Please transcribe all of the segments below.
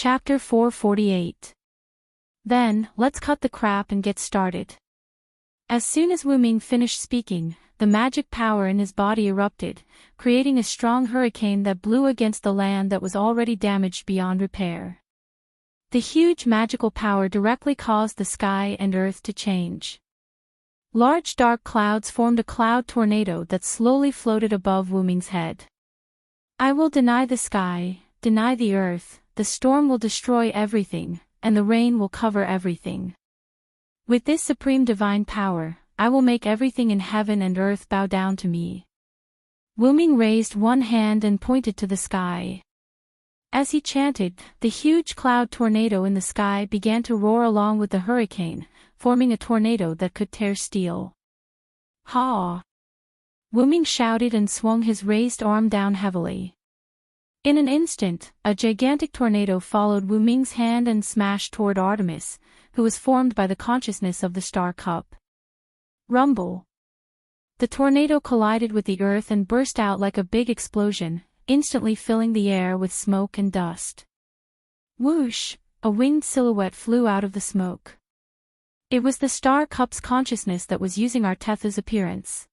Chapter 448. Then, let's cut the crap and get started. As soon as Wu Ming finished speaking, the magic power in his body erupted, creating a strong hurricane that blew against the land that was already damaged beyond repair. The huge magical power directly caused the sky and earth to change. Large dark clouds formed a cloud tornado that slowly floated above Wu Ming's head. I will deny the sky, deny the earth, the storm will destroy everything, and the rain will cover everything. With this supreme divine power, I will make everything in heaven and earth bow down to me. Wu Ming raised one hand and pointed to the sky. As he chanted, the huge cloud tornado in the sky began to roar along with the hurricane, forming a tornado that could tear steel. Ha! Wu Ming shouted and swung his raised arm down heavily. In an instant, a gigantic tornado followed Wu Ming's hand and smashed toward Artemis, who was formed by the consciousness of the star cup. Rumble! The tornado collided with the earth and burst out like a big explosion, instantly filling the air with smoke and dust. Whoosh! A winged silhouette flew out of the smoke. It was the star cup's consciousness that was using Artetha's appearance.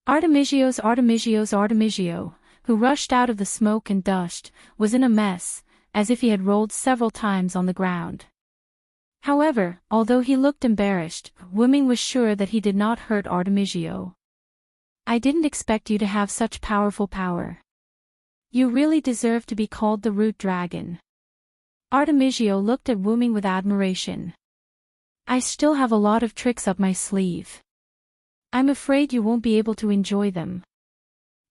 Artemigio, who rushed out of the smoke and dust, was in a mess, as if he had rolled several times on the ground. However, although he looked embarrassed, Wu Ming was sure that he did not hurt Artemigio. I didn't expect you to have such powerful power. You really deserve to be called the Root Dragon. Artemigio looked at Wu Ming with admiration. I still have a lot of tricks up my sleeve. I'm afraid you won't be able to enjoy them.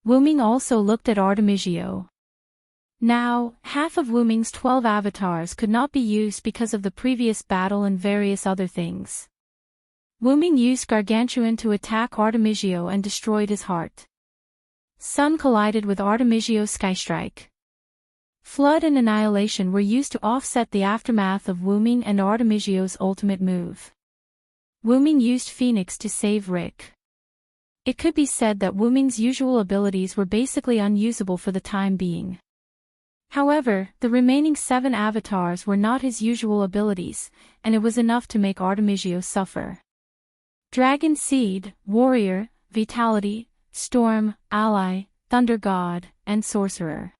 Wu Ming also looked at Artemigio. Now, half of Wu Ming's 12 avatars could not be used because of the previous battle and various other things. Wu Ming used Gargantuan to attack Artemigio and destroyed his heart. Sun collided with Artemigio's Skystrike. Flood and Annihilation were used to offset the aftermath of Wu Ming and Artemigio's ultimate move. Wu Ming used Phoenix to save Rick. It could be said that Wu Ming's usual abilities were basically unusable for the time being. However, the remaining 7 avatars were not his usual abilities, and it was enough to make Artemigio suffer. Dragon Seed, Warrior, Vitality, Storm, Ally, Thunder God, and Sorcerer.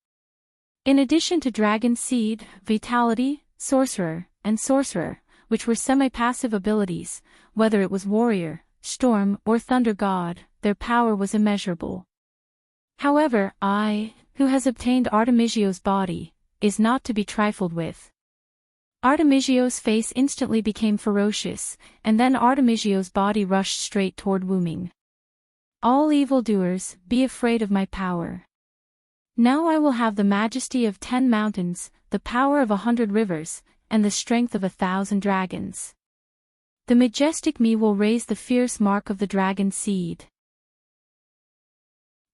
In addition to Dragon Seed, Vitality, Sorcerer, and Sorcerer, which were semi-passive abilities, whether it was Warrior, Storm, or Thunder God, their power was immeasurable. However, who has obtained Artemigio's body, is not to be trifled with. Artemigio's face instantly became ferocious, and then Artemigio's body rushed straight toward Wu Ming. All evildoers, be afraid of my power. Now I will have the majesty of 10 mountains, the power of 100 rivers, and the strength of 1,000 dragons. The majestic me will raise the fierce mark of the dragon seed.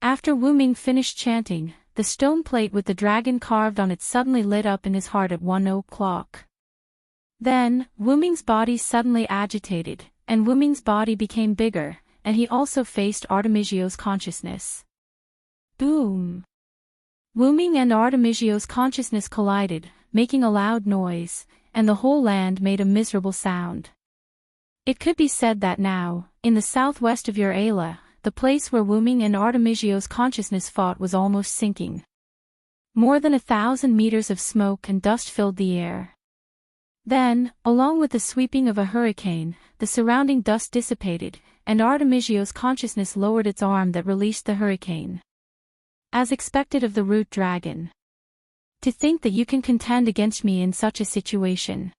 After Wu Ming finished chanting, the stone plate with the dragon carved on it suddenly lit up in his heart at 1:00. Then, Wu Ming's body suddenly agitated, and Wu Ming's body became bigger, and he also faced Artemigio's consciousness. Boom! Wu Ming and Artemigio's consciousness collided, making a loud noise, and the whole land made a miserable sound. It could be said that now, in the southwest of Ur-Ala, the place where Wu Ming and Artemigio's consciousness fought was almost sinking. More than 1,000 meters of smoke and dust filled the air. Then, along with the sweeping of a hurricane, the surrounding dust dissipated, and Artemigio's consciousness lowered its arm that released the hurricane. As expected of the Root Dragon. To think that you can contend against me in such a situation.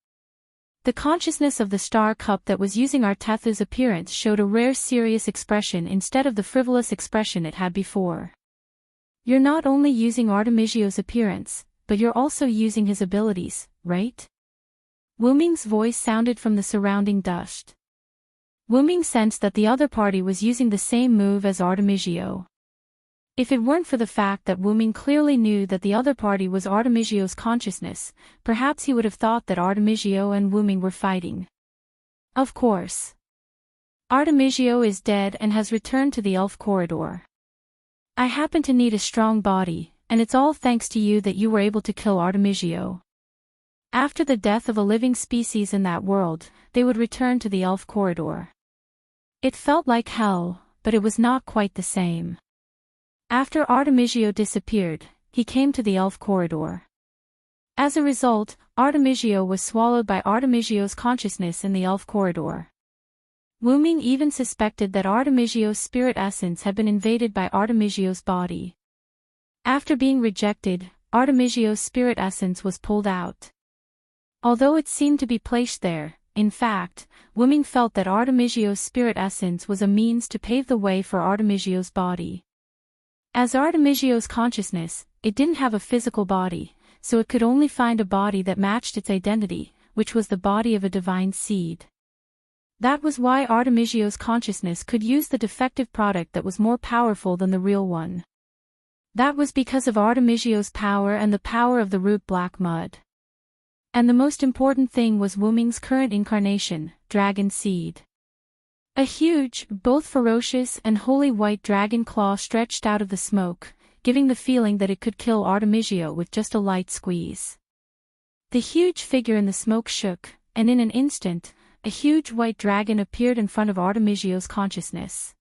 The consciousness of the star cup that was using Artetha's appearance showed a rare serious expression instead of the frivolous expression it had before. You're not only using Artemigio's appearance, but you're also using his abilities, right? Wu Ming's voice sounded from the surrounding dust. Wu Ming sensed that the other party was using the same move as Artemigio. If it weren't for the fact that Wu Ming clearly knew that the other party was Artemigio's consciousness, perhaps he would have thought that Artemigio and Wu Ming were fighting. Of course. Artemigio is dead and has returned to the elf corridor. I happen to need a strong body, and it's all thanks to you that you were able to kill Artemigio. After the death of a living species in that world, they would return to the elf corridor. It felt like hell, but it was not quite the same. After Artemisia disappeared, he came to the elf corridor. As a result, Artemisia was swallowed by Artemisio's consciousness in the elf corridor. Wu Ming even suspected that Artemisio's spirit essence had been invaded by Artemisio's body. After being rejected, Artemisio's spirit essence was pulled out. Although it seemed to be placed there, in fact, Wu Ming felt that Artemisio's spirit essence was a means to pave the way for Artemisio's body. As Artemisio's consciousness, it didn't have a physical body, so it could only find a body that matched its identity, which was the body of a divine seed. That was why Artemisio's consciousness could use the defective product that was more powerful than the real one. That was because of Artemisio's power and the power of the root black mud. And the most important thing was Wu Ming's current incarnation, Dragon Seed. A huge, both ferocious and holy white dragon claw stretched out of the smoke, giving the feeling that it could kill Artemisio with just a light squeeze. The huge figure in the smoke shook, and in an instant, a huge white dragon appeared in front of Artemisio's consciousness.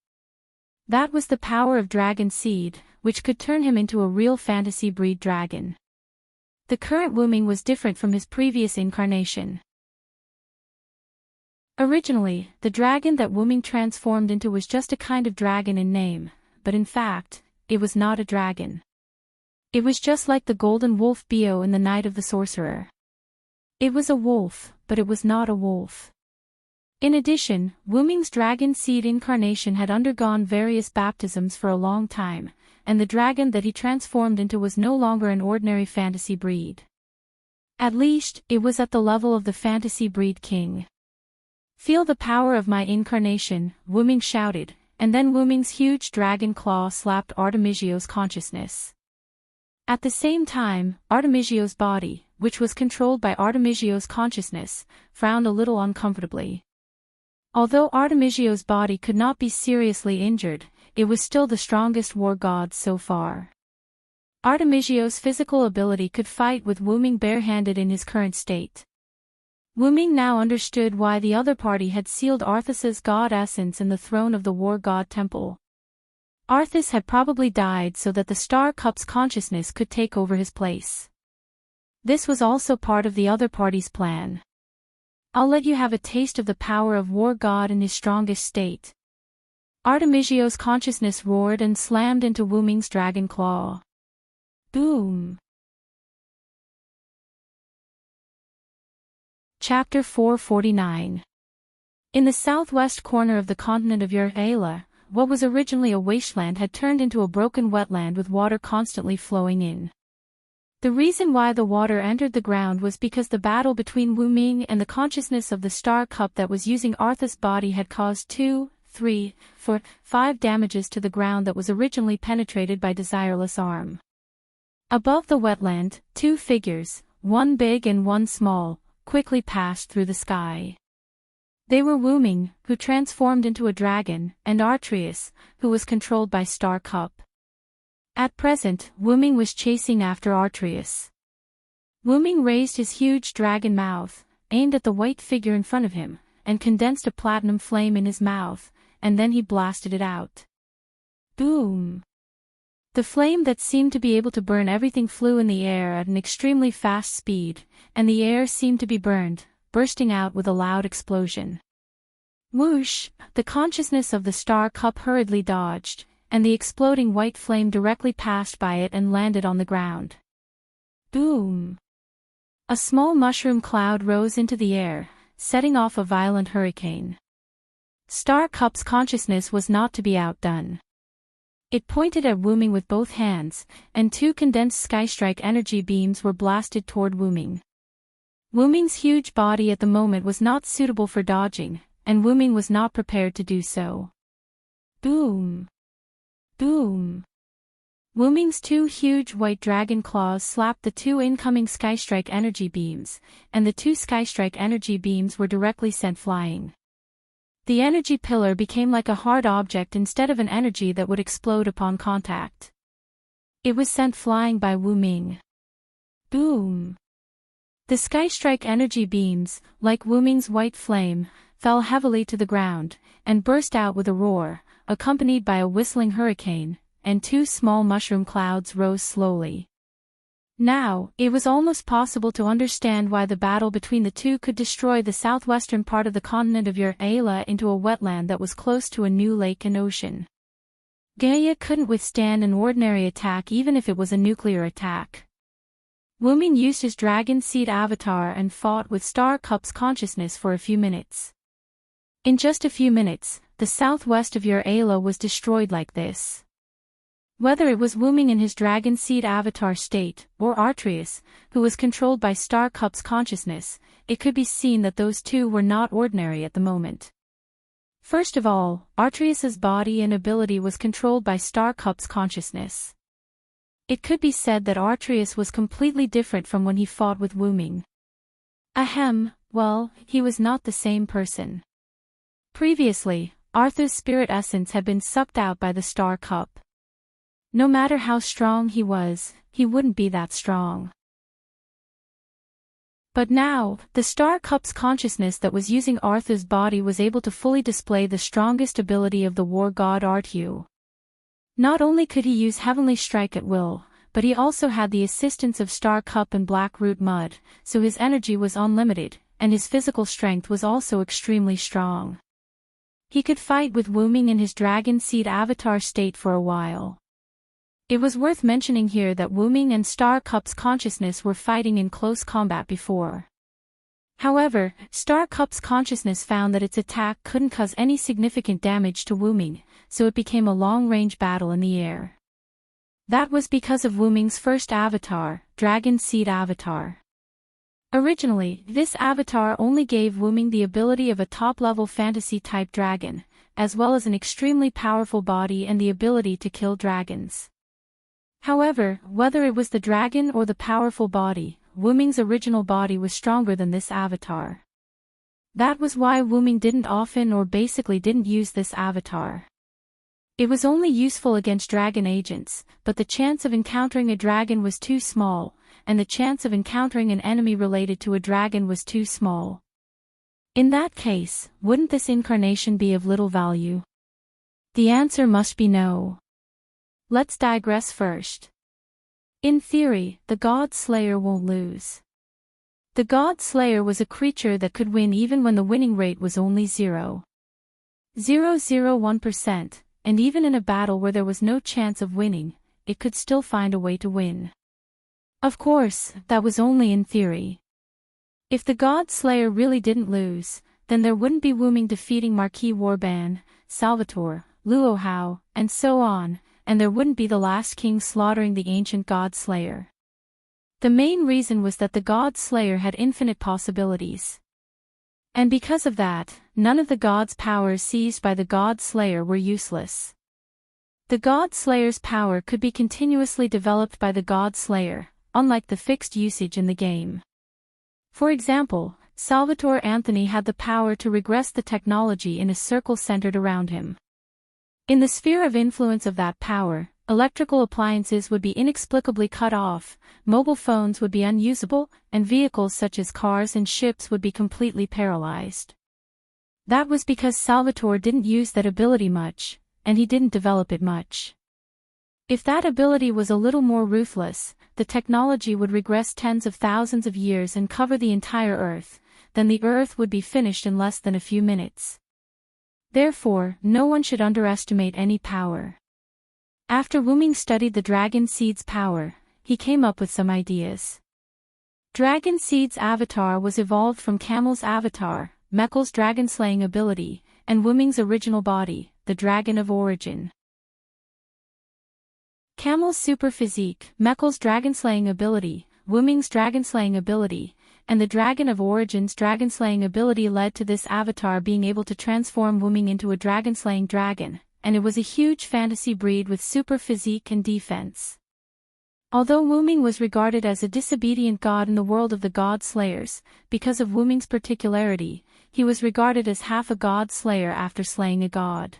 That was the power of Dragon Seed, which could turn him into a real fantasy breed dragon. The current Wu Ming was different from his previous incarnation. Originally, the dragon that Wu Ming transformed into was just a kind of dragon in name, but in fact, it was not a dragon. It was just like the golden wolf Bio in the Night of the Sorcerer. It was a wolf, but it was not a wolf. In addition, Wu Ming's dragon seed incarnation had undergone various baptisms for a long time, and the dragon that he transformed into was no longer an ordinary fantasy breed. At least, it was at the level of the fantasy breed king. "Feel the power of my incarnation," Wu Ming shouted, and then Wu Ming's huge dragon claw slapped Artemisio's consciousness. At the same time, Artemisio's body, which was controlled by Artemisio's consciousness, frowned a little uncomfortably. Although Artemisio's body could not be seriously injured, it was still the strongest war god so far. Artemisio's physical ability could fight with Wu Ming barehanded in his current state. Wu Ming now understood why the other party had sealed Arthas's god essence in the throne of the war god temple. Arthas had probably died so that the Star Cup's consciousness could take over his place. This was also part of the other party's plan. "I'll let you have a taste of the power of War God in his strongest state." Artemisio's consciousness roared and slammed into Wu Ming's dragon claw. Boom! Chapter 449. In the southwest corner of the continent of Ur-Aila, what was originally a wasteland had turned into a broken wetland with water constantly flowing in. The reason why the water entered the ground was because the battle between Wu Ming and the consciousness of the Star Cup that was using Arthas' body had caused 2, 3, 4, 5 damages to the ground that was originally penetrated by Desireless Arm. Above the wetland, 2 figures, one big and one small, quickly passed through the sky. They were Wu Ming, who transformed into a dragon, and Artreus, who was controlled by Star Cup. At present, Wu Ming was chasing after Artreus. Wu Ming raised his huge dragon mouth, aimed at the white figure in front of him, and condensed a platinum flame in his mouth, and then he blasted it out. Boom! The flame that seemed to be able to burn everything flew in the air at an extremely fast speed, and the air seemed to be burned, bursting out with a loud explosion. Whoosh! The consciousness of the Star Cup hurriedly dodged, and the exploding white flame directly passed by it and landed on the ground. Boom! A small mushroom cloud rose into the air, setting off a violent hurricane. Star Cup's consciousness was not to be outdone. It pointed at Wu Ming with both hands, and 2 condensed Skystrike energy beams were blasted toward Wu Ming. Wu Ming's huge body at the moment was not suitable for dodging, and Wu Ming was not prepared to do so. Boom! Boom! Wu Ming's 2 huge white dragon claws slapped the 2 incoming Skystrike energy beams, and the 2 Skystrike energy beams were directly sent flying. The energy pillar became like a hard object instead of an energy that would explode upon contact. It was sent flying by Wu Ming. Boom! The sky-strike energy beams, like Wuming's white flame, fell heavily to the ground, and burst out with a roar, accompanied by a whistling hurricane, and two small mushroom clouds rose slowly. Now, it was almost possible to understand why the battle between the two could destroy the southwestern part of the continent of Ur-Ayla into a wetland that was close to a new lake and ocean. Gaia couldn't withstand an ordinary attack even if it was a nuclear attack. Wuming used his dragon seed avatar and fought with Star Cup's consciousness for a few minutes. In just a few minutes, the southwest of Ur-Ayla was destroyed like this. Whether it was Wuming in his dragon seed avatar state, or Artreus, who was controlled by Star Cup's consciousness, it could be seen that those two were not ordinary at the moment. First of all, Artreus's body and ability was controlled by Star Cup's consciousness. It could be said that Artreus was completely different from when he fought with Wuming. Well, he was not the same person. Previously, Arthur's spirit essence had been sucked out by the Star Cup. No matter how strong he was, he wouldn't be that strong. But now, the Star Cup's consciousness that was using Arthur's body was able to fully display the strongest ability of the war god Artu. Not only could he use Heavenly Strike at will, but he also had the assistance of Star Cup and Blackroot Mud, so his energy was unlimited, and his physical strength was also extremely strong. He could fight with Wuming in his dragon seed avatar state for a while. It was worth mentioning here that Wuming and Star Cup's consciousness were fighting in close combat before. However, Star Cup's consciousness found that its attack couldn't cause any significant damage to Wuming, so it became a long-range battle in the air. That was because of Wuming's first avatar, Dragon Seed Avatar. Originally, this avatar only gave Wuming the ability of a top-level fantasy-type dragon, as well as an extremely powerful body and the ability to kill dragons. However, whether it was the dragon or the powerful body, Wuming's original body was stronger than this avatar. That was why Wuming didn't often or basically didn't use this avatar. It was only useful against dragon agents, but the chance of encountering a dragon was too small, and the chance of encountering an enemy related to a dragon was too small. In that case, wouldn't this incarnation be of little value? The answer must be no. Let's digress first. In theory, the God Slayer won't lose. The God Slayer was a creature that could win even when the winning rate was only 0.001%, and even in a battle where there was no chance of winning, it could still find a way to win. Of course, that was only in theory. If the God Slayer really didn't lose, then there wouldn't be Wuming defeating Marquis Warban, Salvatore, Luo Hao, and so on, and there wouldn't be the last king slaughtering the ancient God Slayer. The main reason was that the God Slayer had infinite possibilities. And because of that, none of the God's powers seized by the God Slayer were useless. The God Slayer's power could be continuously developed by the God Slayer, unlike the fixed usage in the game. For example, Salvatore Anthony had the power to regress the technology in a circle centered around him. In the sphere of influence of that power, electrical appliances would be inexplicably cut off, mobile phones would be unusable, and vehicles such as cars and ships would be completely paralyzed. That was because Salvatore didn't use that ability much, and he didn't develop it much. If that ability was a little more ruthless, the technology would regress tens of thousands of years and cover the entire Earth, then the Earth would be finished in less than a few minutes. Therefore, no one should underestimate any power. After Wuming studied the Dragon Seed's power, he came up with some ideas. Dragon Seed's avatar was evolved from Camel's avatar, Mechal's dragon-slaying ability, and Wuming's original body, the Dragon of Origin. Camel's super physique, Mechal's dragon-slaying ability, Wuming's dragon-slaying ability, and the Dragon of Origin's dragon-slaying ability led to this avatar being able to transform Wuming into a dragon-slaying dragon, and it was a huge fantasy breed with super physique and defense. Although Wuming was regarded as a disobedient god in the world of the God Slayers, because of Wuming's particularity, he was regarded as half a God Slayer after slaying a god.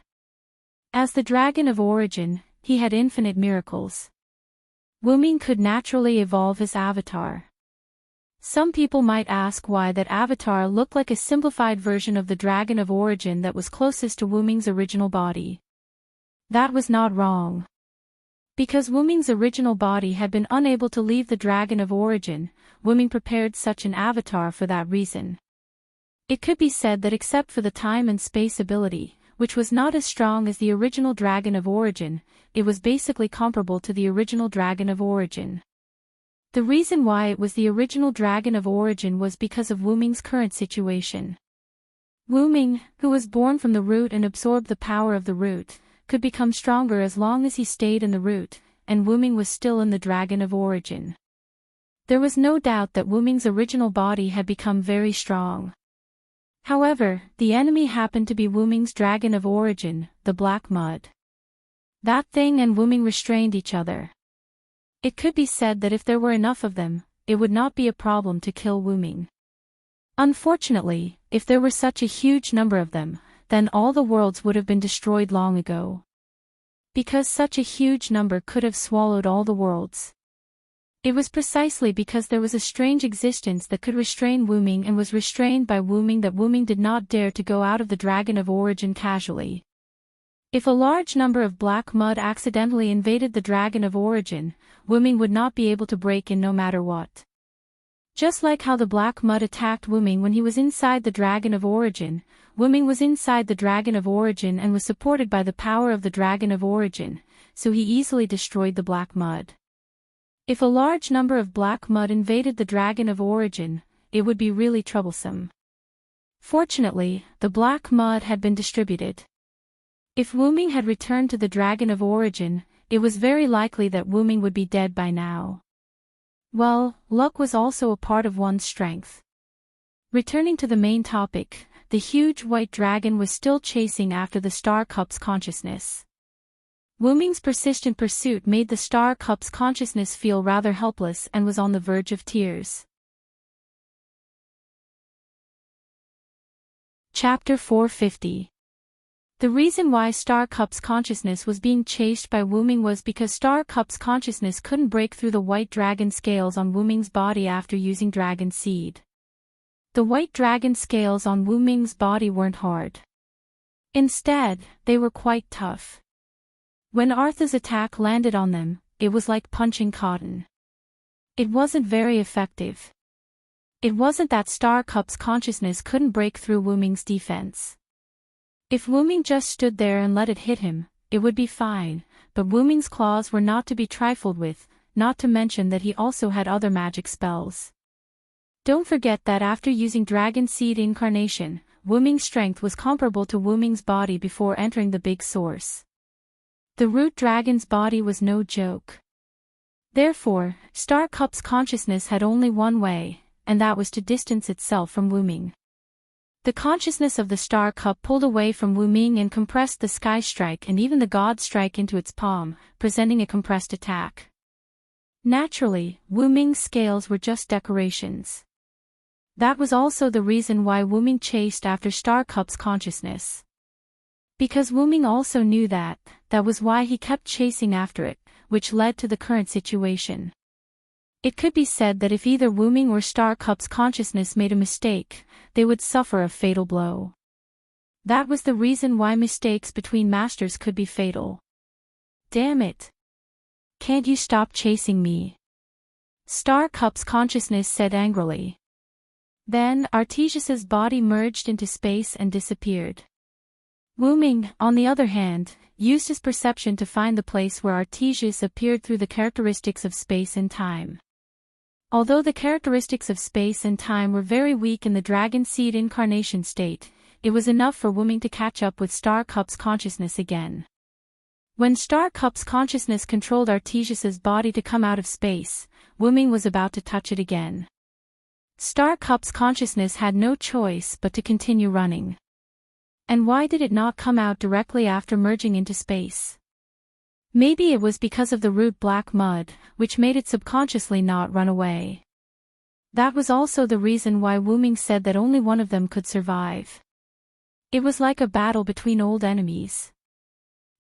As the Dragon of Origin, he had infinite miracles. Wuming could naturally evolve his avatar. Some people might ask why that avatar looked like a simplified version of the dragon of origin that was closest to Wu Ming's original body. That was not wrong. Because Wu Ming's original body had been unable to leave the dragon of origin, Wu Ming prepared such an avatar for that reason. It could be said that except for the time and space ability, which was not as strong as the original dragon of origin, it was basically comparable to the original dragon of origin. The reason why it was the original dragon of origin was because of Wu Ming's current situation. Wu Ming, who was born from the root and absorbed the power of the root, could become stronger as long as he stayed in the root, and Wu Ming was still in the dragon of origin. There was no doubt that Wu Ming's original body had become very strong. However, the enemy happened to be Wu Ming's dragon of origin, the black mud. That thing and Wu Ming restrained each other. It could be said that if there were enough of them, it would not be a problem to kill Wu Ming. Unfortunately, if there were such a huge number of them, then all the worlds would have been destroyed long ago. Because such a huge number could have swallowed all the worlds. It was precisely because there was a strange existence that could restrain Wu Ming and was restrained by Wu Ming that Wu Ming did not dare to go out of the dragon of origin casually. If a large number of black mud accidentally invaded the dragon of origin, Wu Ming would not be able to break in no matter what. Just like how the black mud attacked Wu Ming when he was inside the dragon of origin, Wu Ming was inside the dragon of origin and was supported by the power of the dragon of origin, so he easily destroyed the black mud. If a large number of black mud invaded the dragon of origin, it would be really troublesome. Fortunately, the black mud had been distributed. If Wu Ming had returned to the dragon of origin, it was very likely that Wu Ming would be dead by now. Well, luck was also a part of one's strength. Returning to the main topic, the huge white dragon was still chasing after the Star Cup's consciousness. Wu Ming's persistent pursuit made the Star Cup's consciousness feel rather helpless and was on the verge of tears. Chapter 450. The reason why Star Cup's consciousness was being chased by Wu Ming was because Star Cup's consciousness couldn't break through the white dragon scales on Wu Ming's body after using Dragon Seed. The white dragon scales on Wu Ming's body weren't hard. Instead, they were quite tough. When Artha's attack landed on them, it was like punching cotton. It wasn't very effective. It wasn't that Star Cup's consciousness couldn't break through Wu Ming's defense. If Wu Ming just stood there and let it hit him, it would be fine, but Wu Ming's claws were not to be trifled with, not to mention that he also had other magic spells. Don't forget that after using Dragon Seed Incarnation, Wu Ming's strength was comparable to Wu Ming's body before entering the big source. The root dragon's body was no joke. Therefore, Star Cup's consciousness had only one way, and that was to distance itself from Wu Ming. The consciousness of the Star Cup pulled away from Wu Ming and compressed the Sky Strike and even the God Strike into its palm, presenting a compressed attack. Naturally, Wu Ming's scales were just decorations. That was also the reason why Wu Ming chased after Star Cup's consciousness. Because Wu Ming also knew that was why he kept chasing after it, which led to the current situation. It could be said that if either Wu Ming or Star Cup's consciousness made a mistake, they would suffer a fatal blow. That was the reason why mistakes between masters could be fatal. Damn it! Can't you stop chasing me? Star Cup's consciousness said angrily. Then, Artesius's body merged into space and disappeared. Wu Ming, on the other hand, used his perception to find the place where Artesius appeared through the characteristics of space and time. Although the characteristics of space and time were very weak in the Dragon Seed Incarnation state, it was enough for Wu Ming to catch up with Star Cup's consciousness again. When Star Cup's consciousness controlled Artesius's body to come out of space, Wu Ming was about to touch it again. Star Cup's consciousness had no choice but to continue running. And why did it not come out directly after merging into space? Maybe it was because of the root black mud, which made it subconsciously not run away. That was also the reason why Wu Ming said that only one of them could survive. It was like a battle between old enemies.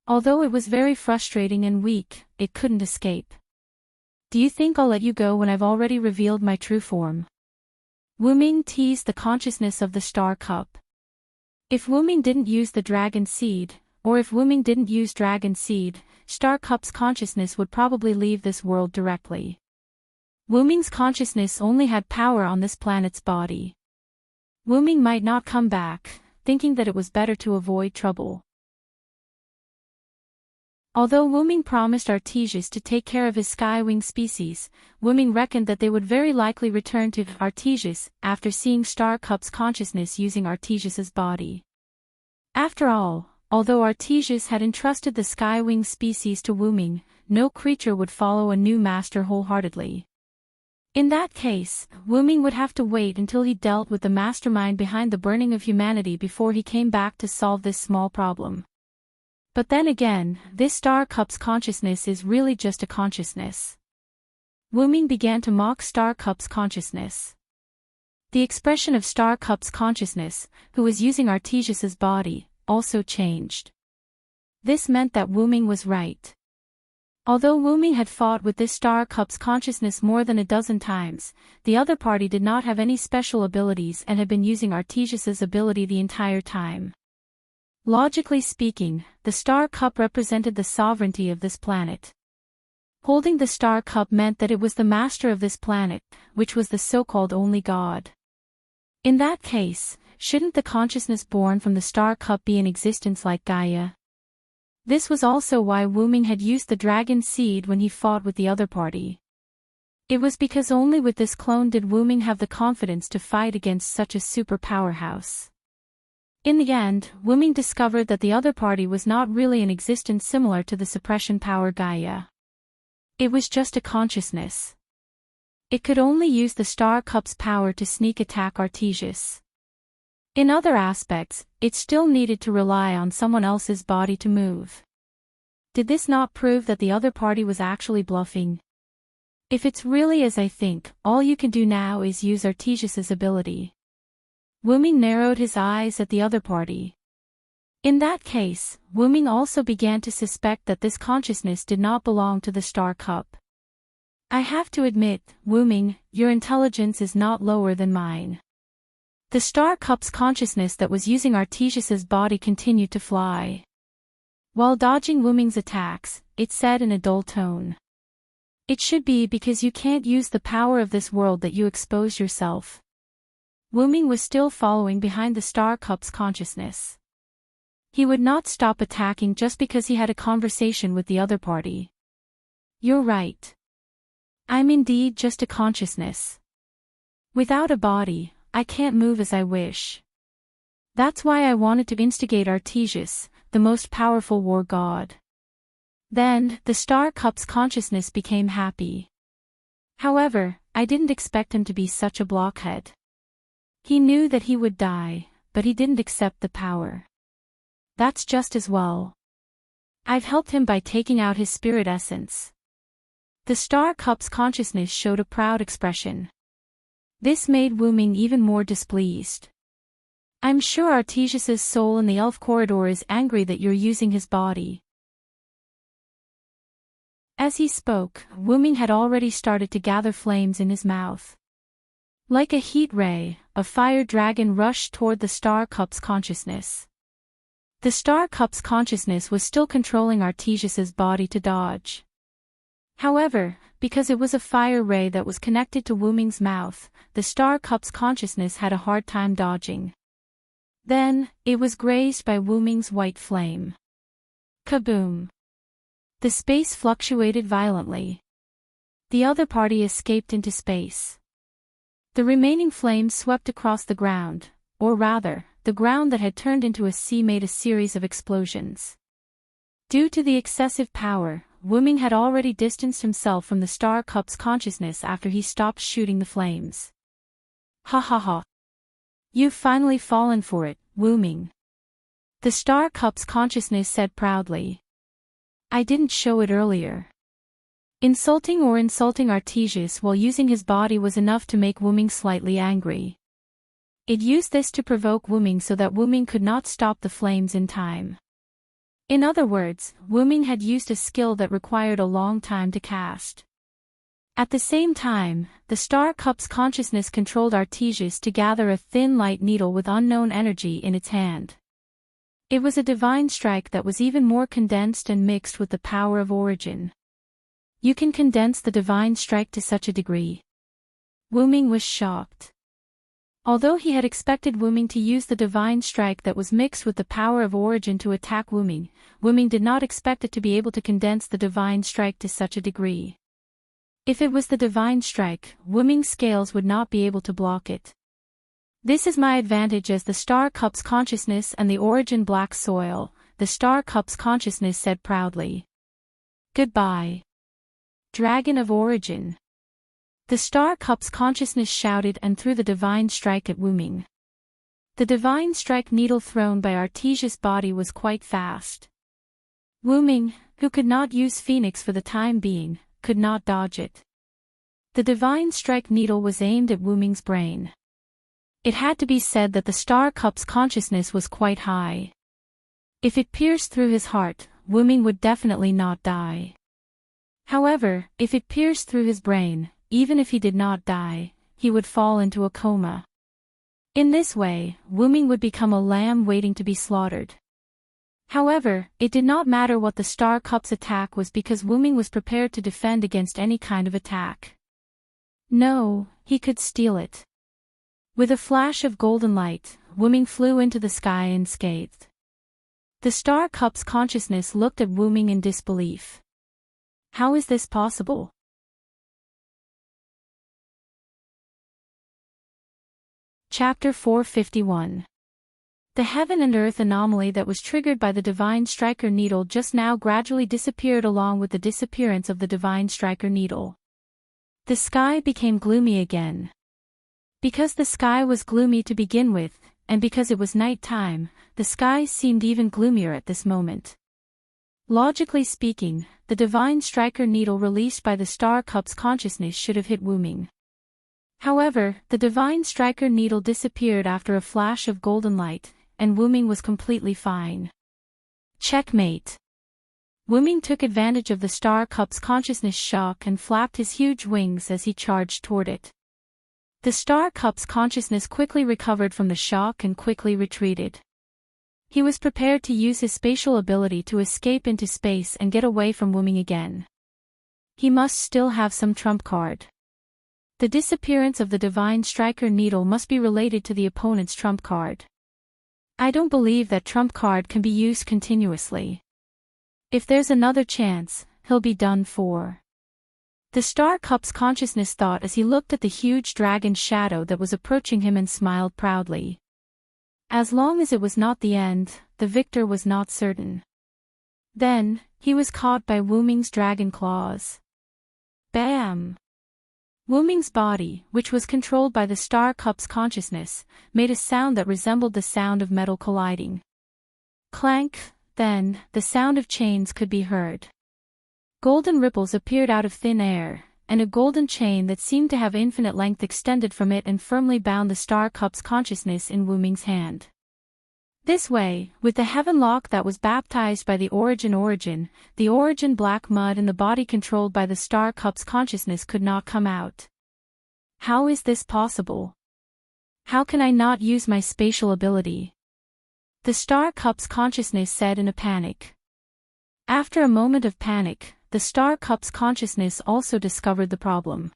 Although it was very frustrating and weak, it couldn't escape. Do you think I'll let you go when I've already revealed my true form? Wuming teased the consciousness of the star cup. If Wuming didn't use the dragon seed, or if Wuming didn't use dragon seed, star cup's consciousness would probably leave this world directly. Wuming's consciousness only had power on this planet's body. Wuming might not come back, thinking that it was better to avoid trouble. Although Wuming promised Artesius to take care of his skywing species, Wuming reckoned that they would very likely return to Artesius after seeing Star Cup's consciousness using Artesius's body. After all, although Artesius had entrusted the skywing species to Wuming, no creature would follow a new master wholeheartedly. In that case, Wuming would have to wait until he dealt with the mastermind behind the burning of humanity before he came back to solve this small problem. But then again, this Star Cup's consciousness is really just a consciousness. Wuming began to mock Star Cup's consciousness. The expression of Star Cup's consciousness, who was using Artesius's body, also changed. This meant that Wuming was right. Although Wuming had fought with this Star Cup's consciousness more than a dozen times, the other party did not have any special abilities and had been using Artesius's ability the entire time. Logically speaking, the Star Cup represented the sovereignty of this planet. Holding the Star Cup meant that it was the master of this planet, which was the so-called only god. In that case, shouldn't the consciousness born from the Star Cup be in existence like Gaia? This was also why Wuming had used the dragon seed when he fought with the other party. It was because only with this clone did Wuming have the confidence to fight against such a super powerhouse. In the end, Wuming discovered that the other party was not really an existence similar to the suppression power Gaia. It was just a consciousness. It could only use the Star Cup's power to sneak attack Artesius. In other aspects, it still needed to rely on someone else's body to move. Did this not prove that the other party was actually bluffing? If it's really as I think, all you can do now is use Artesius's ability. Wuming narrowed his eyes at the other party. In that case, Wuming also began to suspect that this consciousness did not belong to the Star Cup. I have to admit, Wuming, your intelligence is not lower than mine. The Star Cup's consciousness that was using Artesius's body continued to fly. While dodging Wuming's attacks, it said in a dull tone. It should be because you can't use the power of this world that you expose yourself. Wuming was still following behind the Star Cup's consciousness. He would not stop attacking just because he had a conversation with the other party. You're right. I'm indeed just a consciousness. Without a body, I can't move as I wish. That's why I wanted to instigate Artesius, the most powerful war god. Then, the Star Cup's consciousness became happy. However, I didn't expect him to be such a blockhead. He knew that he would die, but he didn't accept the power. That's just as well. I've helped him by taking out his spirit essence. The Star Cup's consciousness showed a proud expression. This made Wuming even more displeased. I'm sure Artesius's soul in the elf corridor is angry that you're using his body. As he spoke, Wuming had already started to gather flames in his mouth. Like a heat ray, a fire dragon rushed toward the Star Cup's consciousness. The Star Cup's consciousness was still controlling Artesius's body to dodge. However, because it was a fire ray that was connected to Wuming's mouth, the Star Cup's consciousness had a hard time dodging. Then, it was grazed by Wuming's white flame. Kaboom! The space fluctuated violently. The other party escaped into space. The remaining flames swept across the ground, or rather, the ground that had turned into a sea made a series of explosions. Due to the excessive power, Wuming had already distanced himself from the Star Cup's consciousness after he stopped shooting the flames. Ha ha ha. You've finally fallen for it, Wuming. The Star Cup's consciousness said proudly. I didn't show it earlier. Insulting Artesius while using his body was enough to make Wuming slightly angry. It used this to provoke Wuming so that Wuming could not stop the flames in time. In other words, Wuming had used a skill that required a long time to cast. At the same time, the Star Cup's consciousness controlled Artesius to gather a thin light needle with unknown energy in its hand. It was a divine strike that was even more condensed and mixed with the power of origin. You can condense the divine strike to such a degree. Wu Ming was shocked. Although he had expected Wu Ming to use the divine strike that was mixed with the power of origin to attack Wu Ming did not expect it to be able to condense the divine strike to such a degree. If it was the divine strike, Wu Ming's scales would not be able to block it. This is my advantage as the Star Cup's consciousness and the origin black soil, the Star Cup's consciousness said proudly. Goodbye, Dragon of Origin. The Star Cup's consciousness shouted and threw the divine strike at Wu Ming. The divine strike needle thrown by Artesia's body was quite fast. Wu Ming, who could not use Phoenix for the time being, could not dodge it. The divine strike needle was aimed at Wu Ming's brain. It had to be said that the Star Cup's consciousness was quite high. If it pierced through his heart, Wu Ming would definitely not die. However, if it pierced through his brain, even if he did not die, he would fall into a coma. In this way, Wu Ming would become a lamb waiting to be slaughtered. However, it did not matter what the Star Cup's attack was because Wu Ming was prepared to defend against any kind of attack. No, he could steal it. With a flash of golden light, Wu Ming flew into the sky unscathed. The Star Cup's consciousness looked at Wu Ming in disbelief. How is this possible? Chapter 451. The heaven and earth anomaly that was triggered by the divine striker needle just now gradually disappeared along with the disappearance of the divine striker needle. The sky became gloomy again. Because the sky was gloomy to begin with, and because it was night time, the sky seemed even gloomier at this moment. Logically speaking, the divine striker needle released by the Star Cup's consciousness should have hit Wu Ming. However, the divine striker needle disappeared after a flash of golden light, and Wu Ming was completely fine. Checkmate. Wu Ming took advantage of the Star Cup's consciousness shock and flapped his huge wings as he charged toward it. The Star Cup's consciousness quickly recovered from the shock and quickly retreated. He was prepared to use his spatial ability to escape into space and get away from Wu Ming again. He must still have some trump card. The disappearance of the divine striker needle must be related to the opponent's trump card. I don't believe that trump card can be used continuously. If there's another chance, he'll be done for. The Star Cup's consciousness thought as he looked at the huge dragon shadow that was approaching him and smiled proudly. As long as it was not the end, the victor was not certain. Then, he was caught by Wu Ming's dragon claws. Bam! Wu Ming's body, which was controlled by the Star Cup's consciousness, made a sound that resembled the sound of metal colliding. Clank, then, the sound of chains could be heard. Golden ripples appeared out of thin air, and a golden chain that seemed to have infinite length extended from it and firmly bound the Star Cup's consciousness in Wu Ming's hand. This way, with the heaven lock that was baptized by the origin, the origin black mud in the body controlled by the Star Cup's consciousness could not come out. How is this possible? How can I not use my spatial ability? The Star Cup's consciousness said in a panic. After a moment of panic, the Star Cup's consciousness also discovered the problem.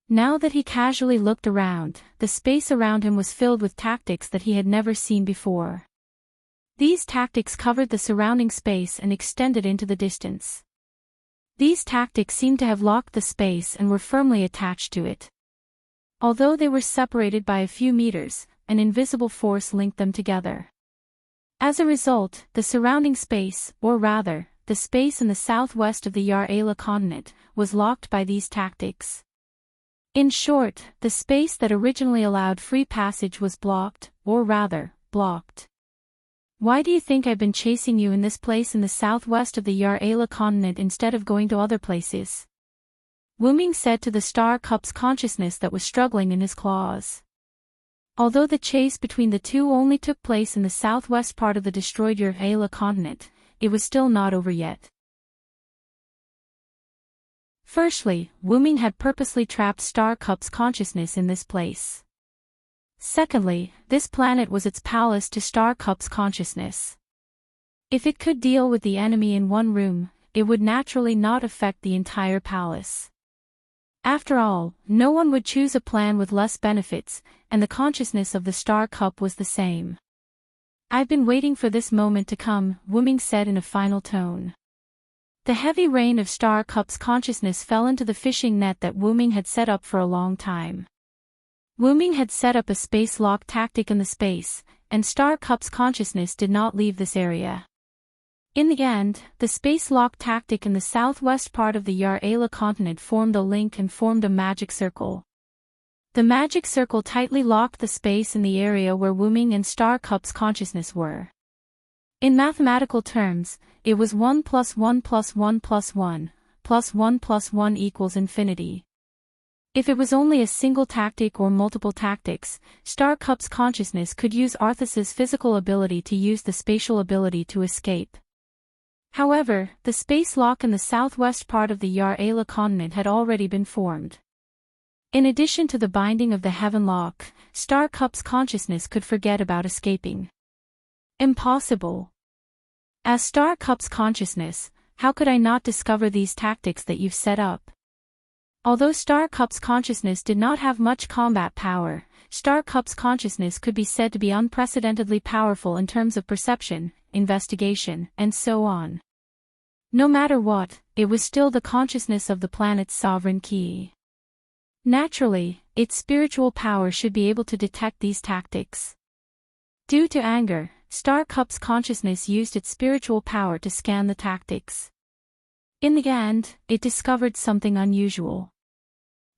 Now that he casually looked around, the space around him was filled with tactics that he had never seen before. These tactics covered the surrounding space and extended into the distance. These tactics seemed to have locked the space and were firmly attached to it. Although they were separated by a few meters, an invisible force linked them together. As a result, the surrounding space, or rather, the space in the southwest of the Yar-Ala continent, was locked by these tactics. In short, the space that originally allowed free passage was blocked, or rather, blocked. Why do you think I've been chasing you in this place in the southwest of the Yar-Ala continent instead of going to other places? Wu Ming said to the Star Cup's consciousness that was struggling in his claws. Although the chase between the two only took place in the southwest part of the destroyed Yar-Ala continent, it was still not over yet. Firstly, Wu Ming had purposely trapped Star Cup's consciousness in this place. Secondly, this planet was its palace to Star Cup's consciousness. If it could deal with the enemy in one room, it would naturally not affect the entire palace. After all, no one would choose a plan with less benefits, and the consciousness of the Star Cup was the same. "I've been waiting for this moment to come," Wu Ming said in a final tone. The heavy rain of Star Cup's consciousness fell into the fishing net that Wu Ming had set up for a long time. Wu Ming had set up a space lock tactic in the space, and Star Cup's consciousness did not leave this area. In the end, the space lock tactic in the southwest part of the Yar-Ala continent formed a link and formed a magic circle. The magic circle tightly locked the space in the area where Wu Ming and Star Cup's consciousness were. In mathematical terms, it was 1 + 1 + 1 + 1, plus 1 + 1 equals infinity. If it was only a single tactic or multiple tactics, Star Cup's consciousness could use Arthas's physical ability to use the spatial ability to escape. However, the space lock in the southwest part of the Yar-Ala continent had already been formed. In addition to the binding of the Heaven Lock, Star Cup's consciousness could forget about escaping. Impossible. As Star Cup's consciousness, how could I not discover these tactics that you've set up? Although Star Cup's consciousness did not have much combat power, Star Cup's consciousness could be said to be unprecedentedly powerful in terms of perception, investigation, and so on. No matter what, it was still the consciousness of the planet's sovereign key. Naturally, its spiritual power should be able to detect these tactics. Due to anger, Star Cup's consciousness used its spiritual power to scan the tactics. In the end, it discovered something unusual.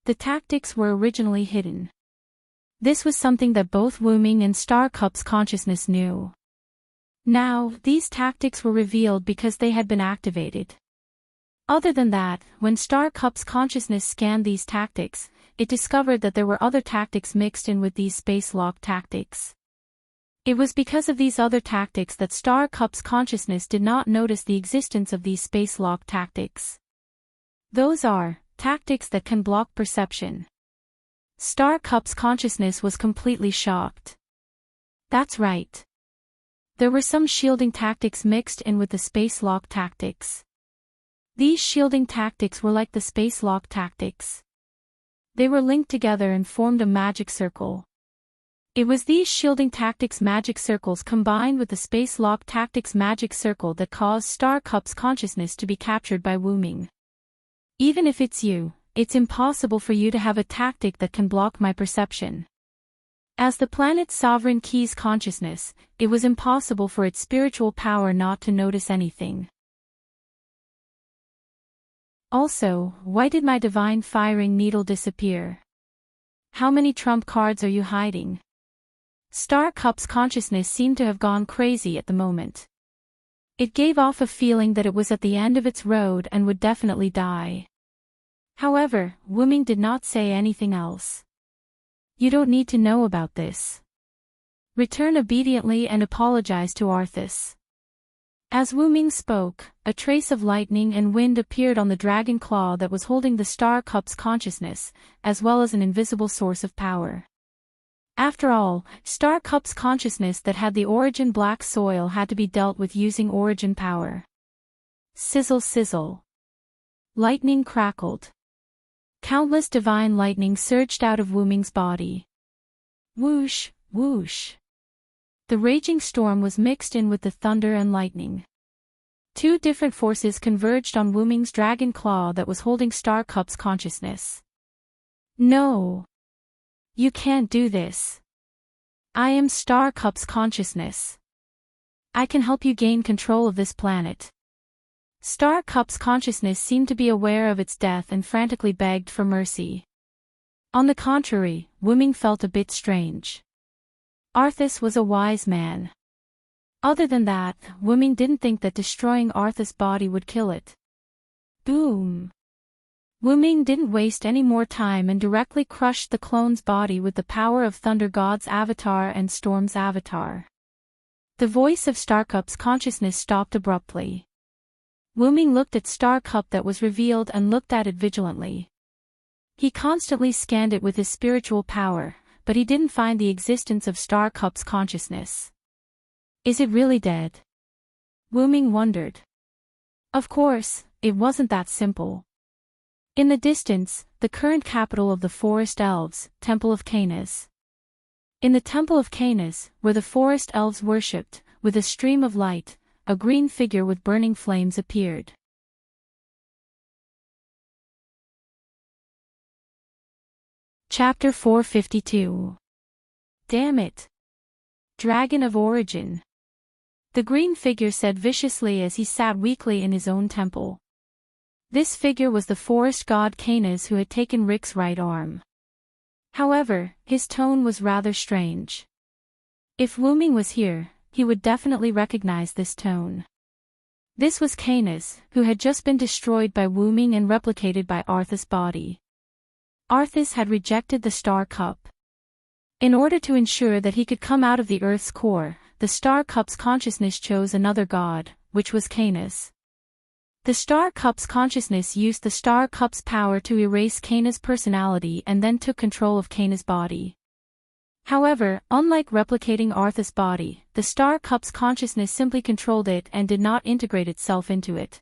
The tactics were originally hidden. This was something that both Wu Ming and Star Cup's consciousness knew. Now, these tactics were revealed because they had been activated. Other than that, when Star Cup's consciousness scanned these tactics, it discovered that there were other tactics mixed in with these space lock tactics. It was because of these other tactics that Star Cup's consciousness did not notice the existence of these space lock tactics. Those are tactics that can block perception. Star Cup's consciousness was completely shocked. That's right. There were some shielding tactics mixed in with the space lock tactics. These shielding tactics were like the space lock tactics. They were linked together and formed a magic circle. It was these shielding tactics magic circles combined with the space lock tactics magic circle that caused Star Cup's consciousness to be captured by Wu Ming. Even if it's you, it's impossible for you to have a tactic that can block my perception. As the planet's sovereign key's consciousness, it was impossible for its spiritual power not to notice anything. Also, why did my divine firing needle disappear? How many trump cards are you hiding? Star Cup's consciousness seemed to have gone crazy at the moment. It gave off a feeling that it was at the end of its road and would definitely die. However, Wu Ming did not say anything else. You don't need to know about this. Return obediently and apologize to Arthas. As Wu Ming spoke, a trace of lightning and wind appeared on the dragon claw that was holding the Star Cup's consciousness, as well as an invisible source of power. After all, Star Cup's consciousness that had the origin black soil had to be dealt with using origin power. Sizzle sizzle. Lightning crackled. Countless divine lightning surged out of Wu Ming's body. Whoosh, whoosh. The raging storm was mixed in with the thunder and lightning. Two different forces converged on Wu Ming's dragon claw that was holding Star Cup's consciousness. No. You can't do this. I am Star Cup's consciousness. I can help you gain control of this planet. Star Cup's consciousness seemed to be aware of its death and frantically begged for mercy. On the contrary, Wu Ming felt a bit strange. Arthas was a wise man. Other than that, Wu Ming didn't think that destroying Arthas' body would kill it. Boom! Wu Ming didn't waste any more time and directly crushed the clone's body with the power of Thunder God's avatar and Storm's avatar. The voice of Star Cup's consciousness stopped abruptly. Wuming looked at Star Cup that was revealed and looked at it vigilantly. He constantly scanned it with his spiritual power, but he didn't find the existence of Star Cup's consciousness. Is it really dead? Wuming wondered. Of course, it wasn't that simple. In the distance, the current capital of the Forest Elves, Temple of Canis. In the Temple of Canis, where the Forest Elves worshipped, with a stream of light, a green figure with burning flames appeared. Chapter 452. Damn it! Dragon of Origin. The green figure said viciously as he sat weakly in his own temple. This figure was the forest god Canis who had taken Rick's right arm. However, his tone was rather strange. If Wuming was here, he would definitely recognize this tone. This was Canis, who had just been destroyed by Wuming and replicated by Arthas' body. Arthas had rejected the Star Cup. In order to ensure that he could come out of the Earth's core, the Star Cup's consciousness chose another god, which was Canis. The Star Cup's consciousness used the Star Cup's power to erase Canis' personality and then took control of Canis' body. However, unlike replicating Arthas' body, the Star Cup's consciousness simply controlled it and did not integrate itself into it.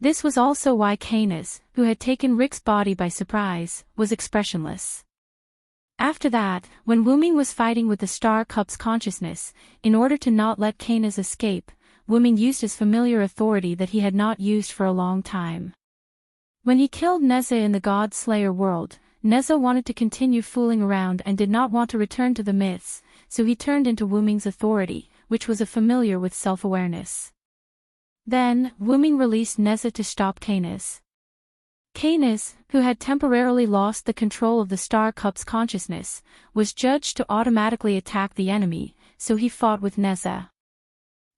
This was also why Canis, who had taken Rick's body by surprise, was expressionless. After that, when Wuming was fighting with the Star Cup's consciousness, in order to not let Canis escape, Wuming used his familiar authority that he had not used for a long time. When he killed Neza in the God Slayer world, Neza wanted to continue fooling around and did not want to return to the myths, so he turned into Wuming's authority, which was a familiar with self-awareness. Then, Wuming released Neza to stop Canis. Canis, who had temporarily lost the control of the Star Cup's consciousness, was judged to automatically attack the enemy, so he fought with Neza.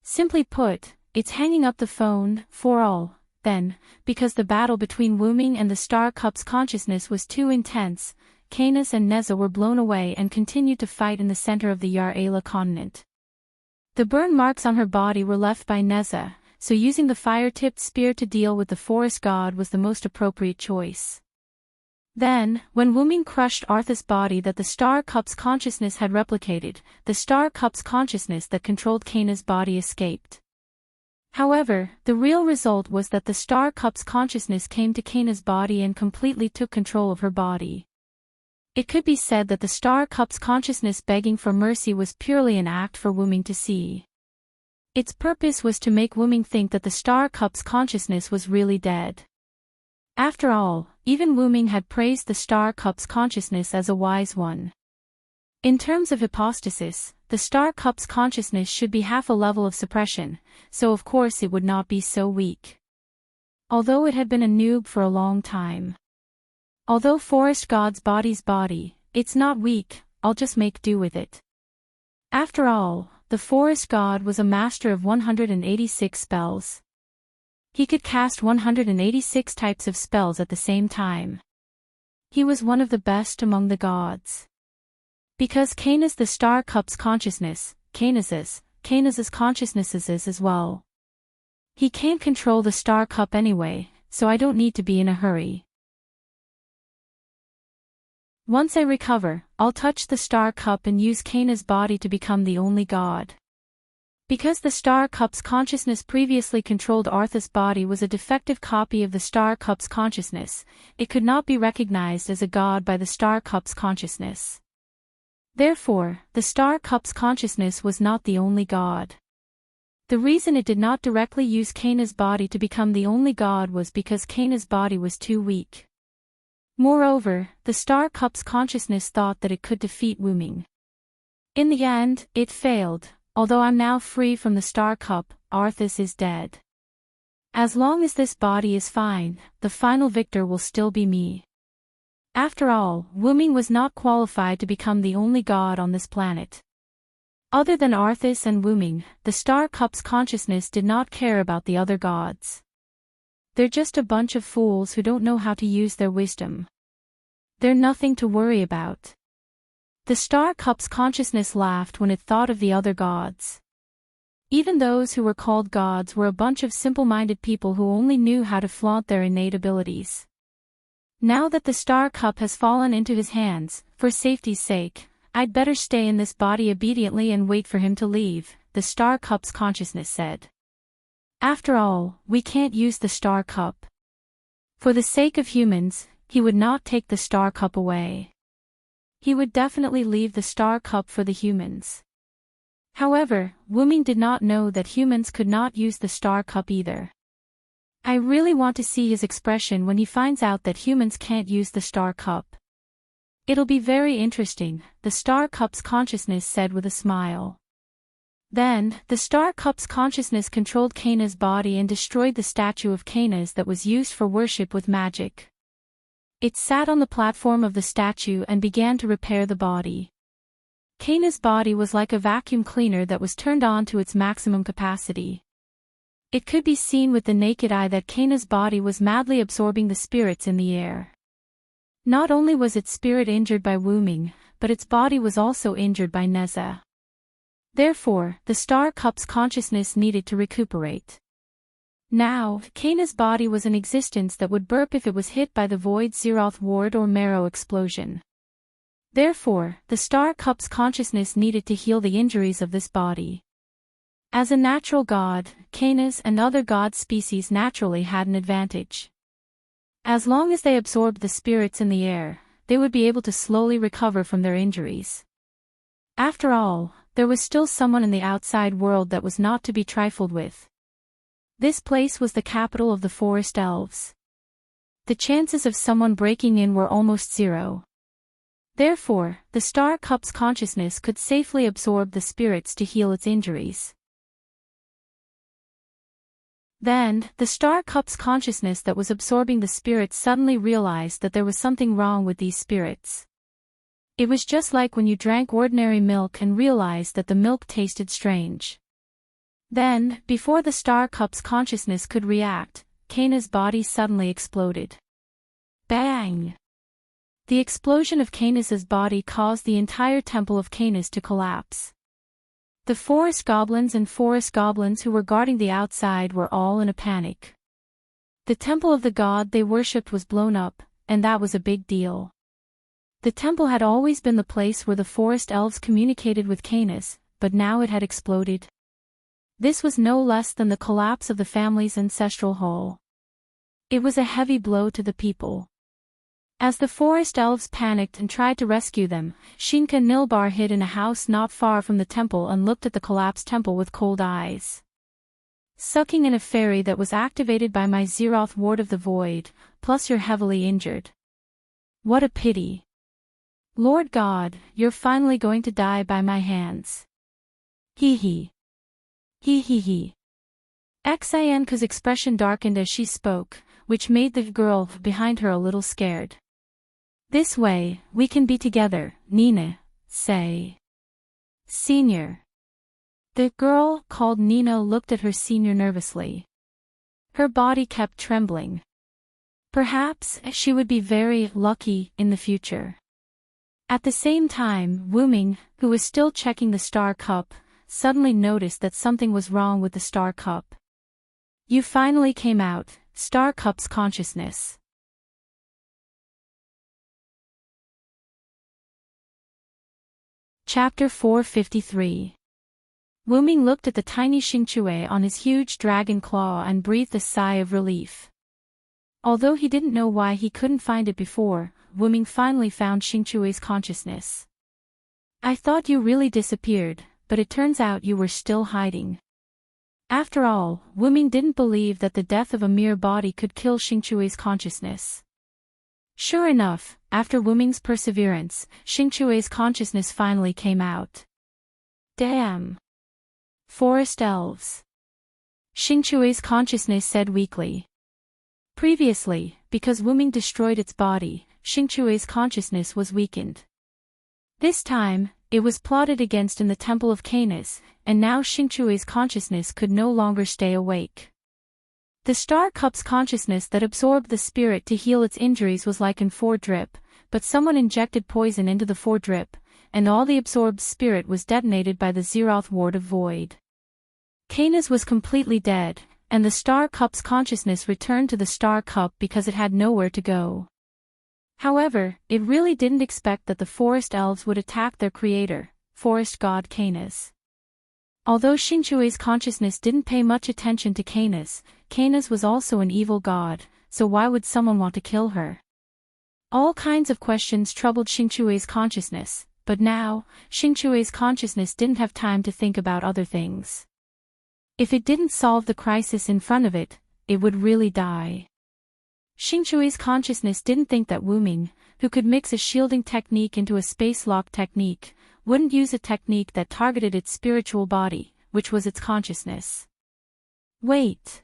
Simply put, it's hanging up the phone, for all. Then, because the battle between Wuming and the Star Cup's consciousness was too intense, Canis and Neza were blown away and continued to fight in the center of the Yar-Ala continent. The burn marks on her body were left by Neza, so using the fire-tipped spear to deal with the forest god was the most appropriate choice. Then, when Wuming crushed Arthas' body that the Star Cup's consciousness had replicated, the Star Cup's consciousness that controlled Canis' body escaped. However, the real result was that the Star Cup's consciousness came to Canis' body and completely took control of her body. It could be said that the Star Cup's consciousness begging for mercy was purely an act for Wuming to see. Its purpose was to make Wuming think that the Star Cup's consciousness was really dead. After all, even Wuming had praised the Star Cup's consciousness as a wise one. In terms of hypostasis, the Star Cup's consciousness should be half a level of suppression, so of course it would not be so weak. Although it had been a noob for a long time. Although Forest God's body's body, it's not weak, I'll just make do with it. After all, the Forest God was a master of 186 spells. He could cast 186 types of spells at the same time. He was one of the best among the gods. Because Canis the Star Cup's consciousness, Canis's consciousnesses as well. He can't control the Star Cup anyway, so I don't need to be in a hurry. Once I recover, I'll touch the Star Cup and use Canis' body to become the only god. Because the Star Cup's consciousness previously controlled Arthas' body was a defective copy of the Star Cup's consciousness, it could not be recognized as a god by the Star Cup's consciousness. Therefore, the Star Cup's consciousness was not the only god. The reason it did not directly use Canis' body to become the only god was because Canis' body was too weak. Moreover, the Star Cup's consciousness thought that it could defeat Wuming. In the end, it failed. Although I'm now free from the Star Cup, Arthas is dead. As long as this body is fine, the final victor will still be me. After all, Wuming was not qualified to become the only god on this planet. Other than Arthas and Wuming, the Star Cup's consciousness did not care about the other gods. They're just a bunch of fools who don't know how to use their wisdom. They're nothing to worry about. The Star Cup's consciousness laughed when it thought of the other gods. Even those who were called gods were a bunch of simple-minded people who only knew how to flaunt their innate abilities. Now that the star cup has fallen into his hands, for safety's sake, I'd better stay in this body obediently and wait for him to leave, the star cup's consciousness said. After all, we can't use the star cup. For the sake of humans, he would not take the star cup away. He would definitely leave the star cup for the humans. However, Wuming did not know that humans could not use the star cup either. I really want to see his expression when he finds out that humans can't use the star cup. It'll be very interesting, the star cup's consciousness said with a smile. Then, the star cup's consciousness controlled Kana's body and destroyed the statue of Kana's that was used for worship with magic. It sat on the platform of the statue and began to repair the body. Kana's body was like a vacuum cleaner that was turned on to its maximum capacity. It could be seen with the naked eye that Kana's body was madly absorbing the spirits in the air. Not only was its spirit injured by Wuming, but its body was also injured by Neza. Therefore, the star cup's consciousness needed to recuperate. Now, Kana's body was in existence that would burp if it was hit by the void Zeroth ward or marrow explosion. Therefore, the star cup's consciousness needed to heal the injuries of this body. As a natural god, Kana's and other god species naturally had an advantage. As long as they absorbed the spirits in the air, they would be able to slowly recover from their injuries. After all, there was still someone in the outside world that was not to be trifled with. This place was the capital of the forest elves. The chances of someone breaking in were almost zero. Therefore, the star cup's consciousness could safely absorb the spirits to heal its injuries. Then, the star cup's consciousness that was absorbing the spirits suddenly realized that there was something wrong with these spirits. It was just like when you drank ordinary milk and realized that the milk tasted strange. Then, before the star cup's consciousness could react, Kana's body suddenly exploded. Bang! The explosion of Kana's body caused the entire temple of Kana's to collapse. The forest goblins who were guarding the outside were all in a panic. The temple of the god they worshipped was blown up, and that was a big deal. The temple had always been the place where the forest elves communicated with Kana's, but now it had exploded. This was no less than the collapse of the family's ancestral hall. It was a heavy blow to the people. As the forest elves panicked and tried to rescue them, Shinka Nilbar hid in a house not far from the temple and looked at the collapsed temple with cold eyes. Sucking in a fairy that was activated by my Zeroth ward of the void, plus you're heavily injured. What a pity. Lord God, you're finally going to die by my hands. Hee hee. Hee hee hee. Xianka's expression darkened as she spoke, which made the girl behind her a little scared. This way, we can be together, Nina, say. Senior. The girl, called Nina, looked at her senior nervously. Her body kept trembling. Perhaps she would be very lucky in the future. At the same time, Wuming, who was still checking the star cup, suddenly noticed that something was wrong with the star cup. You finally came out, star cup's consciousness. Chapter 453. Wuming looked at the tiny Xingchui on his huge dragon claw and breathed a sigh of relief. Although he didn't know why he couldn't find it before, Wuming finally found Xingchui's consciousness. I thought you really disappeared, but it turns out you were still hiding. After all, Wuming didn't believe that the death of a mere body could kill Xingchui's consciousness. Sure enough, after Wuming's perseverance, Xingchui's consciousness finally came out. Damn. Forest elves. Xingchui's consciousness said weakly. Previously, because Wuming destroyed its body, Xingchui's consciousness was weakened. This time, it was plotted against in the Temple of Canis, and now Xingchui's consciousness could no longer stay awake. The star cup's consciousness that absorbed the spirit to heal its injuries was like in 4-drip, but someone injected poison into the 4-drip, and all the absorbed spirit was detonated by the Zeroth ward of void. Canis was completely dead, and the Star Cup's consciousness returned to the Star Cup because it had nowhere to go. However, it really didn't expect that the forest elves would attack their creator, forest god Canis. Although Xingchui's consciousness didn't pay much attention to Canis, Canis was also an evil god, so why would someone want to kill her? All kinds of questions troubled Xingchui's consciousness, but now, Xingchui's consciousness didn't have time to think about other things. If it didn't solve the crisis in front of it, it would really die. Xingchui's consciousness didn't think that Wu Ming, who could mix a shielding technique into a space-lock technique, wouldn't use a technique that targeted its spiritual body, which was its consciousness. Wait.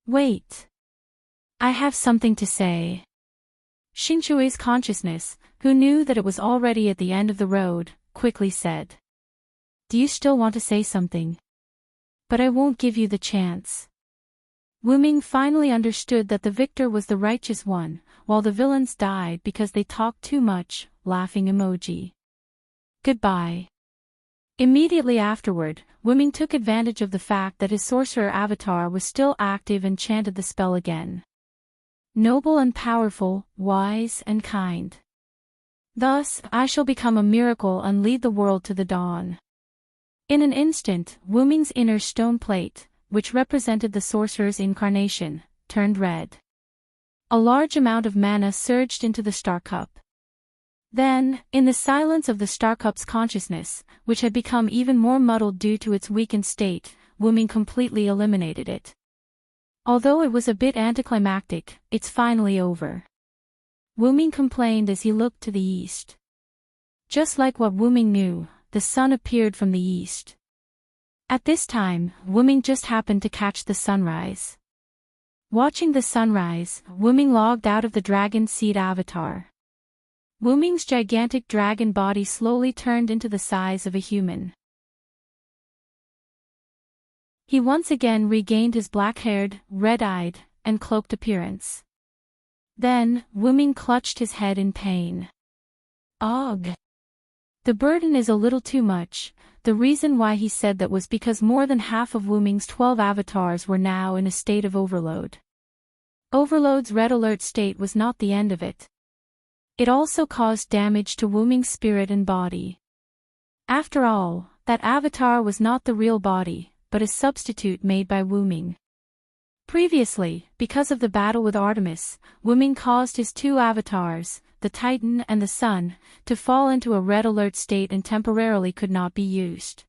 Wait. I have something to say. Xingchui's consciousness, who knew that it was already at the end of the road, quickly said. Do you still want to say something? But I won't give you the chance. Wu Ming finally understood that the victor was the righteous one, while the villains died because they talked too much, laughing emoji. Goodbye. Immediately afterward, Wu Ming took advantage of the fact that his sorcerer avatar was still active and chanted the spell again. Noble and powerful, wise and kind. Thus, I shall become a miracle and lead the world to the dawn. In an instant, Wu Ming's inner stone plate, which represented the sorcerer's incarnation, turned red. A large amount of mana surged into the Star Cup. Then, in the silence of the Star Cup's consciousness, which had become even more muddled due to its weakened state, Wu Ming completely eliminated it. Although it was a bit anticlimactic, it's finally over. Wu Ming complained as he looked to the east. Just like what Wu Ming knew, the sun appeared from the east. At this time, Wu Ming just happened to catch the sunrise. Watching the sunrise, Wu Ming logged out of the dragon seed avatar. Wu Ming's gigantic dragon body slowly turned into the size of a human. He once again regained his black-haired, red-eyed, and cloaked appearance. Then, Wu Ming clutched his head in pain. Ugh! The burden is a little too much. The reason why he said that was because more than half of Wu Ming's 12 avatars were now in a state of overload. Overload's red alert state was not the end of it. It also caused damage to Wu Ming's spirit and body. After all, that avatar was not the real body, but a substitute made by Wu Ming. Previously, because of the battle with Artemis, Wu Ming caused his 2 avatars, the Titan and the Sun, to fall into a red alert state and temporarily could not be used.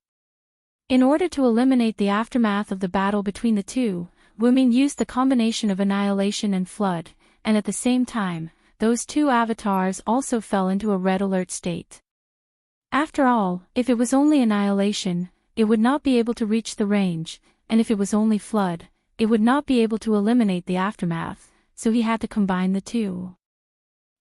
In order to eliminate the aftermath of the battle between the two, Wu Ming used the combination of Annihilation and Flood, and at the same time, those 2 avatars also fell into a red alert state. After all, if it was only Annihilation, it would not be able to reach the range, and if it was only Flood, it would not be able to eliminate the aftermath, so he had to combine the 2.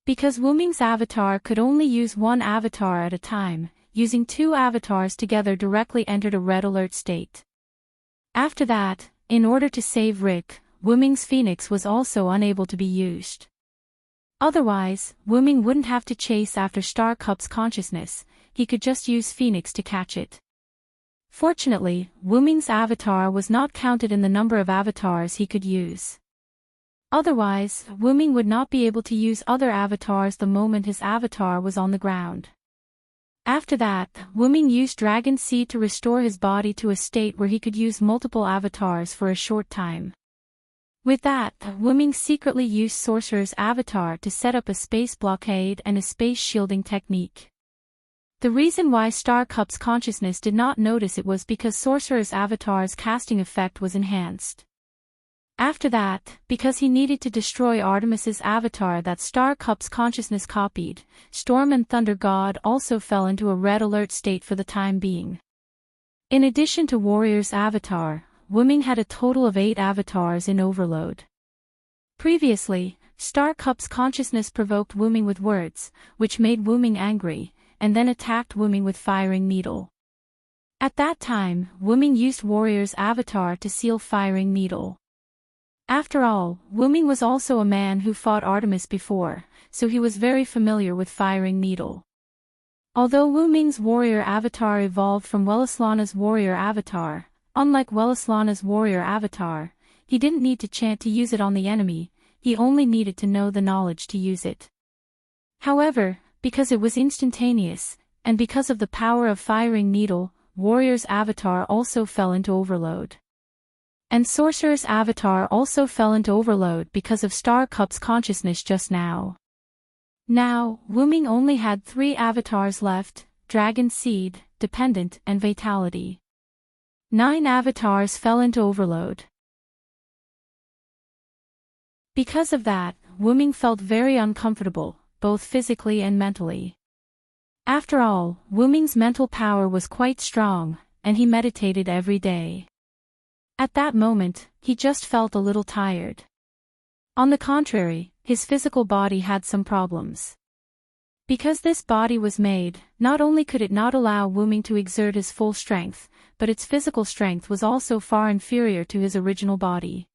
Because Wu Ming's avatar could only use 1 avatar at a time, using 2 avatars together directly entered a red alert state. After that, in order to save Rick, Wu Ming's Phoenix was also unable to be used. Otherwise, Wu Ming wouldn't have to chase after Star Cup's consciousness, he could just use Phoenix to catch it. Fortunately, Wu Ming's avatar was not counted in the number of avatars he could use. Otherwise, Wu Ming would not be able to use other avatars the moment his avatar was on the ground. After that, Wu Ming used Dragon Seed to restore his body to a state where he could use multiple avatars for a short time. With that, Wu Ming secretly used Sorcerer's avatar to set up a space blockade and a space shielding technique. The reason why Star Cup's consciousness did not notice it was because Sorcerer's avatar's casting effect was enhanced. After that, because he needed to destroy Artemis's avatar that Star Cup's consciousness copied, Storm and Thunder God also fell into a red alert state for the time being. In addition to Warrior's avatar, Wu Ming had a total of 8 avatars in overload. Previously, Star Cup's consciousness provoked Wu Ming with words, which made Wu Ming angry, and then attacked Wu Ming with Firing Needle. At that time, Wu Ming used Warrior's avatar to seal Firing Needle. After all, Wu Ming was also a man who fought Artemis before, so he was very familiar with Firing Needle. Although Wu Ming's warrior avatar evolved from Wellislana's warrior avatar, Unlike Wellislana's warrior avatar, he didn't need to chant to use it on the enemy, he only needed to know the knowledge to use it. However, because it was instantaneous, and because of the power of Firing Needle, Warrior's avatar also fell into overload. And Sorcerer's avatar also fell into overload because of Star Cup's consciousness just now. Now, Wuming only had 3 avatars left: Dragon Seed, Dependent, and Vitality. 9 avatars fell into overload. Because of that, Wuming felt very uncomfortable, both physically and mentally. After all, Wuming's mental power was quite strong, and he meditated every day. At that moment, he just felt a little tired. On the contrary, his physical body had some problems. Because this body was made, not only could it not allow Wuming to exert his full strength, but its physical strength was also far inferior to his original body.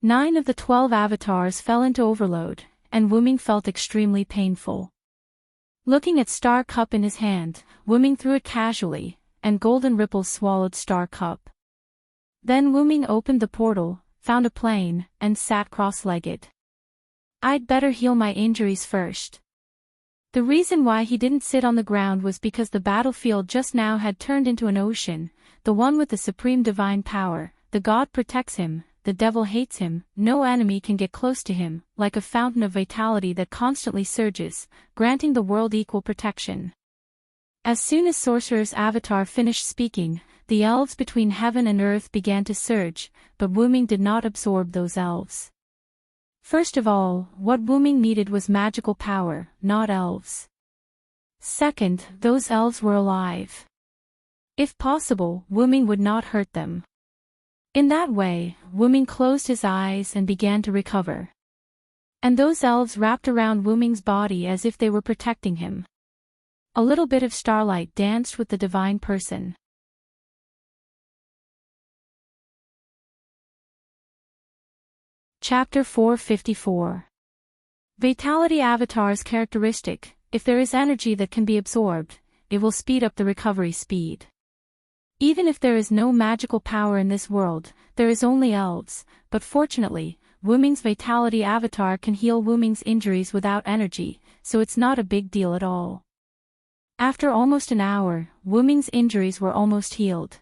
9 of the 12 avatars fell into overload, and Wuming felt extremely painful. Looking at Star Cup in his hand, Wuming threw it casually, and golden ripples swallowed Star Cup. Then Wuming opened the portal, found a plane, and sat cross-legged. I'd better heal my injuries first. The reason why he didn't sit on the ground was because the battlefield just now had turned into an ocean, the one with the supreme divine power, the god protects him, the devil hates him, no enemy can get close to him, like a fountain of vitality that constantly surges, granting the world equal protection. As soon as Sorcerer's avatar finished speaking, the elves between heaven and earth began to surge, but Wuming did not absorb those elves. First of all, what Wuming needed was magical power, not elves. Second, those elves were alive. If possible, Wuming would not hurt them. In that way, Wuming closed his eyes and began to recover. And those elves wrapped around Wuming's body as if they were protecting him. A little bit of starlight danced with the divine person. Chapter 454. Vitality Avatar's characteristic: if there is energy that can be absorbed, it will speed up the recovery speed. Even if there is no magical power in this world, there is only elves, but fortunately, Wuming's Vitality Avatar can heal Wuming's injuries without energy, so it's not a big deal at all. After almost an hour, Wuming's injuries were almost healed.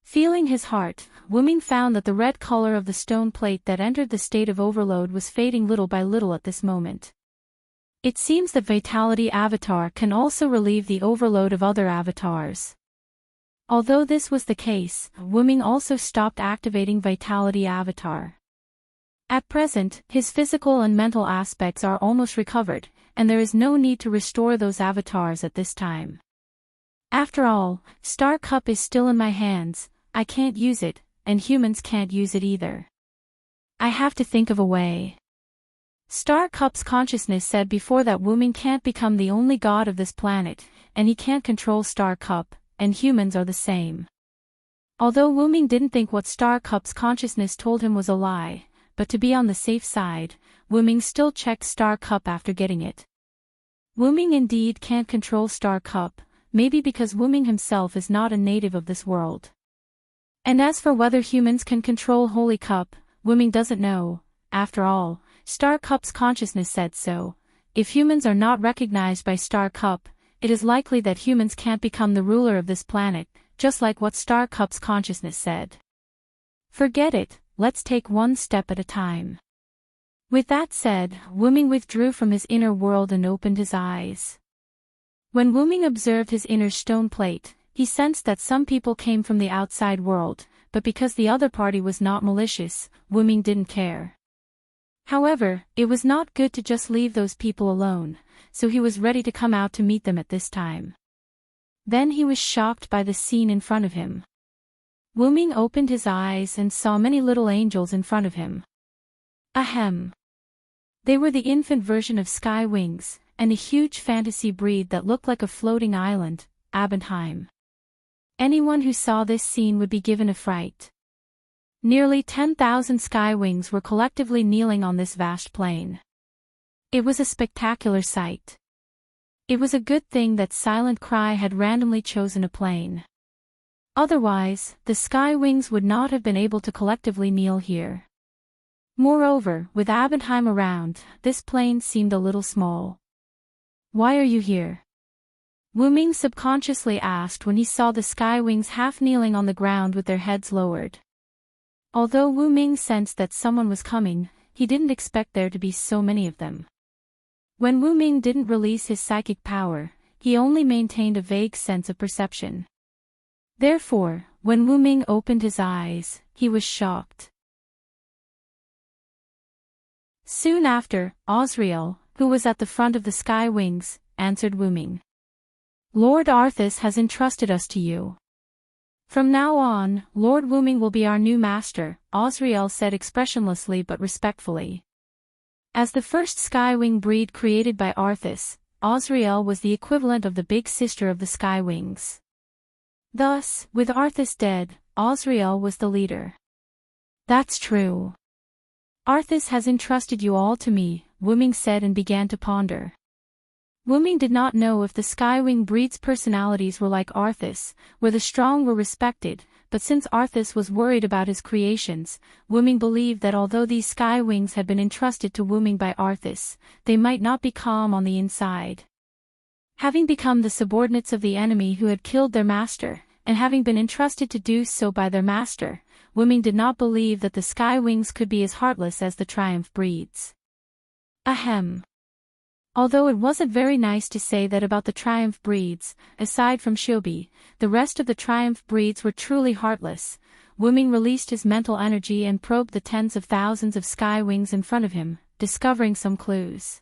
Feeling his heart, Wuming found that the red color of the stone plate that entered the state of overload was fading little by little at this moment. It seems that Vitality Avatar can also relieve the overload of other avatars. Although this was the case, Wuming also stopped activating Vitality Avatar. At present, his physical and mental aspects are almost recovered, and there is no need to restore those avatars at this time. After all, Star Cup is still in my hands, I can't use it, and humans can't use it either. I have to think of a way. Star Cup's consciousness said before that Wuming can't become the only god of this planet, and he can't control Star Cup, and humans are the same. Although Wuming didn't think what Star Cup's consciousness told him was a lie, but to be on the safe side, Wuming still checked Star Cup after getting it. Wuming indeed can't control Star Cup, maybe because Wuming himself is not a native of this world. And as for whether humans can control Holy Cup, Wuming doesn't know. After all, Star Cup's consciousness said so. If humans are not recognized by Star Cup, it is likely that humans can't become the ruler of this planet, just like what Star Cup's consciousness said. Forget it, let's take one step at a time. With that said, Wuming withdrew from his inner world and opened his eyes. When Wuming observed his inner stone plate, he sensed that some people came from the outside world, but because the other party was not malicious, Wuming didn't care. However, it was not good to just leave those people alone, so he was ready to come out to meet them at this time. Then he was shocked by the scene in front of him. Wuming opened his eyes and saw many little angels in front of him. Ahem. They were the infant version of Sky Wings, and a huge fantasy breed that looked like a floating island, Abendheim. Anyone who saw this scene would be given a fright. Nearly 10,000 Sky Wings were collectively kneeling on this vast plain. It was a spectacular sight. It was a good thing that Silent Cry had randomly chosen a plain. Otherwise, the Sky Wings would not have been able to collectively kneel here. Moreover, with Abendheim around, this plane seemed a little small. "Why are you here?" Wu Ming subconsciously asked when he saw the Sky Wings half kneeling on the ground with their heads lowered. Although Wu Ming sensed that someone was coming, he didn't expect there to be so many of them. When Wu Ming didn't release his psychic power, he only maintained a vague sense of perception. Therefore, when Wu Ming opened his eyes, he was shocked. Soon after, Osriel, who was at the front of the Sky Wings, answered Wu Ming. "Lord Arthas has entrusted us to you. From now on, Lord Wu Ming will be our new master," Osriel said expressionlessly but respectfully. As the first Skywing breed created by Arthas, Osriel was the equivalent of the big sister of the Skywings. Thus, with Arthas dead, Osriel was the leader. "That's true. Arthas has entrusted you all to me," Wu Ming said and began to ponder. Wu Ming did not know if the Skywing breed's personalities were like Arthas, where the strong were respected, but since Arthas was worried about his creations, Wu Ming believed that although these Skywings had been entrusted to Wu Ming by Arthas, they might not be calm on the inside. Having become the subordinates of the enemy who had killed their master, and having been entrusted to do so by their master, Wu Ming did not believe that the Skywings could be as heartless as the Triumph breeds. Ahem. Although it wasn't very nice to say that about the Triumph breeds, aside from Shiobi, the rest of the Triumph breeds were truly heartless, Wu Ming released his mental energy and probed the tens of thousands of Skywings in front of him, discovering some clues.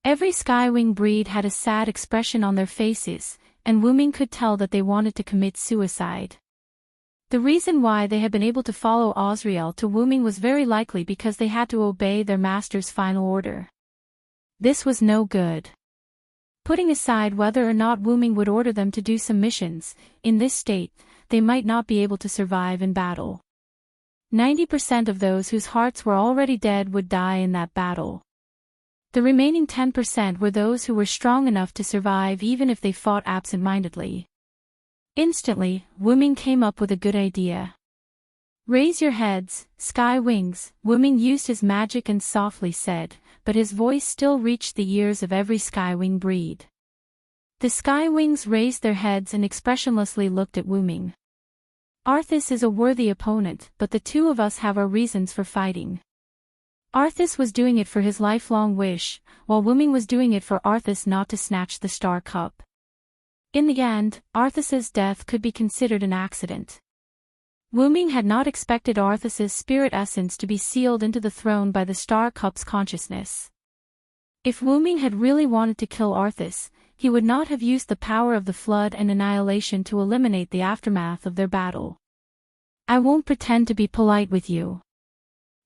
Every Skywing breed had a sad expression on their faces, and Wu Ming could tell that they wanted to commit suicide. The reason why they had been able to follow Osriel to Wu Ming was very likely because they had to obey their master's final order. This was no good. Putting aside whether or not Wu Ming would order them to do some missions, in this state, they might not be able to survive in battle. 90% of those whose hearts were already dead would die in that battle. The remaining 10% were those who were strong enough to survive even if they fought absent-mindedly. Instantly, Wu Ming came up with a good idea. "Raise your heads, Sky Wings," Wu Ming used his magic and softly said, but his voice still reached the ears of every Skywing breed. The Skywings raised their heads and expressionlessly looked at Wu Ming. "Arthas is a worthy opponent, but the two of us have our reasons for fighting." Arthas was doing it for his lifelong wish, while Wu Ming was doing it for Arthas not to snatch the Star Cup. In the end, Arthas's death could be considered an accident. Wu Ming had not expected Arthas's spirit essence to be sealed into the throne by the Star Cup's consciousness. If Wu Ming had really wanted to kill Arthas, he would not have used the power of the flood and annihilation to eliminate the aftermath of their battle. "I won't pretend to be polite with you.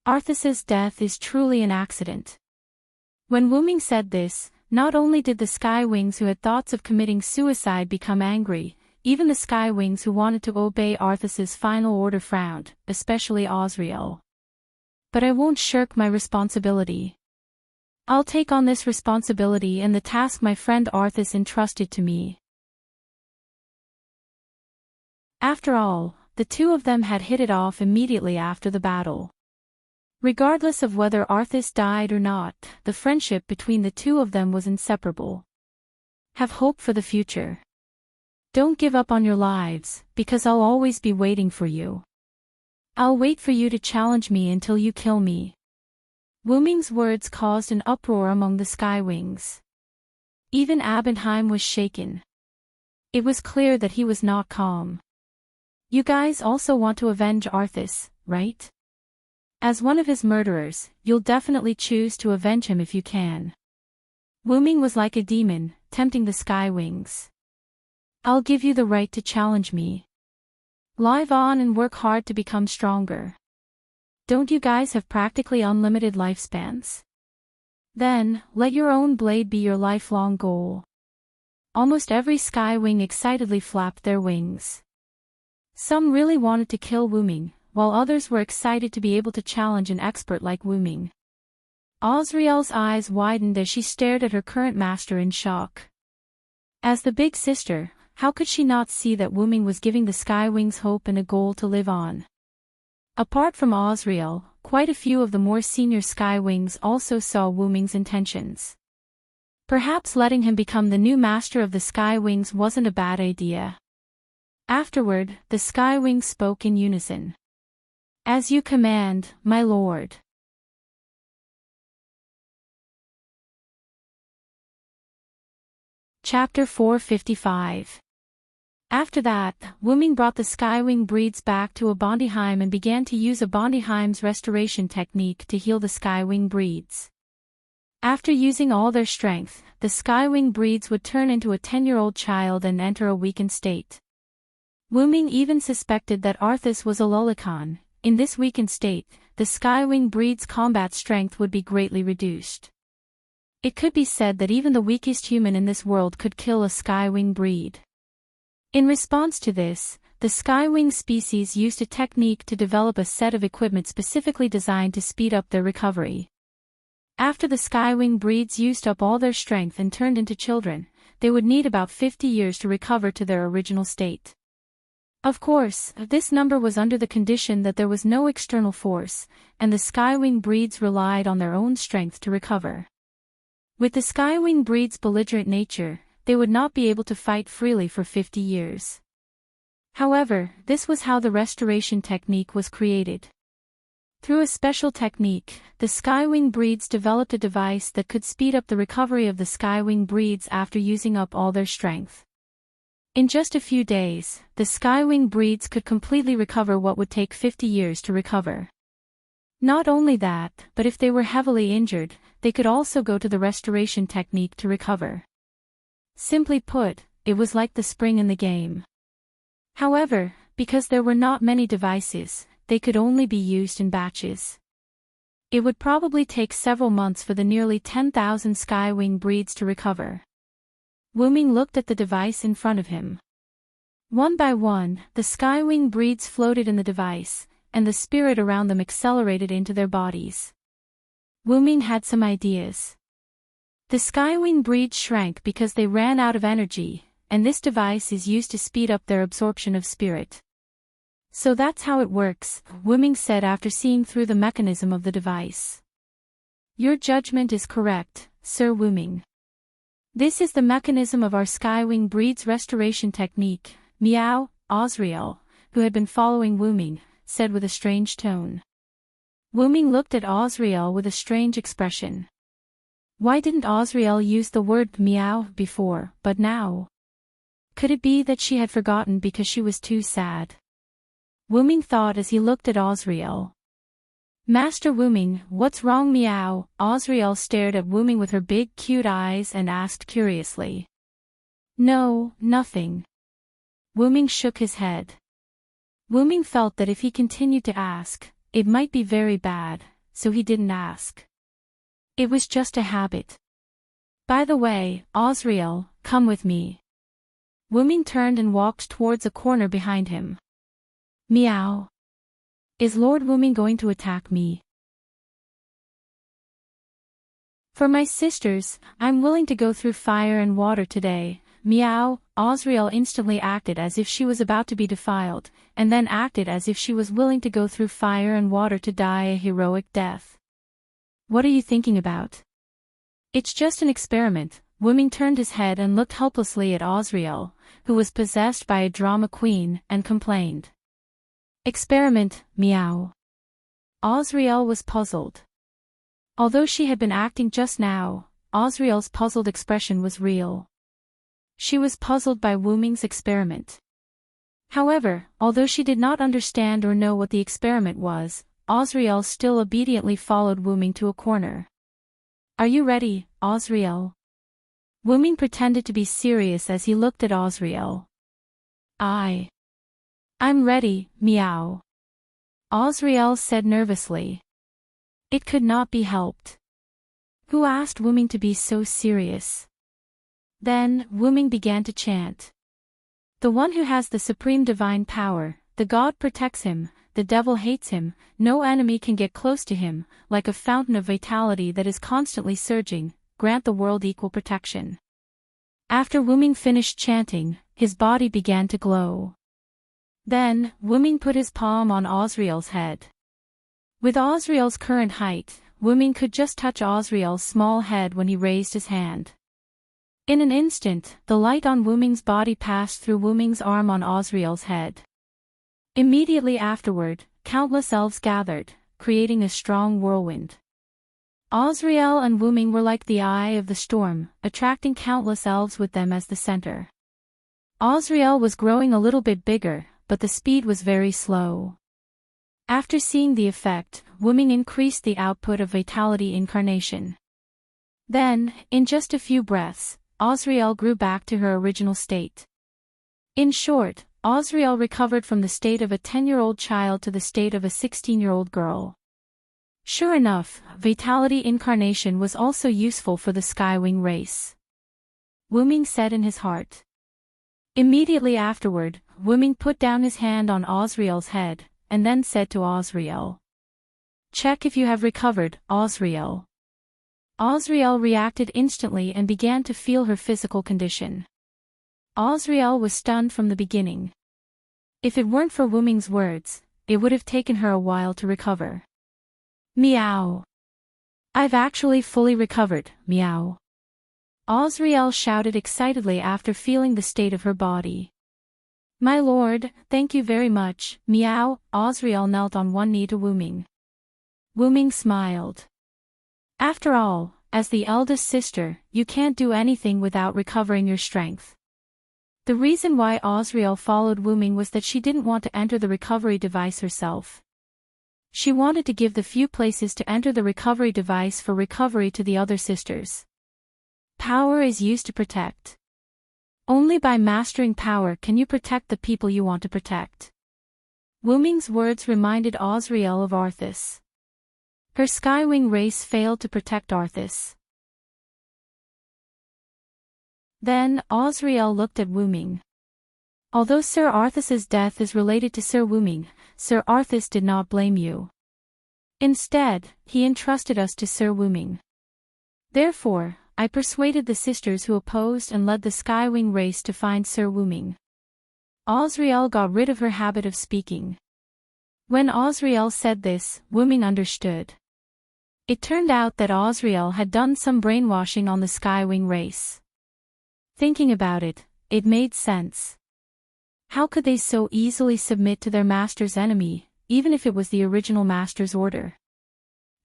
Arthas's death is truly an accident." When Wu Ming said this, not only did the Skywings who had thoughts of committing suicide become angry, even the Skywings who wanted to obey Arthas's final order frowned, especially Osriel. "But I won't shirk my responsibility. I'll take on this responsibility and the task my friend Arthas entrusted to me." After all, the two of them had hit it off immediately after the battle. Regardless of whether Arthas died or not, the friendship between the two of them was inseparable. Have hope for the future. Don't give up on your lives, because I'll always be waiting for you. I'll wait for you to challenge me until you kill me. Wu Ming's words caused an uproar among the Skywings. Even Abendheim was shaken. It was clear that he was not calm. "You guys also want to avenge Arthas, right? As one of his murderers, you'll definitely choose to avenge him if you can." Wu Ming was like a demon, tempting the Skywings. "I'll give you the right to challenge me. Live on and work hard to become stronger. Don't you guys have practically unlimited lifespans? Then, let your own blade be your lifelong goal." Almost every Skywing excitedly flapped their wings. Some really wanted to kill Wu Ming, while others were excited to be able to challenge an expert like Wu Ming. Osriel's eyes widened as she stared at her current master in shock. As the big sister, how could she not see that Wu-Ming was giving the Skywings hope and a goal to live on? Apart from Osriel, quite a few of the more senior Skywings also saw Wu-Ming's intentions. Perhaps letting him become the new master of the Skywings wasn't a bad idea. Afterward, the Skywings spoke in unison. "As you command, my lord." Chapter 455. After that, Wu-Ming brought the Skywing breeds back to a Bondiheim and began to use a Bondiheim's restoration technique to heal the Skywing breeds. After using all their strength, the Skywing breeds would turn into a 10-year-old child and enter a weakened state. Wu-Ming even suspected that Arthas was a Lulicon. In this weakened state, the Skywing breed's combat strength would be greatly reduced. It could be said that even the weakest human in this world could kill a Skywing breed. In response to this, the Skywing species used a technique to develop a set of equipment specifically designed to speed up their recovery. After the Skywing breeds used up all their strength and turned into children, they would need about 50 years to recover to their original state. Of course, this number was under the condition that there was no external force, and the Skywing breeds relied on their own strength to recover. With the Skywing breeds' belligerent nature, they would not be able to fight freely for 50 years. However, this was how the restoration technique was created. Through a special technique, the Skywing breeds developed a device that could speed up the recovery of the Skywing breeds after using up all their strength. In just a few days, the Skywing breeds could completely recover what would take 50 years to recover. Not only that, but if they were heavily injured, they could also go to the restoration technique to recover. Simply put, it was like the spring in the game. However, because there were not many devices, they could only be used in batches. It would probably take several months for the nearly 10,000 Skywing breeds to recover. Wu-Ming looked at the device in front of him. One by one, the Skywing breeds floated in the device, and the spirit around them accelerated into their bodies. Wu-Ming had some ideas. The Skywing breeds shrank because they ran out of energy, and this device is used to speed up their absorption of spirit. "So that's how it works," Wu-Ming said after seeing through the mechanism of the device. "Your judgment is correct, Sir Wu-Ming. This is the mechanism of our Skywing breed's restoration technique," Meow, Osriel, who had been following Wu-Ming, said with a strange tone. Wu-Ming looked at Osriel with a strange expression. Why didn't Osriel use the word meow before, but now? Could it be that she had forgotten because she was too sad? Wu-Ming thought as he looked at Osriel. "Master Wu-Ming, what's wrong, meow?" Osriel stared at Wu-Ming with her big cute eyes and asked curiously. "No, nothing." Wu-Ming shook his head. Wu-Ming felt that if he continued to ask, it might be very bad, so he didn't ask. It was just a habit. "By the way, Osriel, come with me." Wu-Ming turned and walked towards a corner behind him. Meow. Is Lord Wu-Ming going to attack me? For my sisters, I'm willing to go through fire and water today. Meow. Osriel instantly acted as if she was about to be defiled, and then acted as if she was willing to go through fire and water to die a heroic death. What are you thinking about? It's just an experiment. Wu-Ming turned his head and looked helplessly at Osriel, who was possessed by a drama queen, and complained. Experiment, meow. Osriel was puzzled. Although she had been acting just now, Osriel's puzzled expression was real. She was puzzled by Wu-Ming's experiment. However, although she did not understand or know what the experiment was, Osriel still obediently followed Wu-Ming to a corner. Are you ready, Osriel? Wu-Ming pretended to be serious as he looked at Osriel. I'm ready, meow. Osriel said nervously. It could not be helped. Who asked Wu-Ming to be so serious? Then, Wu-Ming began to chant. The one who has the supreme divine power, the god protects him, the devil hates him, no enemy can get close to him, like a fountain of vitality that is constantly surging, grant the world equal protection. After Wu-Ming finished chanting, his body began to glow. Then, Wuming put his palm on Osriel's head. With Osriel's current height, Wuming could just touch Osriel's small head when he raised his hand. In an instant, the light on Wuming's body passed through Wuming's arm on Osriel's head. Immediately afterward, countless elves gathered, creating a strong whirlwind. Osriel and Wuming were like the eye of the storm, attracting countless elves with them as the center. Osriel was growing a little bit bigger, but the speed was very slow. After seeing the effect, Wuming increased the output of Vitality Incarnation. Then, in just a few breaths, Osriel grew back to her original state. In short, Osriel recovered from the state of a 10-year-old child to the state of a 16-year-old girl. Sure enough, Vitality Incarnation was also useful for the Skywing race. Wuming said in his heart. Immediately afterward, Wuming put down his hand on Osriel's head, and then said to Osriel. Check if you have recovered, Osriel. Osriel reacted instantly and began to feel her physical condition. Osriel was stunned from the beginning. If it weren't for Wuming's words, it would have taken her a while to recover. Meow. I've actually fully recovered, meow. Osriel shouted excitedly after feeling the state of her body. My lord, thank you very much, meow. Osriel knelt on one knee to Wuming. Wuming smiled. After all, as the eldest sister, you can't do anything without recovering your strength. The reason why Osriel followed Wuming was that she didn't want to enter the recovery device herself. She wanted to give the few places to enter the recovery device for recovery to the other sisters. Power is used to protect. Only by mastering power can you protect the people you want to protect. Wuming's words reminded Osriel of Arthas. Her Skywing race failed to protect Arthas. Then, Osriel looked at Wuming. Although Sir Arthas's death is related to Sir Wuming, Sir Arthas did not blame you. Instead, he entrusted us to Sir Wuming. Therefore, I persuaded the sisters who opposed and led the Skywing race to find Sir Wuming. Osriel got rid of her habit of speaking. When Osriel said this, Wuming understood. It turned out that Osriel had done some brainwashing on the Skywing race. Thinking about it, it made sense. How could they so easily submit to their master's enemy, even if it was the original master's order?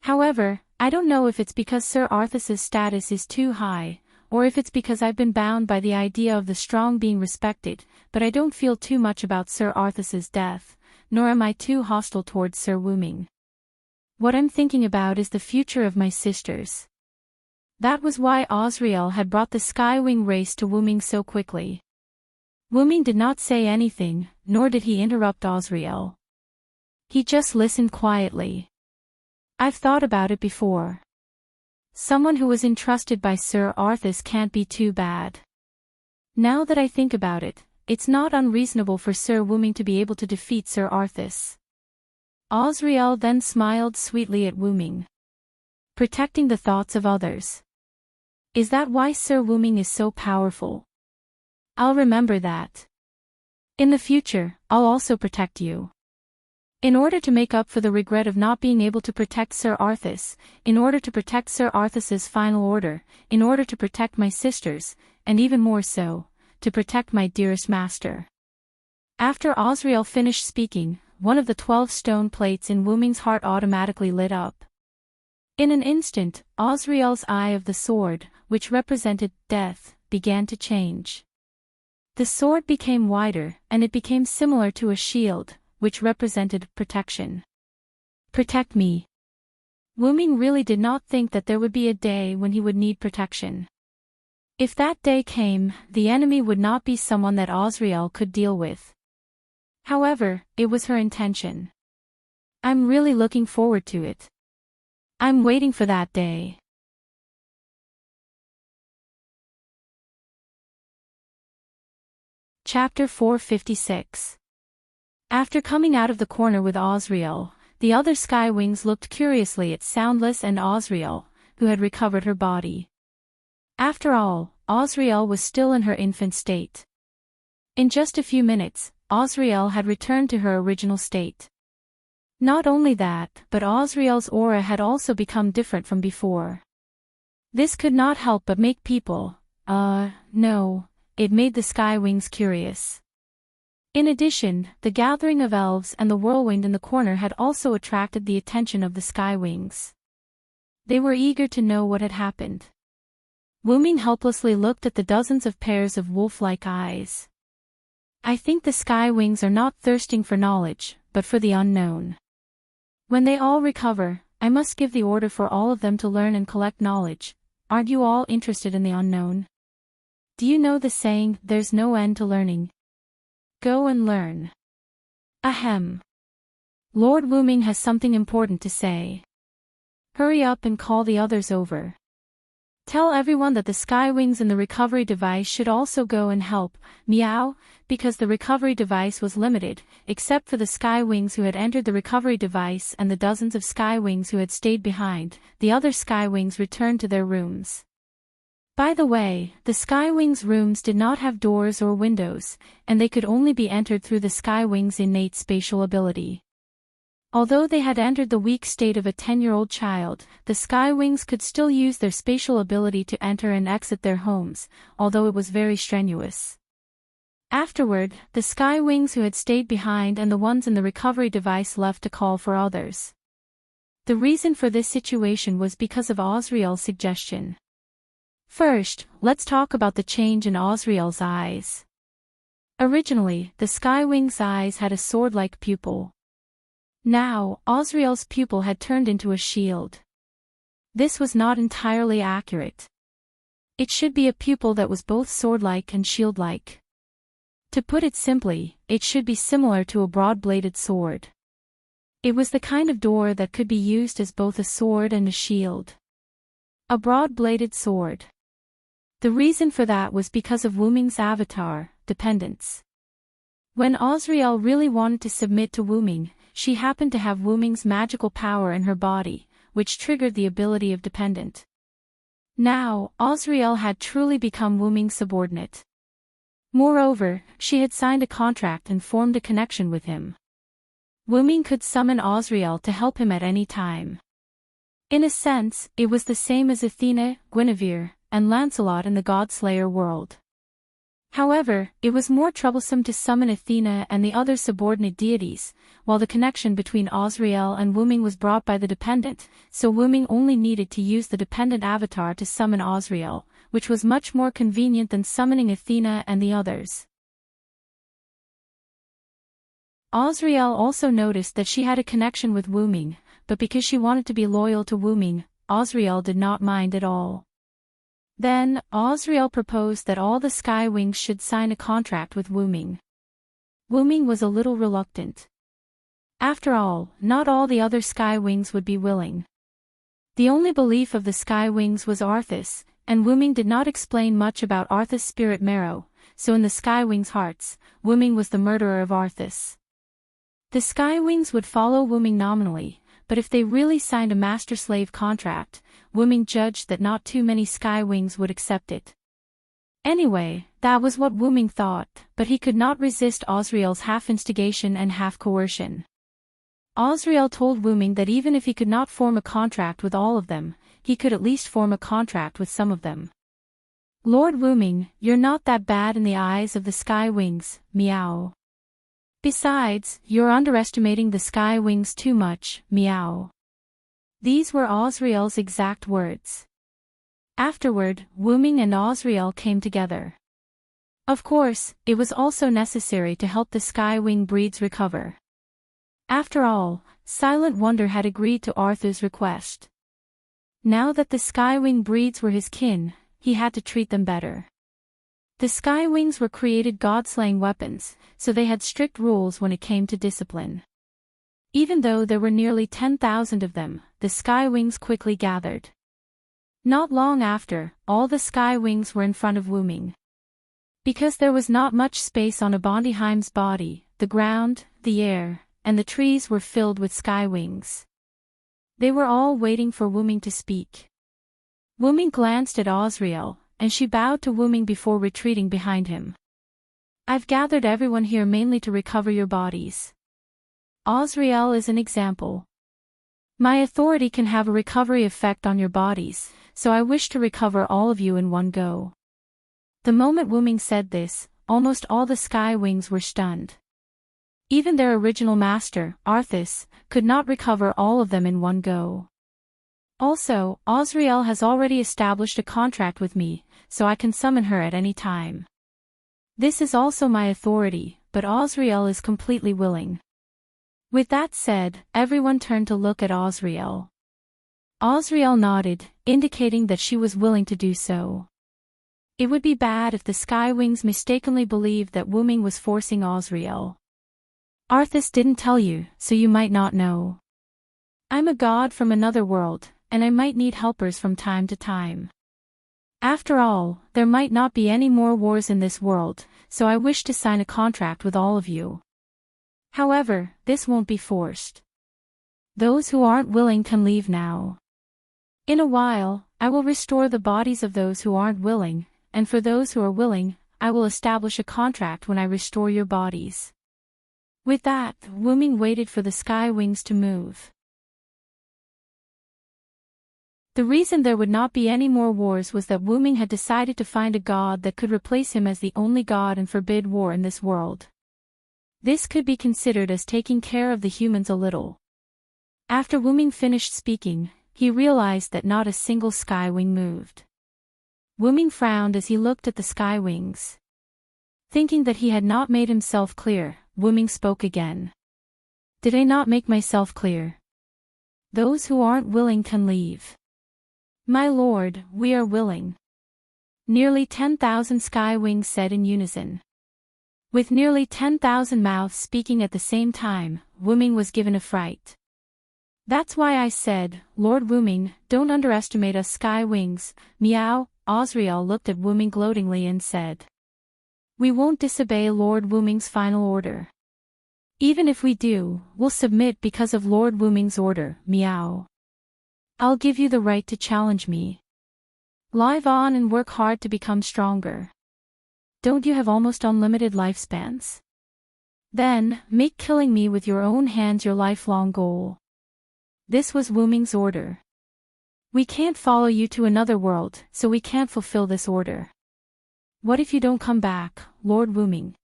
However, I don't know if it's because Sir Arthas's status is too high, or if it's because I've been bound by the idea of the strong being respected, but I don't feel too much about Sir Arthas's death, nor am I too hostile towards Sir Wuming. What I'm thinking about is the future of my sisters. That was why Osriel had brought the Skywing race to Wuming so quickly. Wuming did not say anything, nor did he interrupt Osriel. He just listened quietly. I've thought about it before. Someone who was entrusted by Sir Arthas can't be too bad. Now that I think about it, it's not unreasonable for Sir Wuming to be able to defeat Sir Arthas. Osriel then smiled sweetly at Wuming. Protecting the thoughts of others. Is that why Sir Wuming is so powerful? I'll remember that. In the future, I'll also protect you. In order to make up for the regret of not being able to protect Sir Arthas, in order to protect Sir Arthas's final order, in order to protect my sisters, and even more so, to protect my dearest master. After Osriel finished speaking, one of the 12 stone plates in Wuming's heart automatically lit up. In an instant, Osriel's eye of the sword, which represented death, began to change. The sword became wider, and it became similar to a shield, which represented protection. Protect me. Wuming really did not think that there would be a day when he would need protection. If that day came, the enemy would not be someone that Osriel could deal with. However, it was her intention. I'm really looking forward to it. I'm waiting for that day. Chapter 456. After coming out of the corner with Osriel, the other Skywings looked curiously at Soundless and Osriel, who had recovered her body. After all, Osriel was still in her infant state. In just a few minutes, Osriel had returned to her original state. Not only that, but Osriel's aura had also become different from before. This could not help but make people, no, it made the Sky Wings curious. In addition, the gathering of elves and the whirlwind in the corner had also attracted the attention of the Sky Wings. They were eager to know what had happened. Wuming helplessly looked at the dozens of pairs of wolf-like eyes. I think the Sky Wings are not thirsting for knowledge, but for the unknown. When they all recover, I must give the order for all of them to learn and collect knowledge. Aren't you all interested in the unknown? Do you know the saying, there's no end to learning? Go and learn. Ahem. Lord Wuming has something important to say. Hurry up and call the others over. Tell everyone that the Sky Wings in the recovery device should also go and help, meow, because the recovery device was limited, except for the Sky Wings who had entered the recovery device and the dozens of Sky Wings who had stayed behind. The other Sky Wings returned to their rooms. By the way, the Sky Wings' rooms did not have doors or windows, and they could only be entered through the Sky Wings' innate spatial ability. Although they had entered the weak state of a 10-year-old child, the Sky Wings could still use their spatial ability to enter and exit their homes, although it was very strenuous. Afterward, the Sky Wings who had stayed behind and the ones in the recovery device left to call for others. The reason for this situation was because of Osriel's suggestion. First, let's talk about the change in Osriel's eyes. Originally, the Sky Wings' eyes had a sword-like pupil. Now, Osriel's pupil had turned into a shield. This was not entirely accurate. It should be a pupil that was both sword-like and shield-like. To put it simply, it should be similar to a broad-bladed sword. It was the kind of door that could be used as both a sword and a shield. A broad-bladed sword. The reason for that was because of Wuming's avatar, dependence. When Osriel really wanted to submit to Wuming, she happened to have Wuming's magical power in her body, which triggered the ability of dependent. Now, Osriel had truly become Wuming's subordinate. Moreover, she had signed a contract and formed a connection with him. Wuming could summon Osriel to help him at any time. In a sense, it was the same as Athena, Guinevere, and Lancelot in the God-Slayer world. However, it was more troublesome to summon Athena and the other subordinate deities, while the connection between Osriel and Wuming was brought by the dependent, so Wuming only needed to use the dependent avatar to summon Osriel, which was much more convenient than summoning Athena and the others. Osriel also noticed that she had a connection with Wuming, but because she wanted to be loyal to Wuming, Osriel did not mind at all. Then, Osriel proposed that all the Sky Wings should sign a contract with Wuming. Wuming was a little reluctant. After all, not all the other Sky Wings would be willing. The only belief of the Sky Wings was Arthas, and Wuming did not explain much about Arthas' spirit marrow, so in the Sky Wings' hearts, Wuming was the murderer of Arthas. The Sky Wings would follow Wuming nominally, but if they really signed a master-slave contract, Wuming judged that not too many Sky Wings would accept it. Anyway, that was what Wuming thought, but he could not resist Osriel's half-instigation and half-coercion. Osriel told Wuming that even if he could not form a contract with all of them, he could at least form a contract with some of them. Lord Wuming, you're not that bad in the eyes of the Sky Wings, meow. Besides, you're underestimating the Sky Wings too much, meow. These were Osriel's exact words. Afterward, Wuming and Osriel came together. Of course, it was also necessary to help the Sky Wing breeds recover. After all, Silent Wonder had agreed to Arthur's request. Now that the Sky Wing breeds were his kin, he had to treat them better. The Sky Wings were created god-slaying weapons, so they had strict rules when it came to discipline. Even though there were nearly 10,000 of them, the Sky Wings quickly gathered. Not long after, all the Sky Wings were in front of Wuming. Because there was not much space on Abondiheim's body, the ground, the air, and the trees were filled with Sky Wings. They were all waiting for Wuming to speak. Wuming glanced at Osriel, and she bowed to Wuming before retreating behind him. I've gathered everyone here mainly to recover your bodies. Osriel is an example. My authority can have a recovery effect on your bodies, so I wish to recover all of you in one go. The moment Wu Ming said this, almost all the sky wings were stunned. Even their original master, Arthas, could not recover all of them in one go. Also, Osriel has already established a contract with me, so I can summon her at any time. This is also my authority, but Osriel is completely willing. With that said, everyone turned to look at Osriel. Osriel nodded, indicating that she was willing to do so. It would be bad if the Sky Wings mistakenly believed that Wu Ming was forcing Osriel. Arthas didn't tell you, so you might not know. I'm a god from another world, and I might need helpers from time to time. After all, there might not be any more wars in this world, so I wish to sign a contract with all of you. However, this won't be forced. Those who aren't willing can leave now. In a while, I will restore the bodies of those who aren't willing, and for those who are willing, I will establish a contract when I restore your bodies. With that, Wu Ming waited for the Sky Wings to move. The reason there would not be any more wars was that Wu Ming had decided to find a god that could replace him as the only god and forbid war in this world. This could be considered as taking care of the humans a little. After Wu Ming finished speaking, he realized that not a single sky wing moved. Wu Ming frowned as he looked at the sky wings. Thinking that he had not made himself clear, Wu Ming spoke again. Did I not make myself clear? Those who aren't willing can leave. My lord, we are willing. Nearly 10,000 sky wings said in unison. With nearly 10,000 mouths speaking at the same time, Wu Ming was given a fright. That's why I said, Lord Wu Ming, don't underestimate us sky wings, meow. Osriel looked at Wu Ming gloatingly and said. We won't disobey Lord Wu Ming's final order. Even if we do, we'll submit because of Lord Wu Ming's order, meow. I'll give you the right to challenge me. Live on and work hard to become stronger. Don't you have almost unlimited lifespans? Then, make killing me with your own hands your lifelong goal. This was Wu Ming's order. We can't follow you to another world, so we can't fulfill this order. What if you don't come back, Lord Wu Ming?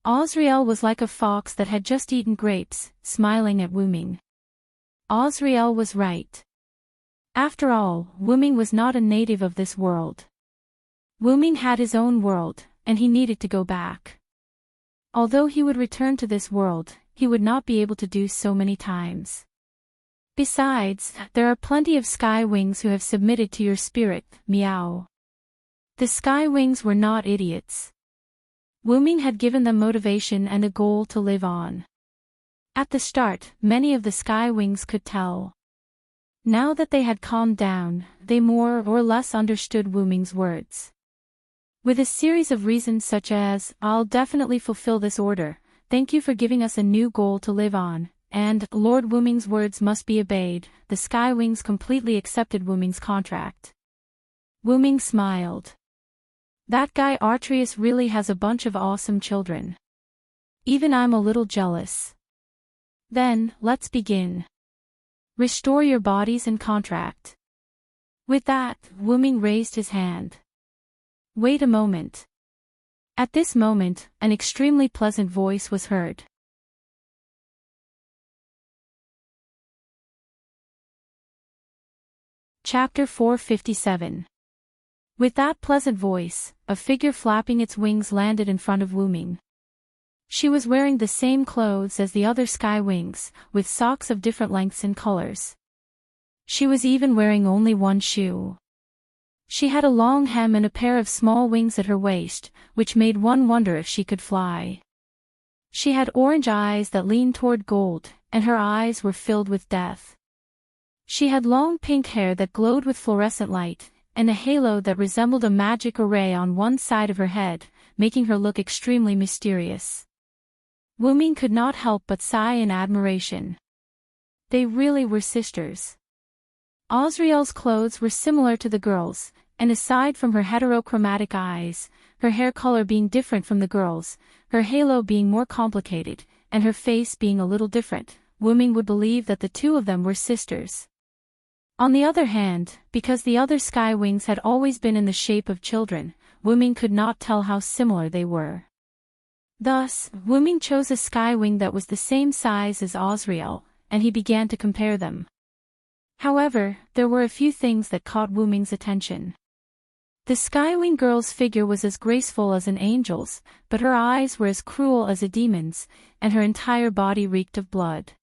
Osriel was like a fox that had just eaten grapes, smiling at Wu Ming. Osriel was right. After all, Wu Ming was not a native of this world. Wu Ming had his own world, and he needed to go back. Although he would return to this world, he would not be able to do so many times. Besides, there are plenty of sky wings who have submitted to your spirit, meow. The sky wings were not idiots. Wu Ming had given them motivation and a goal to live on. At the start, many of the sky wings could tell. Now that they had calmed down, they more or less understood Wu Ming's words. With a series of reasons such as, I'll definitely fulfill this order, thank you for giving us a new goal to live on, and Lord Wu Ming's words must be obeyed, the Sky Wings completely accepted Wu Ming's contract. Wu Ming smiled. That guy Artrius really has a bunch of awesome children. Even I'm a little jealous. Then, let's begin. Restore your bodies and contract. With that, Wu Ming raised his hand. Wait a moment. At this moment, an extremely pleasant voice was heard. Chapter 457. With that pleasant voice, a figure flapping its wings landed in front of Wu Ming. She was wearing the same clothes as the other sky wings, with socks of different lengths and colors. She was even wearing only one shoe. She had a long hem and a pair of small wings at her waist, which made one wonder if she could fly. She had orange eyes that leaned toward gold, and her eyes were filled with death. She had long pink hair that glowed with fluorescent light, and a halo that resembled a magic array on one side of her head, making her look extremely mysterious. Wu Ming could not help but sigh in admiration. They really were sisters. Osriel's clothes were similar to the girls', and aside from her heterochromatic eyes, her hair color being different from the girl's, her halo being more complicated, and her face being a little different, Wuming would believe that the two of them were sisters. On the other hand, because the other sky wings had always been in the shape of children, Wuming could not tell how similar they were. Thus, Wuming chose a sky wing that was the same size as Osriel, and he began to compare them. However, there were a few things that caught Wuming's attention. The Skywing girl's figure was as graceful as an angel's, but her eyes were as cruel as a demon's, and her entire body reeked of blood.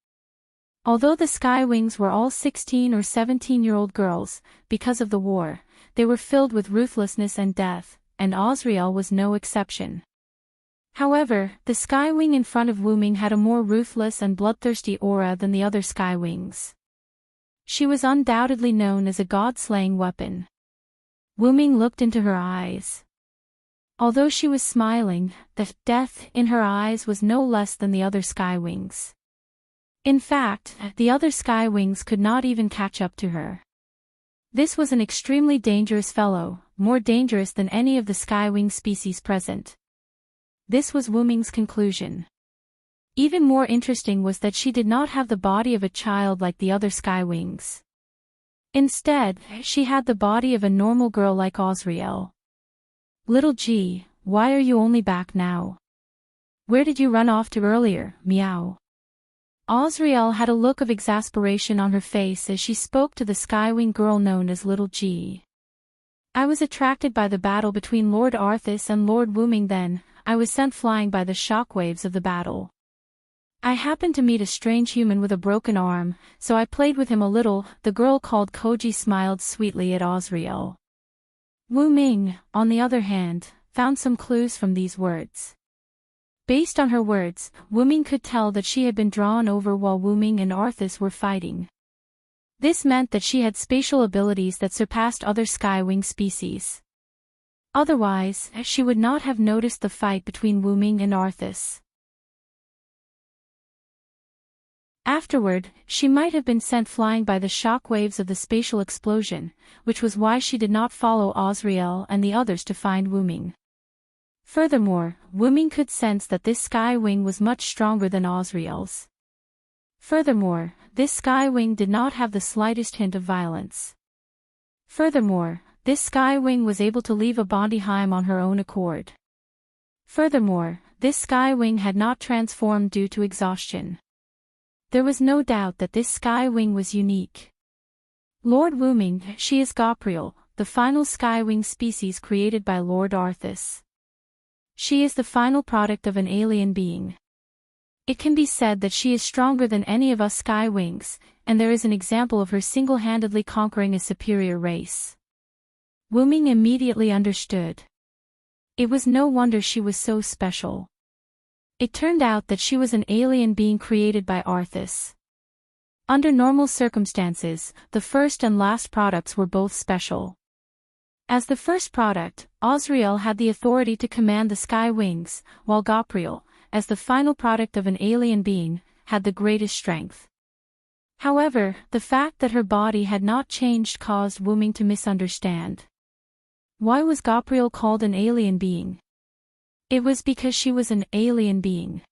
Although the Skywings were all 16 or 17-year-old girls, because of the war, they were filled with ruthlessness and death, and Osriel was no exception. However, the Skywing in front of Wuming had a more ruthless and bloodthirsty aura than the other Skywings. She was undoubtedly known as a god-slaying weapon. Wuming looked into her eyes. Although she was smiling, the death in her eyes was no less than the other Skywings. In fact, the other Skywings could not even catch up to her. This was an extremely dangerous fellow, more dangerous than any of the Skywing species present. This was Wuming's conclusion. Even more interesting was that she did not have the body of a child like the other Skywings. Instead, she had the body of a normal girl like Osriel. "Little G, why are you only back now? Where did you run off to earlier, meow?" Osriel had a look of exasperation on her face as she spoke to the Skywing girl known as Little G. "I was attracted by the battle between Lord Arthas and Lord Wuming then. I was sent flying by the shockwaves of the battle. I happened to meet a strange human with a broken arm, so I played with him a little." The girl called Koji smiled sweetly at Osriel. Wuming, on the other hand, found some clues from these words. Based on her words, Wuming could tell that she had been drawn over while Wuming and Arthas were fighting. This meant that she had spatial abilities that surpassed other Skywing species. Otherwise, she would not have noticed the fight between Wuming and Arthas. Afterward, she might have been sent flying by the shock waves of the spatial explosion, which was why she did not follow Osriel and the others to find Wuming. Furthermore, Wuming could sense that this Skywing was much stronger than Osriel's. Furthermore, this Skywing did not have the slightest hint of violence. Furthermore, this Skywing was able to leave a Bondiheim on her own accord. Furthermore, this Skywing had not transformed due to exhaustion. There was no doubt that this Skywing was unique. Lord Wuming, she is Gopriel, the final Skywing species created by Lord Arthas. She is the final product of an alien being. It can be said that she is stronger than any of us Skywings, and there is an example of her single-handedly conquering a superior race. Wuming immediately understood. It was no wonder she was so special. It turned out that she was an alien being created by Arthas. Under normal circumstances, the first and last products were both special. As the first product, Osriel had the authority to command the Skywings, while Gopriel, as the final product of an alien being, had the greatest strength. However, the fact that her body had not changed caused Wuming to misunderstand. Why was Gopriel called an alien being? It was because she was an alien being.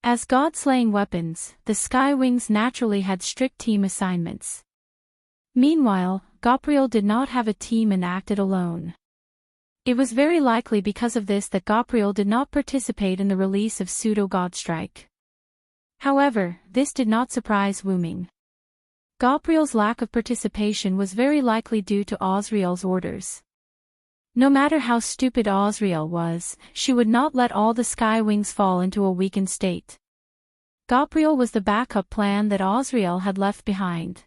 As god-slaying weapons, the Skywings naturally had strict team assignments. Meanwhile, Gopriel did not have a team and acted alone. It was very likely because of this that Gopriel did not participate in the release of Pseudo-Godstrike. However, this did not surprise Wuming. Gopriel's lack of participation was very likely due to Osriel's orders. No matter how stupid Osriel was, she would not let all the Skywings fall into a weakened state. Gopriel was the backup plan that Osriel had left behind.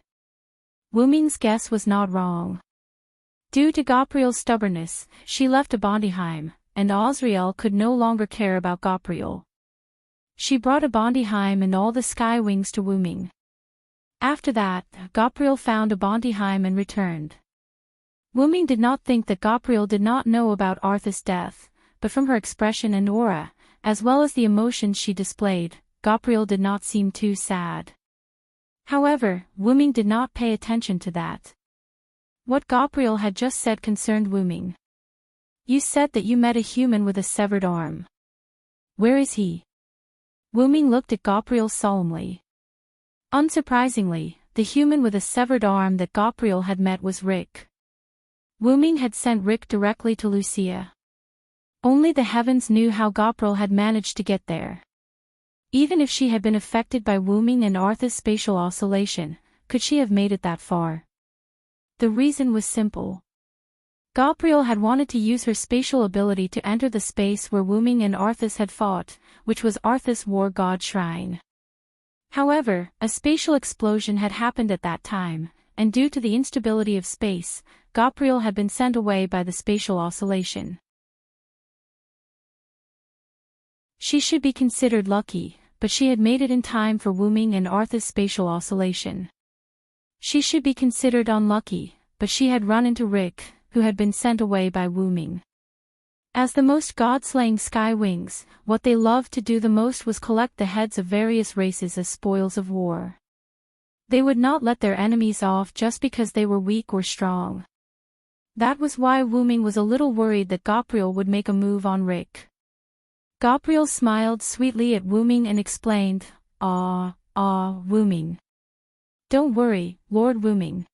Wuming's guess was not wrong. Due to Gopriel's stubbornness, she left a Bondiheim, and Osriel could no longer care about Gopriel. She brought a Bondiheim and all the Skywings to Wuming. After that, Gopriel found a Bondiheim and returned. Wuming did not think that Gopriel did not know about Arthas' death, but from her expression and aura, as well as the emotions she displayed, Gopriel did not seem too sad. However, Wuming did not pay attention to that. What Gabriel had just said concerned Wu Ming. You said that you met a human with a severed arm. Where is he? Wu Ming looked at Gabriel solemnly. Unsurprisingly, the human with a severed arm that Gabriel had met was Rick. Wu Ming had sent Rick directly to Lucia. Only the heavens knew how Gabriel had managed to get there. Even if she had been affected by Wu Ming and Arthur's spatial oscillation, could she have made it that far? The reason was simple. Gabriel had wanted to use her spatial ability to enter the space where Wu Ming and Arthas had fought, which was Arthas' war god shrine. However, a spatial explosion had happened at that time, and due to the instability of space, Gabriel had been sent away by the spatial oscillation. She should be considered lucky, but she had made it in time for Wu Ming and Arthas' spatial oscillation. She should be considered unlucky, but she had run into Rick, who had been sent away by Wu Ming. As the most god-slaying sky wings, what they loved to do the most was collect the heads of various races as spoils of war. They would not let their enemies off just because they were weak or strong. That was why Wu Ming was a little worried that Gabriel would make a move on Rick. Gabriel smiled sweetly at Wu Ming and explained, Wu Ming. Don't worry, Lord Wu Ming.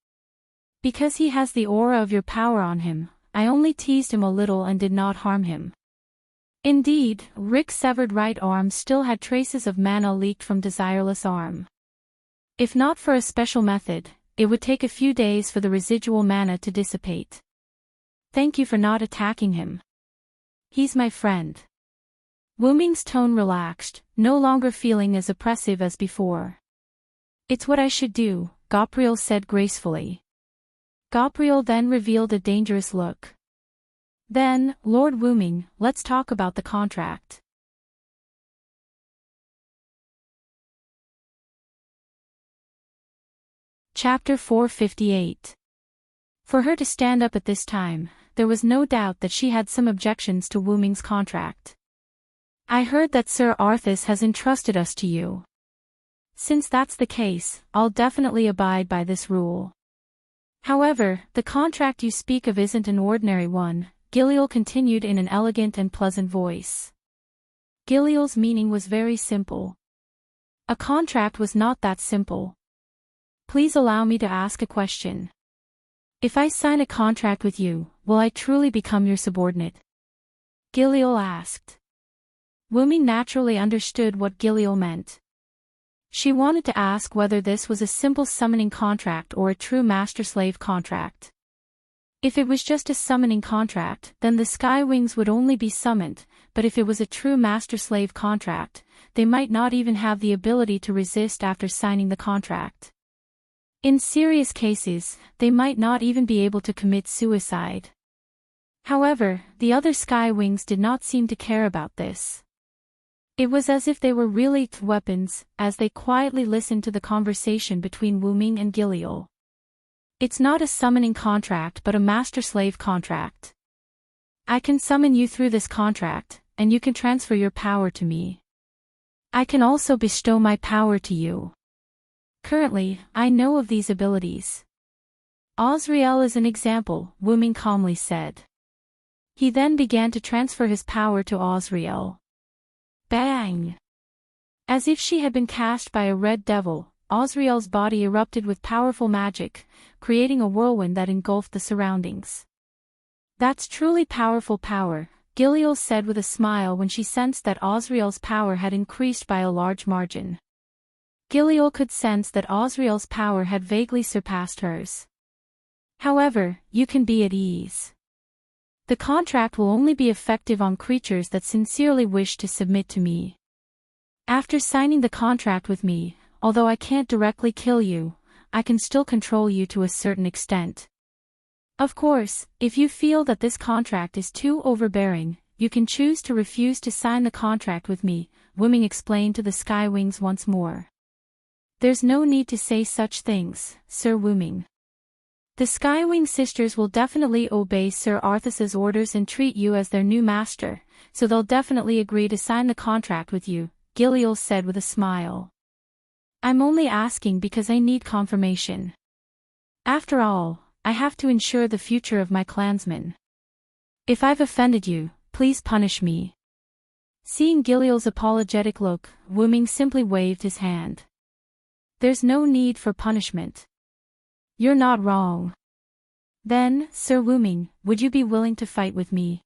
Because he has the aura of your power on him, I only teased him a little and did not harm him. Indeed, Rick's severed right arm still had traces of mana leaked from Desireless arm. If not for a special method, it would take a few days for the residual mana to dissipate. Thank you for not attacking him. He's my friend. Wu Ming's tone relaxed, no longer feeling as oppressive as before. It's what I should do, Gabriel said gracefully. Gabriel then revealed a dangerous look. Then, Lord Wu Ming, let's talk about the contract. Chapter 458. For her to stand up at this time, there was no doubt that she had some objections to Wu Ming's contract. I heard that Sir Arthas has entrusted us to you. Since that's the case, I'll definitely abide by this rule. However, the contract you speak of isn't an ordinary one, Giliel continued in an elegant and pleasant voice. Giliel's meaning was very simple. A contract was not that simple. Please allow me to ask a question. If I sign a contract with you, will I truly become your subordinate? Giliel asked. Wu Ming naturally understood what Giliel meant. She wanted to ask whether this was a simple summoning contract or a true master-slave contract. If it was just a summoning contract, then the Sky Wings would only be summoned, but if it was a true master-slave contract, they might not even have the ability to resist after signing the contract. In serious cases, they might not even be able to commit suicide. However, the other Sky Wings did not seem to care about this. It was as if they were really weapons, as they quietly listened to the conversation between Wu Ming and Giliel. It's not a summoning contract but a master-slave contract. I can summon you through this contract, and you can transfer your power to me. I can also bestow my power to you. Currently, I know of these abilities. Osriel is an example, Wu Ming calmly said. He then began to transfer his power to Osriel. Bang! As if she had been cast by a red devil, Osriel's body erupted with powerful magic, creating a whirlwind that engulfed the surroundings. That's truly powerful power, Giliel said with a smile when she sensed that Osriel's power had increased by a large margin. Giliel could sense that Osriel's power had vaguely surpassed hers. However, you can be at ease. The contract will only be effective on creatures that sincerely wish to submit to me. After signing the contract with me, although I can't directly kill you, I can still control you to a certain extent. Of course, if you feel that this contract is too overbearing, you can choose to refuse to sign the contract with me, Wu Ming explained to the Sky Wings once more. There's no need to say such things, Sir Wu Ming. The Skywing sisters will definitely obey Sir Arthas's orders and treat you as their new master, so they'll definitely agree to sign the contract with you, Giliel said with a smile. I'm only asking because I need confirmation. After all, I have to ensure the future of my clansmen. If I've offended you, please punish me. Seeing Giliel's apologetic look, Wuming simply waved his hand. There's no need for punishment. You're not wrong. Then, Sir Wuming, would you be willing to fight with me?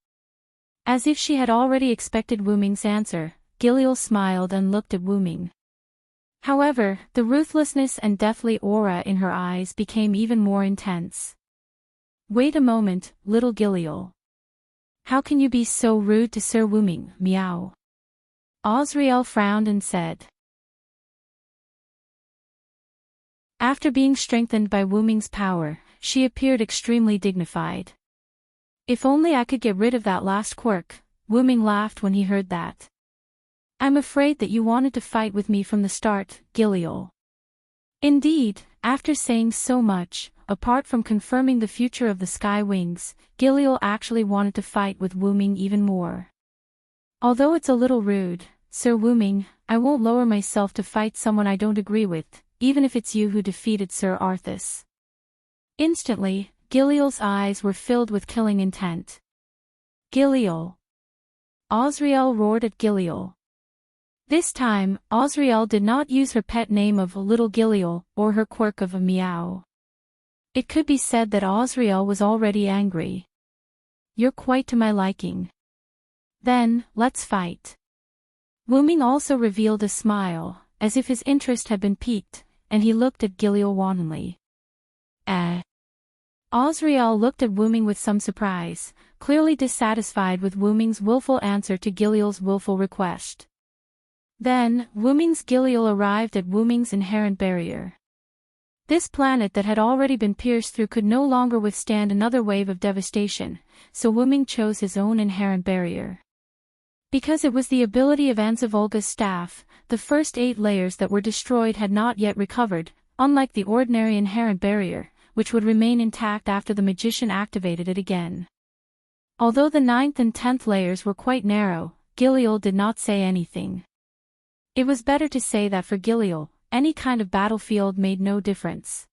As if she had already expected Wuming's answer, Giliel smiled and looked at Wuming. However, the ruthlessness and deathly aura in her eyes became even more intense. Wait a moment, little Giliel. How can you be so rude to Sir Wuming, meow? Osriel frowned and said. After being strengthened by Wuming's power, she appeared extremely dignified. If only I could get rid of that last quirk, Wuming laughed when he heard that. I'm afraid that you wanted to fight with me from the start, Giliel. Indeed, after saying so much, apart from confirming the future of the Sky Wings, Giliel actually wanted to fight with Wuming even more. Although it's a little rude, Sir Wuming, I won't lower myself to fight someone I don't agree with, even if it's you who defeated Sir Arthas. Instantly, Giliel's eyes were filled with killing intent. Giliel! Osriel roared at Giliel. This time, Osriel did not use her pet name of Little Giliel or her quirk of a meow. It could be said that Osriel was already angry. You're quite to my liking. Then, let's fight. Wuming also revealed a smile, as if his interest had been piqued, and he looked at Giliel wantonly. Osriel looked at Wuming with some surprise, clearly dissatisfied with Wuming's willful answer to Giliel's willful request. Then, Wuming's Giliel arrived at Wuming's inherent barrier. This planet that had already been pierced through could no longer withstand another wave of devastation, so Wuming chose his own inherent barrier. Because it was the ability of Anzavolga's staff, the first 8 layers that were destroyed had not yet recovered, unlike the ordinary inherent barrier, which would remain intact after the magician activated it again. Although the 9th and 10th layers were quite narrow, Giliel did not say anything. It was better to say that for Giliel, any kind of battlefield made no difference.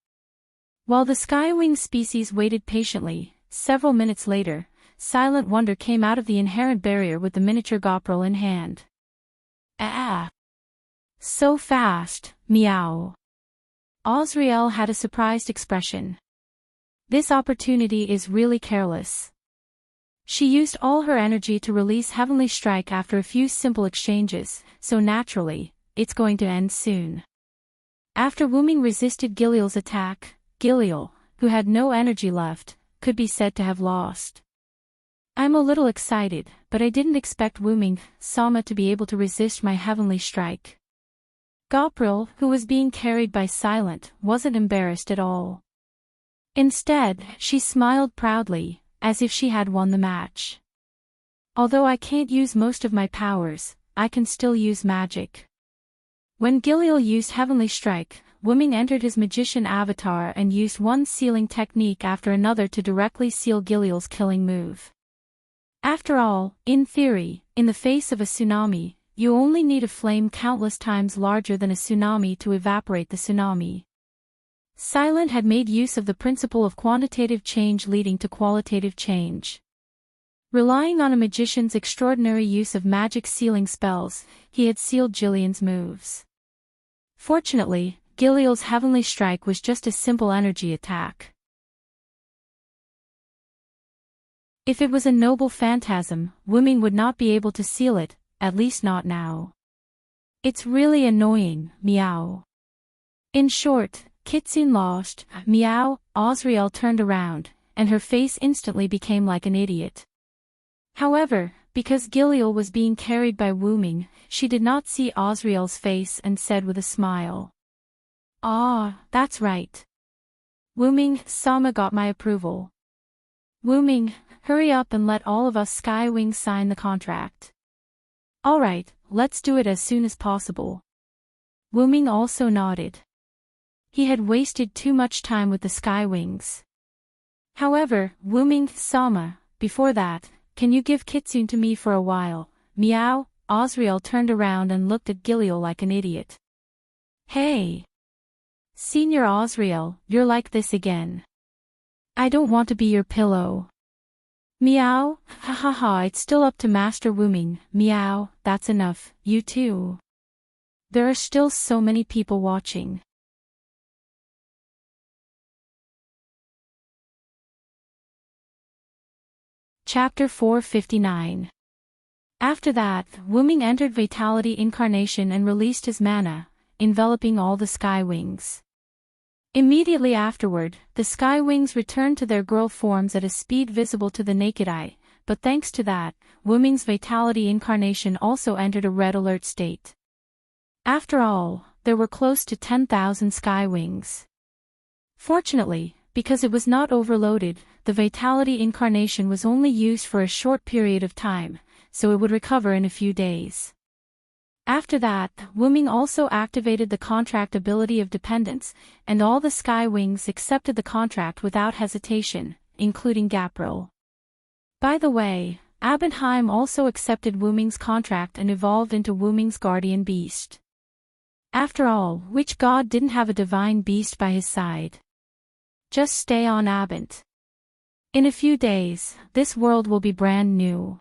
While the Skywing species waited patiently, several minutes later, Silent Wonder came out of the inherent barrier with the miniature Gopril in hand. Ah! So fast, meow. Osriel had a surprised expression. This opportunity is really careless. She used all her energy to release Heavenly Strike after a few simple exchanges, so naturally, it's going to end soon. After Wuming resisted Giliel's attack, Giliel, who had no energy left, could be said to have lost. I'm a little excited, but I didn't expect Wuming, Sama to be able to resist my Heavenly Strike. Gopril, who was being carried by Silent, wasn't embarrassed at all. Instead, she smiled proudly, as if she had won the match. Although I can't use most of my powers, I can still use magic. When Giliel used Heavenly Strike, Wuming entered his magician avatar and used one sealing technique after another to directly seal Giliel's killing move. After all, in theory, in the face of a tsunami, you only need a flame countless times larger than a tsunami to evaporate the tsunami. Silent had made use of the principle of quantitative change leading to qualitative change. Relying on a magician's extraordinary use of magic sealing spells, he had sealed Jillian's moves. Fortunately, Giliel's Heavenly Strike was just a simple energy attack. If it was a noble phantasm, Wuming would not be able to seal it, at least not now. It's really annoying, meow. In short, Kitsune lost, meow. Osriel turned around, and her face instantly became like an idiot. However, because Giliel was being carried by Wuming, she did not see Osriel's face and said with a smile. Ah, that's right. Wuming, Sama got my approval. Wuming, hurry up and let all of us Skywings sign the contract. Alright, let's do it as soon as possible. Wuming also nodded. He had wasted too much time with the Skywings. However, Wuming, Sama, before that, can you give Kitsune to me for a while, meow? Osriel turned around and looked at Giliel like an idiot. Hey! Senior Osriel, you're like this again. I don't want to be your pillow. Meow, ha ha ha, it's still up to Master Wooming. Meow, that's enough, you too. There are still so many people watching. Chapter 459. After that, Wooming entered Vitality Incarnation and released his mana, enveloping all the sky wings. Immediately afterward, the sky wings returned to their girl forms at a speed visible to the naked eye, but thanks to that, Wooming's Vitality Incarnation also entered a red alert state. After all, there were close to 10,000 sky wings. Fortunately, because it was not overloaded, the Vitality Incarnation was only used for a short period of time, so it would recover in a few days. After that, Wooming also activated the contract ability of dependence, and all the sky wings accepted the contract without hesitation, including Gapril. By the way, Abendheim also accepted Wooming's contract and evolved into Wooming's guardian beast. After all, which god didn't have a divine beast by his side? Just stay on Abend. In a few days, this world will be brand new.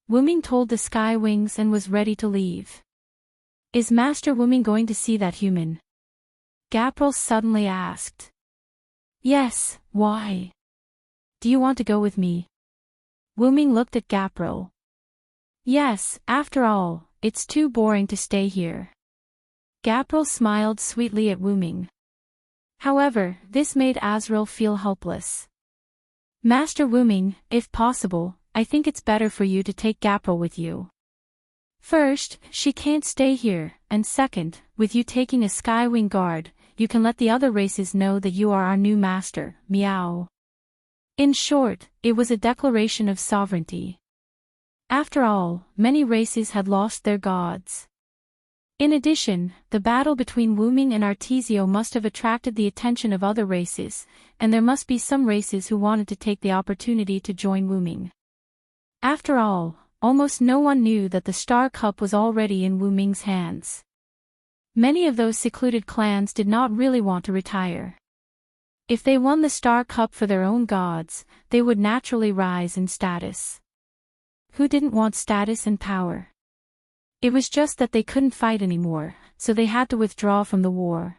Wooming told the sky wings and was ready to leave. Is Master Wooming going to see that human? Gapril suddenly asked. Yes, why? Do you want to go with me? Wooming looked at Gapril. Yes, after all, it's too boring to stay here. Gapril smiled sweetly at Wooming. However, this made Azrael feel helpless. Master Wooming, if possible, I think it's better for you to take Gapril with you. First, she can't stay here, and second, with you taking a Skywing guard, you can let the other races know that you are our new master, meow. In short, it was a declaration of sovereignty. After all, many races had lost their gods. In addition, the battle between Wooming and Artesio must have attracted the attention of other races, and there must be some races who wanted to take the opportunity to join Wooming. After all, almost no one knew that the Star Cup was already in Wooming's hands. Many of those secluded clans did not really want to retire. If they won the Star Cup for their own gods, they would naturally rise in status. Who didn't want status and power? It was just that they couldn't fight anymore, so they had to withdraw from the war.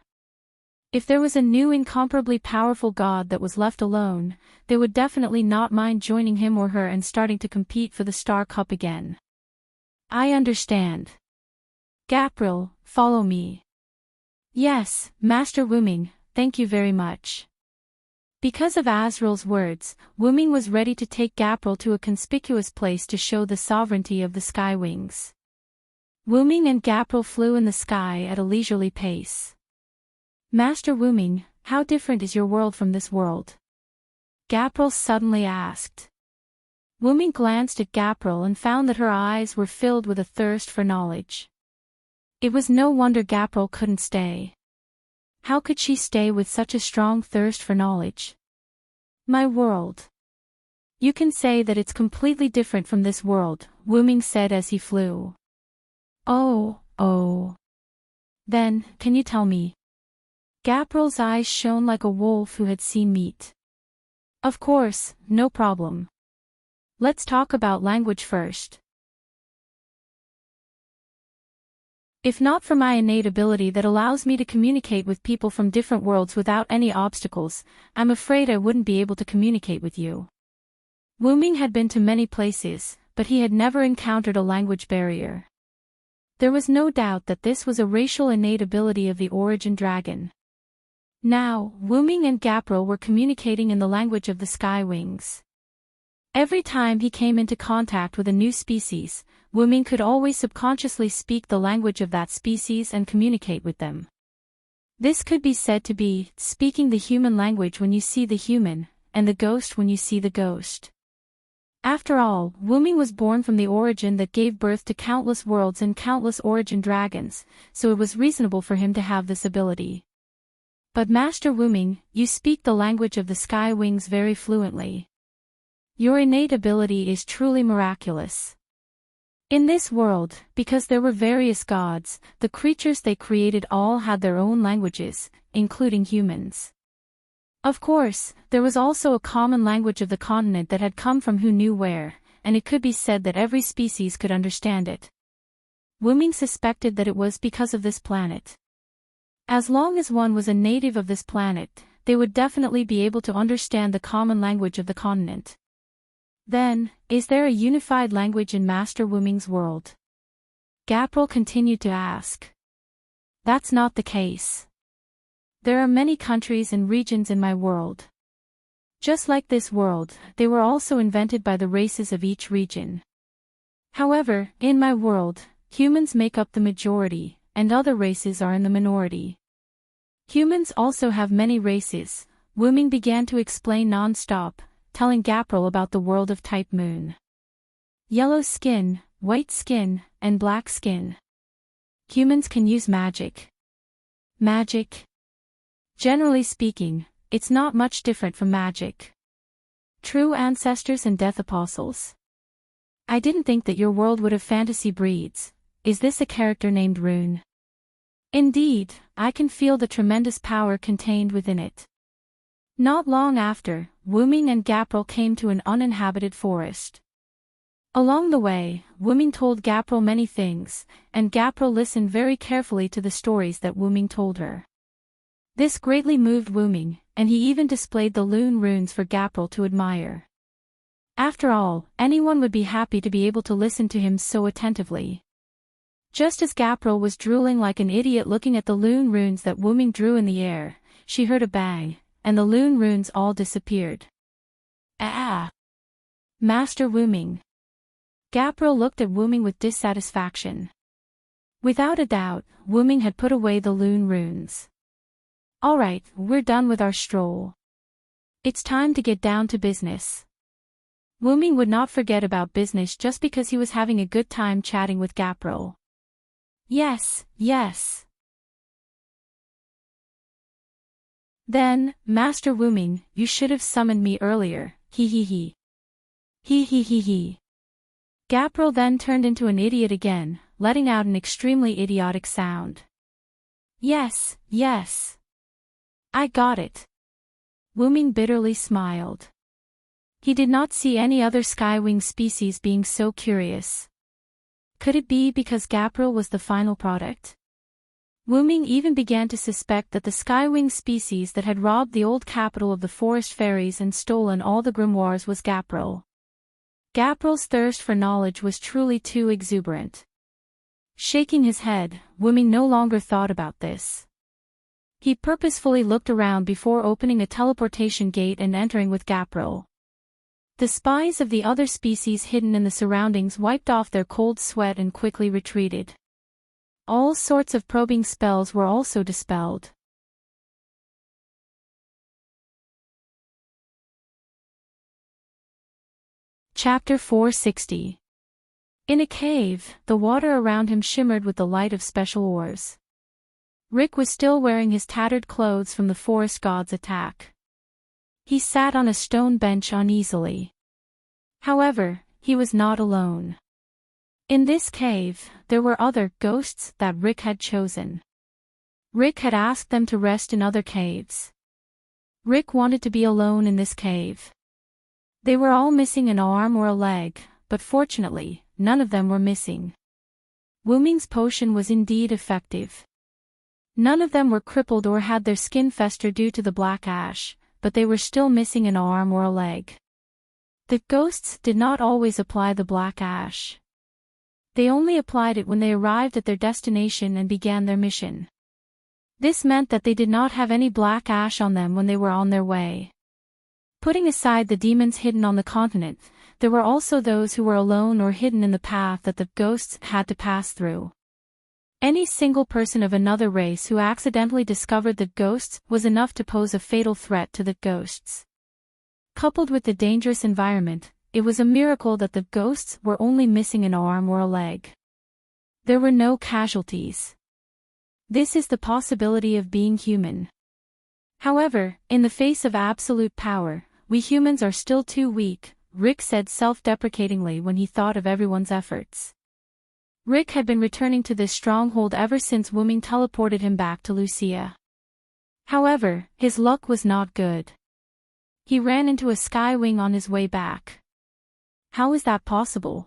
If there was a new incomparably powerful god that was left alone, they would definitely not mind joining him or her and starting to compete for the Star Cup again. I understand. Gapril, follow me. Yes, Master Wooming, thank you very much. Because of Azrael's words, Wooming was ready to take Gapril to a conspicuous place to show the sovereignty of the Skywings. Wooming and Gapril flew in the sky at a leisurely pace. Master Wooming, how different is your world from this world? Gapril suddenly asked. Wooming glanced at Gapril and found that her eyes were filled with a thirst for knowledge. It was no wonder Gapril couldn't stay. How could she stay with such a strong thirst for knowledge? My world. You can say that it's completely different from this world, Wooming said as he flew. Oh. Then, can you tell me? Gapril's eyes shone like a wolf who had seen meat. Of course, no problem. Let's talk about language first. If not for my innate ability that allows me to communicate with people from different worlds without any obstacles, I'm afraid I wouldn't be able to communicate with you. Wooming had been to many places, but he had never encountered a language barrier. There was no doubt that this was a racial innate ability of the Origin Dragon. Now, Wooming and Gapril were communicating in the language of the Skywings. Every time he came into contact with a new species, Wooming could always subconsciously speak the language of that species and communicate with them. This could be said to be speaking the human language when you see the human, and the ghost when you see the ghost. After all, Wooming was born from the origin that gave birth to countless worlds and countless origin dragons, so it was reasonable for him to have this ability. But Master Wooming, you speak the language of the Skywings very fluently. Your innate ability is truly miraculous. In this world, because there were various gods, the creatures they created all had their own languages, including humans. Of course, there was also a common language of the continent that had come from who knew where, and it could be said that every species could understand it. Wuming suspected that it was because of this planet. As long as one was a native of this planet, they would definitely be able to understand the common language of the continent. Then, is there a unified language in Master Wuming's world? Gapril continued to ask. That's not the case. There are many countries and regions in my world. Just like this world, they were also invented by the races of each region. However, in my world, humans make up the majority, and other races are in the minority. Humans also have many races, Wuming began to explain non-stop, telling Gapril about the world of Type Moon. Yellow skin, white skin, and black skin. Humans can use magic. Magic? Generally speaking, it's not much different from magic. True ancestors and death apostles. I didn't think that your world would have fantasy breeds. Is this a character named Rune? Indeed, I can feel the tremendous power contained within it. Not long after, Wuming and Gapril came to an uninhabited forest. Along the way, Wuming told Gapril many things, and Gapril listened very carefully to the stories that Wuming told her. This greatly moved Wuming, and he even displayed the Lune runes for Gapril to admire. After all, anyone would be happy to be able to listen to him so attentively. Just as Gapril was drooling like an idiot looking at the Lune runes that Wuming drew in the air, she heard a bang, and the Lune runes all disappeared. Ah! Master Wuming. Gapril looked at Wuming with dissatisfaction. Without a doubt, Wuming had put away the Lune runes. Alright, we're done with our stroll. It's time to get down to business. Wuming would not forget about business just because he was having a good time chatting with Gapril. Yes, yes. Then, Master Wuming, you should have summoned me earlier, hee hee hee. Hee hee hee hee. Gapril then turned into an idiot again, letting out an extremely idiotic sound. Yes, yes. I got it. Wuming bitterly smiled. He did not see any other skywing species being so curious. Could it be because Gapril was the final product? Wuming even began to suspect that the skywing species that had robbed the old capital of the forest fairies and stolen all the grimoires was Gapril. Gapril's thirst for knowledge was truly too exuberant. Shaking his head, Wuming no longer thought about this. He purposefully looked around before opening a teleportation gate and entering with Gapril. The spies of the other species hidden in the surroundings wiped off their cold sweat and quickly retreated. All sorts of probing spells were also dispelled. Chapter 460. In a cave, the water around him shimmered with the light of special ores. Rick was still wearing his tattered clothes from the forest god's attack. He sat on a stone bench uneasily. However, he was not alone. In this cave, there were other ghosts that Rick had chosen. Rick had asked them to rest in other caves. Rick wanted to be alone in this cave. They were all missing an arm or a leg, but fortunately, none of them were missing. Wuming's potion was indeed effective. None of them were crippled or had their skin fester due to the black ash, but they were still missing an arm or a leg. The ghosts did not always apply the black ash. They only applied it when they arrived at their destination and began their mission. This meant that they did not have any black ash on them when they were on their way. Putting aside the demons hidden on the continent, there were also those who were alone or hidden in the path that the ghosts had to pass through. Any single person of another race who accidentally discovered the ghosts was enough to pose a fatal threat to the ghosts. Coupled with the dangerous environment, it was a miracle that the ghosts were only missing an arm or a leg. There were no casualties. This is the possibility of being human. However, in the face of absolute power, we humans are still too weak, Rick said self-deprecatingly when he thought of everyone's efforts. Rick had been returning to this stronghold ever since Wuming teleported him back to Lucia. However, his luck was not good. He ran into a skywing on his way back. How is that possible?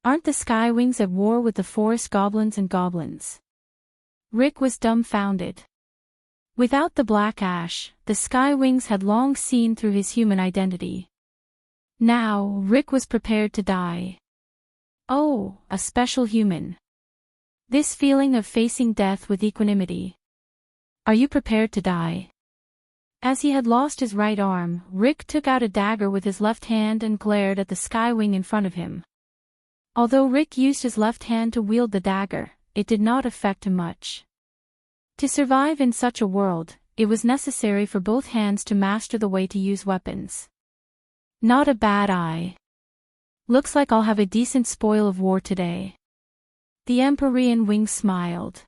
Aren't the skywings at war with the forest goblins and goblins? Rick was dumbfounded. Without the black ash, the skywings had long seen through his human identity. Now, Rick was prepared to die. Oh, a special human. This feeling of facing death with equanimity. Are you prepared to die? As he had lost his right arm, Rick took out a dagger with his left hand and glared at the skywing in front of him. Although Rick used his left hand to wield the dagger, it did not affect him much. To survive in such a world, it was necessary for both hands to master the way to use weapons. Not a bad eye. Looks like I'll have a decent spoil of war today. The Empyrean Wing smiled.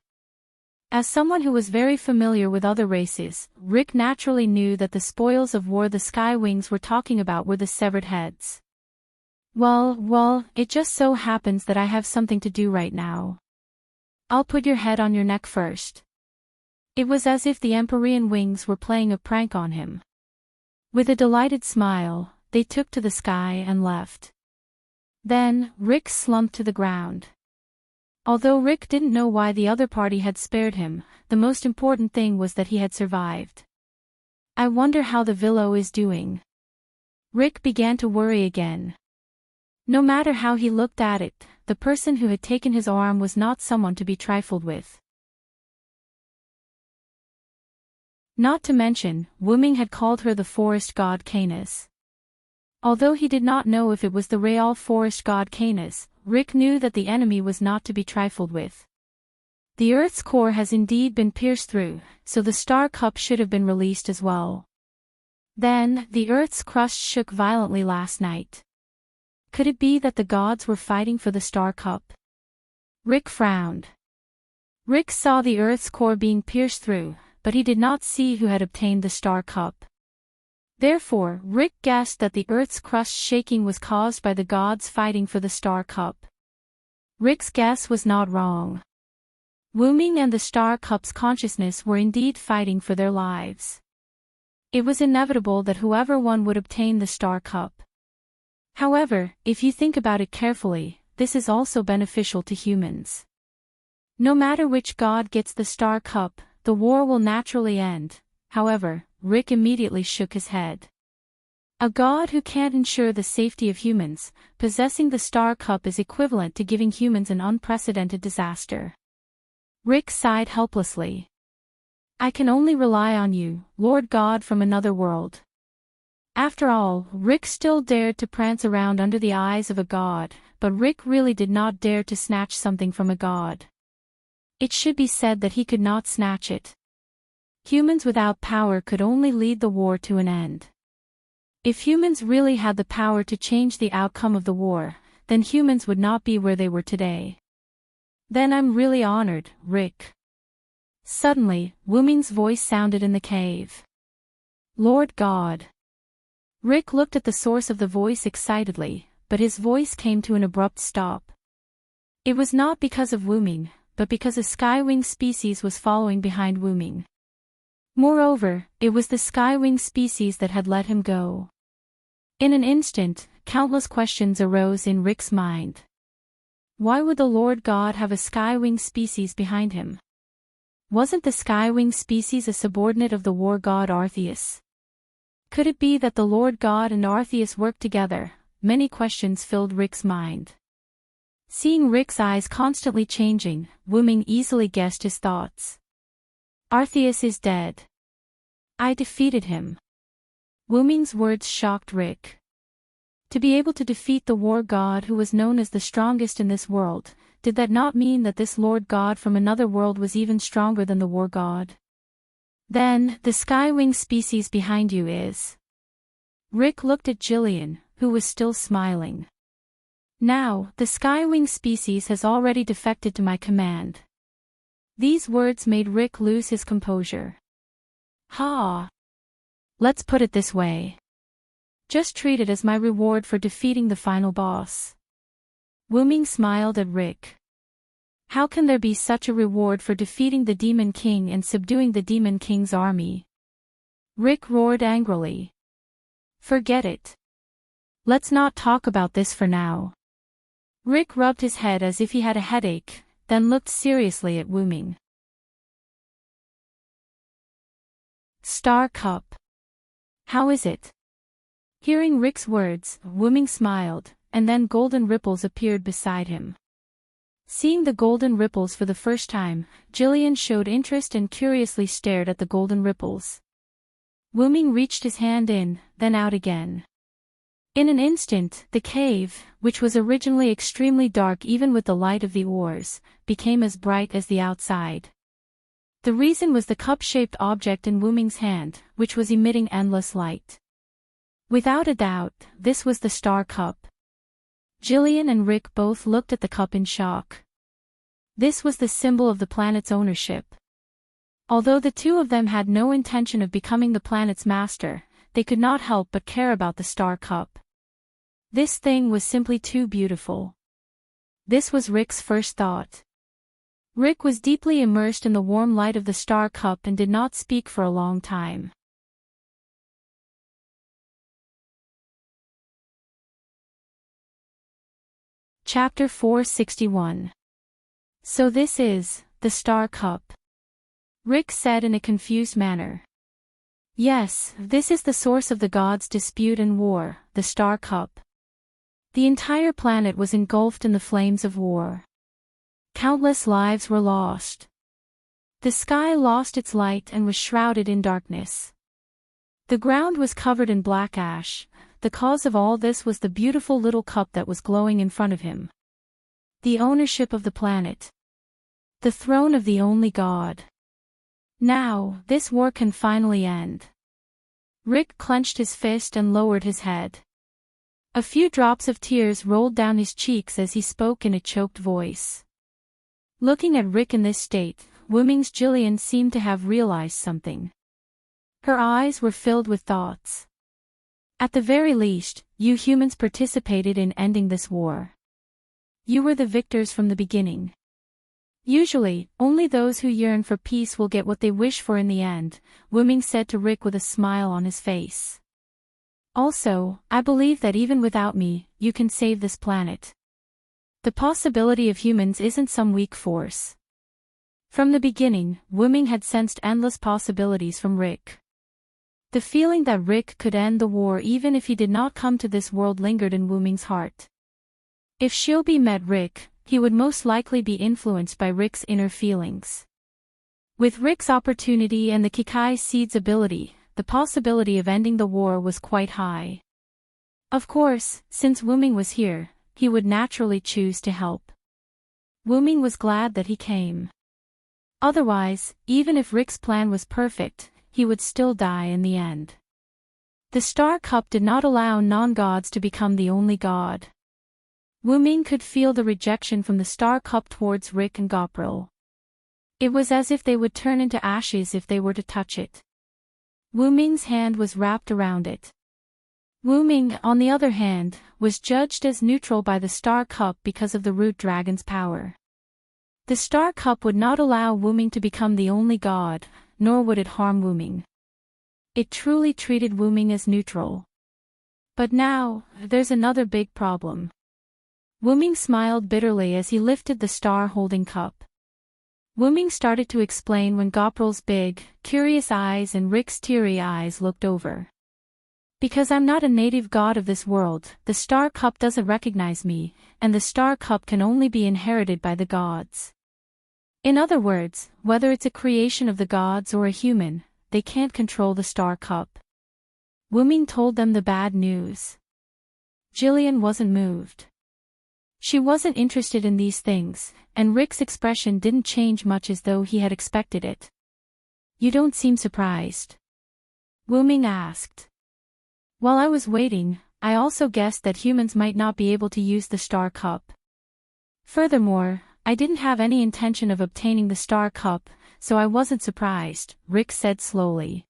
As someone who was very familiar with other races, Rick naturally knew that the spoils of war the Skywings were talking about were the severed heads. Well, it just so happens that I have something to do right now. I'll put your head on your neck first. It was as if the Empyrean Wings were playing a prank on him. With a delighted smile, they took to the sky and left. Then, Rick slumped to the ground. Although Rick didn't know why the other party had spared him, the most important thing was that he had survived. I wonder how the Willow is doing. Rick began to worry again. No matter how he looked at it, the person who had taken his arm was not someone to be trifled with. Not to mention, Wuming had called her the forest god Canis. Although he did not know if it was the real forest god Canis, Rick knew that the enemy was not to be trifled with. The Earth's core has indeed been pierced through, so the Star Cup should have been released as well. Then, the Earth's crust shook violently last night. Could it be that the gods were fighting for the Star Cup? Rick frowned. Rick saw the Earth's core being pierced through, but he did not see who had obtained the Star Cup. Therefore, Rick guessed that the Earth's crust shaking was caused by the gods fighting for the Star Cup. Rick's guess was not wrong. Wuming and the Star Cup's consciousness were indeed fighting for their lives. It was inevitable that whoever won would obtain the Star Cup. However, if you think about it carefully, this is also beneficial to humans. No matter which god gets the Star Cup, the war will naturally end. However, Rick immediately shook his head. A god who can't ensure the safety of humans, possessing the Star Cup is equivalent to giving humans an unprecedented disaster. Rick sighed helplessly. I can only rely on you, Lord God from another world. After all, Rick still dared to prance around under the eyes of a god, but Rick really did not dare to snatch something from a god. It should be said that he could not snatch it. Humans without power could only lead the war to an end. If humans really had the power to change the outcome of the war, then humans would not be where they were today. Then I'm really honored, Rick. Suddenly, Wuming's voice sounded in the cave. Lord God. Rick looked at the source of the voice excitedly, but his voice came to an abrupt stop. It was not because of Wuming, but because a skywing species was following behind Wuming. Moreover, it was the skywing species that had let him go. In an instant, countless questions arose in Rick's mind. Why would the Lord God have a skywing species behind him? Wasn't the skywing species a subordinate of the war god Arceus? Could it be that the Lord God and Arceus worked together? Many questions filled Rick's mind. Seeing Rick's eyes constantly changing, Wuming easily guessed his thoughts. Arceus is dead. I defeated him. Wuming's words shocked Rick. To be able to defeat the war god who was known as the strongest in this world, did that not mean that this Lord God from another world was even stronger than the war god? Then, the skywing species behind you is... Rick looked at Jillian, who was still smiling. Now, the skywing species has already defected to my command. These words made Rick lose his composure. Ha! Let's put it this way. Just treat it as my reward for defeating the final boss. Wuming smiled at Rick. How can there be such a reward for defeating the Demon King and subduing the Demon King's army? Rick roared angrily. Forget it. Let's not talk about this for now. Rick rubbed his head as if he had a headache, then looked seriously at Wu Ming. Star Cup. How is it? Hearing Rick's words, Wu Ming smiled, and then golden ripples appeared beside him. Seeing the golden ripples for the first time, Jillian showed interest and curiously stared at the golden ripples. Wu Ming reached his hand in, then out again. In an instant, the cave, which was originally extremely dark even with the light of the oars, became as bright as the outside. The reason was the cup-shaped object in Wu Ming's hand, which was emitting endless light. Without a doubt, this was the Star Cup. Jillian and Rick both looked at the cup in shock. This was the symbol of the planet's ownership. Although the two of them had no intention of becoming the planet's master, they could not help but care about the Star Cup. This thing was simply too beautiful. This was Rick's first thought. Rick was deeply immersed in the warm light of the Star Cup and did not speak for a long time. Chapter 461. So this is the Star Cup, Rick said in a confused manner. Yes, this is the source of the gods' dispute and war, the Star Cup. The entire planet was engulfed in the flames of war. Countless lives were lost. The sky lost its light and was shrouded in darkness. The ground was covered in black ash. The cause of all this was the beautiful little cup that was glowing in front of him. The ownership of the planet. The throne of the only god. Now, this war can finally end. Rick clenched his fist and lowered his head. A few drops of tears rolled down his cheeks as he spoke in a choked voice. Looking at Rick in this state, Wu Ming's Jillian seemed to have realized something. Her eyes were filled with thoughts. At the very least, you humans participated in ending this war. You were the victors from the beginning. Usually, only those who yearn for peace will get what they wish for in the end, Wu Ming said to Rick with a smile on his face. Also, I believe that even without me, you can save this planet. The possibility of humans isn't some weak force. From the beginning, Wu Ming had sensed endless possibilities from Rick. The feeling that Rick could end the war even if he did not come to this world lingered in Wu Ming's heart. If Shiobi met Rick, he would most likely be influenced by Rick's inner feelings. With Rick's opportunity and the Kikai Seed's ability, the possibility of ending the war was quite high. Of course, since Wu Ming was here, he would naturally choose to help. Wu Ming was glad that he came. Otherwise, even if Rick's plan was perfect, he would still die in the end. The Star Cup did not allow non-gods to become the only god. Wu Ming could feel the rejection from the Star Cup towards Rick and Gopril. It was as if they would turn into ashes if they were to touch it. Wu Ming's hand was wrapped around it. Wu Ming, on the other hand, was judged as neutral by the Star Cup because of the Root Dragon's power. The Star Cup would not allow Wu Ming to become the only god, nor would it harm Wu Ming. It truly treated Wu Ming as neutral. But now, there's another big problem. Wu Ming smiled bitterly as he lifted the star-holding cup. Wu Ming started to explain when Gopril's big, curious eyes and Rick's teary eyes looked over. Because I'm not a native god of this world, the Star Cup doesn't recognize me, and the Star Cup can only be inherited by the gods. In other words, whether it's a creation of the gods or a human, they can't control the Star Cup. Wu Ming told them the bad news. Jillian wasn't moved. She wasn't interested in these things, and Rick's expression didn't change much as though he had expected it. You don't seem surprised. Wu Ming asked. While I was waiting, I also guessed that humans might not be able to use the Star Cup. Furthermore, I didn't have any intention of obtaining the Star Cup, so I wasn't surprised, Rick said slowly.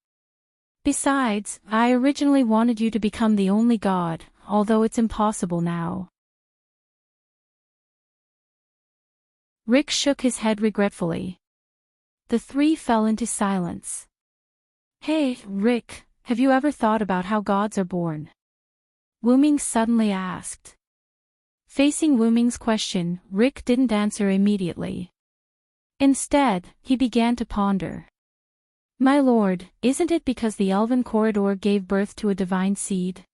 Besides, I originally wanted you to become the only god, although it's impossible now. Rick shook his head regretfully. The three fell into silence. Hey, Rick, have you ever thought about how gods are born? Wu Ming suddenly asked. Facing Wu Ming's question, Rick didn't answer immediately. Instead, he began to ponder. My lord, isn't it because the elven corridor gave birth to a divine seed?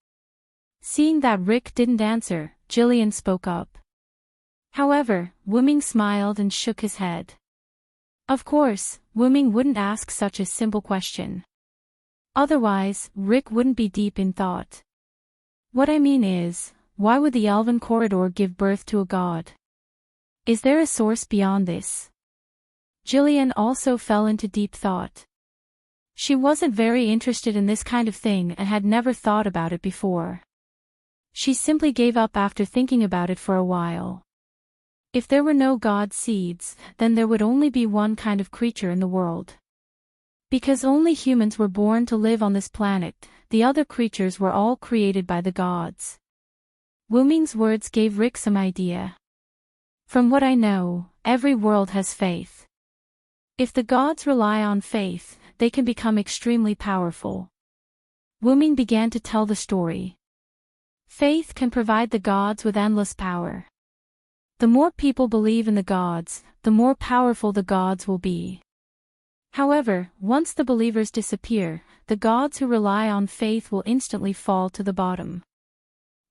Seeing that Rick didn't answer, Jillian spoke up. However, Wu Ming smiled and shook his head. Of course, Wu Ming wouldn't ask such a simple question. Otherwise, Rick wouldn't be deep in thought. What I mean is, why would the elven corridor give birth to a god? Is there a source beyond this? Jillian also fell into deep thought. She wasn't very interested in this kind of thing and had never thought about it before. She simply gave up after thinking about it for a while. If there were no god seeds, then there would only be one kind of creature in the world. Because only humans were born to live on this planet, the other creatures were all created by the gods. Wu Ming's words gave Rick some idea. From what I know, every world has faith. If the gods rely on faith, they can become extremely powerful. Wu Ming began to tell the story. Faith can provide the gods with endless power. The more people believe in the gods, the more powerful the gods will be. However, once the believers disappear, the gods who rely on faith will instantly fall to the bottom.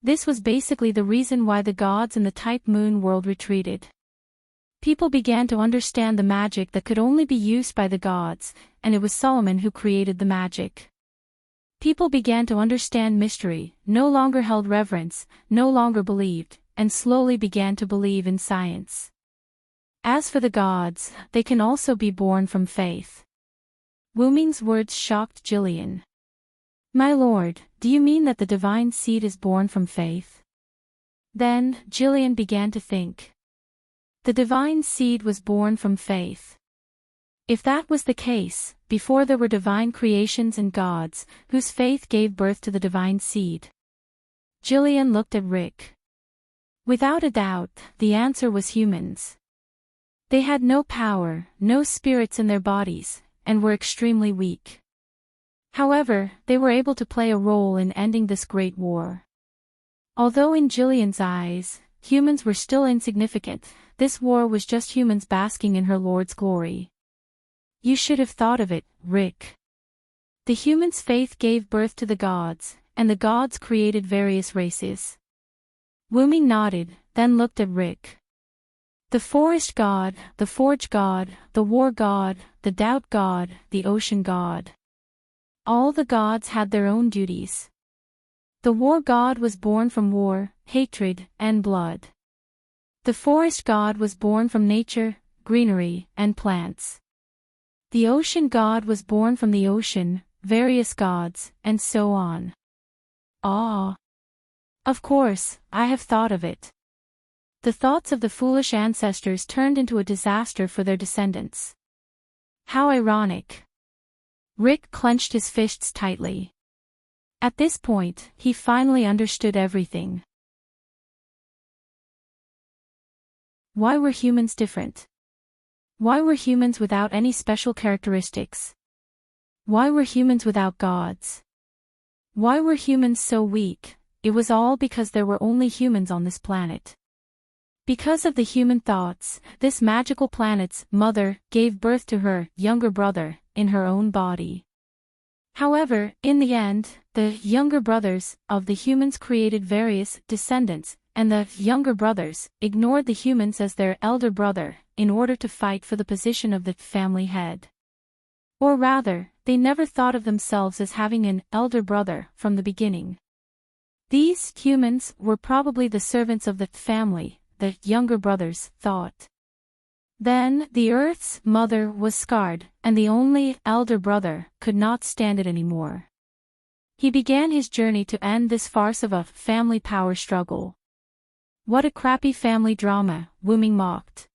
This was basically the reason why the gods in the Type Moon world retreated. People began to understand the magic that could only be used by the gods, and it was Solomon who created the magic. People began to understand mystery, no longer held reverence, no longer believed, and slowly began to believe in science. As for the gods, they can also be born from faith. Wu Ming's words shocked Jillian. My lord, do you mean that the divine seed is born from faith? Then, Jillian began to think. The divine seed was born from faith. If that was the case, before there were divine creations and gods, whose faith gave birth to the divine seed? Jillian looked at Rick. Without a doubt, the answer was humans. They had no power, no spirits in their bodies, and were extremely weak. However, they were able to play a role in ending this great war. Although in Jillian's eyes, humans were still insignificant, this war was just humans basking in her lord's glory. You should have thought of it, Rick. The humans' faith gave birth to the gods, and the gods created various races. Wu Ming nodded, then looked at Rick. The forest god, the forge god, the war god, the doubt god, the ocean god. All the gods had their own duties. The war god was born from war, hatred, and blood. The forest god was born from nature, greenery, and plants. The ocean god was born from the ocean, various gods, and so on. Ah! Of course, I have thought of it. The thoughts of the foolish ancestors turned into a disaster for their descendants. How ironic. Rick clenched his fists tightly. At this point, he finally understood everything. Why were humans different? Why were humans without any special characteristics? Why were humans without gods? Why were humans so weak? It was all because there were only humans on this planet. Because of the human thoughts, this magical planet's mother gave birth to her younger brother in her own body. However, in the end, the younger brothers of the humans created various descendants, and the younger brothers ignored the humans as their elder brother in order to fight for the position of the family head. Or rather, they never thought of themselves as having an elder brother from the beginning. These humans were probably the servants of the family, the younger brothers thought. Then, the Earth's mother was scarred, and the only elder brother could not stand it anymore. He began his journey to end this farce of a family power struggle. What a crappy family drama, Wu Ming mocked.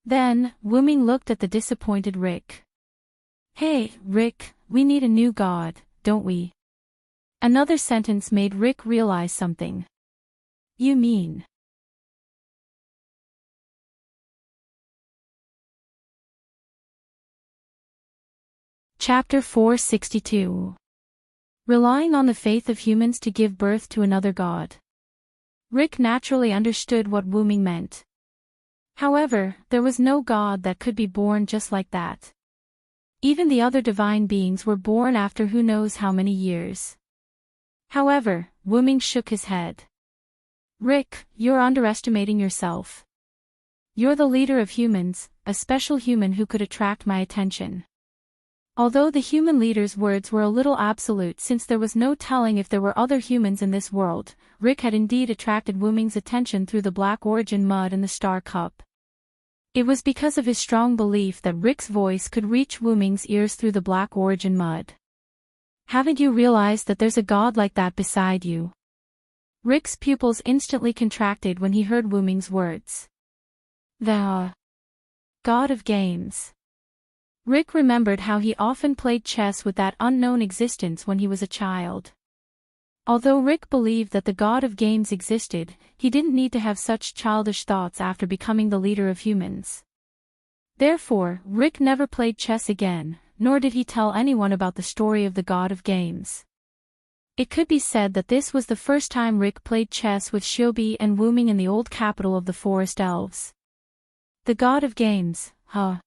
Then, Wu Ming looked at the disappointed Rick. Hey, Rick, we need a new god, don't we? Another sentence made Rick realize something. You mean? Chapter 462. Relying on the faith of humans to give birth to another god. Rick naturally understood what wombing meant. However, there was no god that could be born just like that. Even the other divine beings were born after who knows how many years. However, Wombing shook his head. Rick, you're underestimating yourself. You're the leader of humans, a special human who could attract my attention. Although the human leader's words were a little absolute since there was no telling if there were other humans in this world, Rick had indeed attracted Wombing's attention through the Black Origin mud and the Star Cup. It was because of his strong belief that Rick's voice could reach Wombing's ears through the Black Origin mud. Haven't you realized that there's a god like that beside you? Rick's pupils instantly contracted when he heard Wombing's words. The god of games. Rick remembered how he often played chess with that unknown existence when he was a child. Although Rick believed that the god of games existed, he didn't need to have such childish thoughts after becoming the leader of humans. Therefore, Rick never played chess again, nor did he tell anyone about the story of the god of games. It could be said that this was the first time Rick played chess with Shiobi and Wombing in the old capital of the Forest Elves. The god of games, huh?